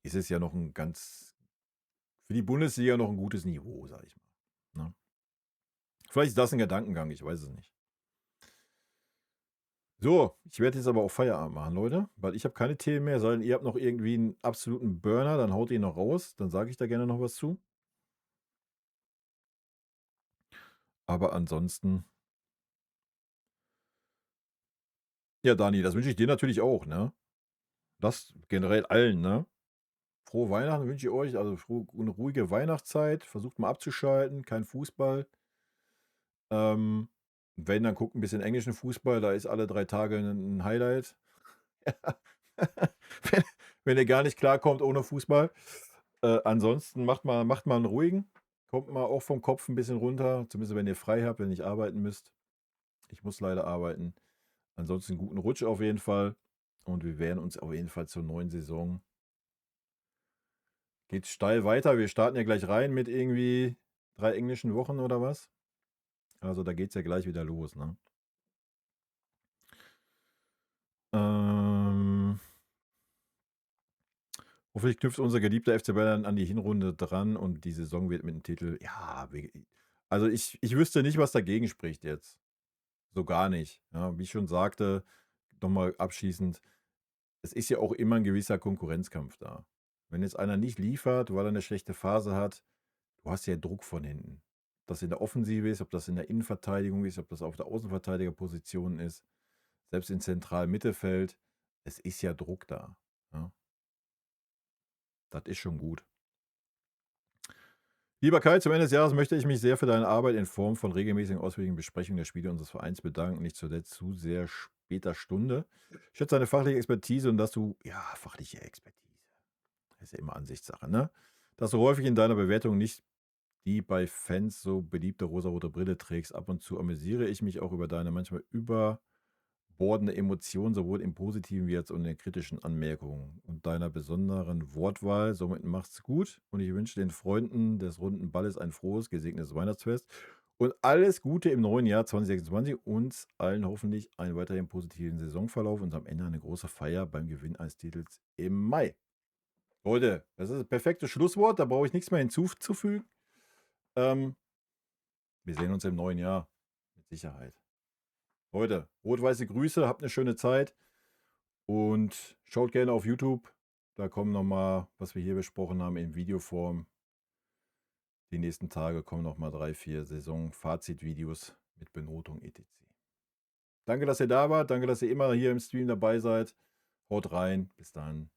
ist es ja noch ein für die Bundesliga noch ein gutes Niveau, sag ich mal. Ne? Vielleicht ist das ein Gedankengang, ich weiß es nicht. So, ich werde jetzt aber auch Feierabend machen, Leute, weil ich habe keine Themen mehr, sondern ihr habt noch irgendwie einen absoluten Burner, dann haut ihr noch raus, dann sage ich da gerne noch was zu. Aber ansonsten, ja, Dani, das wünsche ich dir natürlich auch, ne? Das generell allen, ne? Frohe Weihnachten wünsche ich euch, also eine ruhige Weihnachtszeit, versucht mal abzuschalten, kein Fußball. Wenn, dann guckt ein bisschen englischen Fußball, da ist alle 3 Tage ein Highlight. wenn, wenn ihr gar nicht klarkommt ohne Fußball. Ansonsten macht mal einen ruhigen. Kommt mal auch vom Kopf ein bisschen runter. Zumindest wenn ihr frei habt, wenn ihr nicht arbeiten müsst. Ich muss leider arbeiten. Ansonsten guten Rutsch auf jeden Fall. Und wir werden uns auf jeden Fall zur neuen Saison. Geht steil weiter. Wir starten ja gleich rein mit irgendwie 3 englischen Wochen oder was. Also da geht es ja gleich wieder los, ne? Hoffentlich knüpft unser geliebter FC Bayern an die Hinrunde dran und die Saison wird mit dem Titel, ja, also ich wüsste nicht, was dagegen spricht jetzt. So gar nicht. Ja, wie ich schon sagte, nochmal abschließend, es ist ja auch immer ein gewisser Konkurrenzkampf da. Wenn jetzt einer nicht liefert, weil er eine schlechte Phase hat, du hast ja Druck von hinten. Ob das in der Offensive ist, ob das in der Innenverteidigung ist, ob das auf der Außenverteidigerposition ist, selbst im zentralen Mittelfeld, es ist ja Druck da. Ja. Das ist schon gut. Lieber Kai, zum Ende des Jahres möchte ich mich sehr für deine Arbeit in Form von regelmäßigen ausführlichen Besprechungen der Spiele unseres Vereins bedanken, nicht zuletzt zu sehr später Stunde. Ich schätze deine fachliche Expertise und dass du, ja, fachliche Expertise, das ist ja immer Ansichtssache, ne? Dass du häufig in deiner Bewertung nicht die bei Fans so beliebte rosarote Brille trägst. Ab und zu amüsiere ich mich auch über deine manchmal überbordende Emotionen, sowohl im Positiven wie jetzt auch in den kritischen Anmerkungen und deiner besonderen Wortwahl. Somit mach's gut und ich wünsche den Freunden des runden Balles ein frohes, gesegnetes Weihnachtsfest und alles Gute im neuen Jahr 2026. Uns allen hoffentlich einen weiterhin positiven Saisonverlauf und am Ende eine große Feier beim Gewinn eines Titels im Mai. Leute, das ist das perfekte Schlusswort, da brauche ich nichts mehr hinzuzufügen. Wir sehen uns im neuen Jahr. Mit Sicherheit. Leute, rot-weiße Grüße, habt eine schöne Zeit und schaut gerne auf YouTube. Da kommen nochmal, was wir hier besprochen haben, in Videoform. Die nächsten Tage kommen nochmal 3, 4 Saison-Fazit-Videos mit Benotung etc. Danke, dass ihr da wart. Danke, dass ihr immer hier im Stream dabei seid. Haut rein. Bis dann.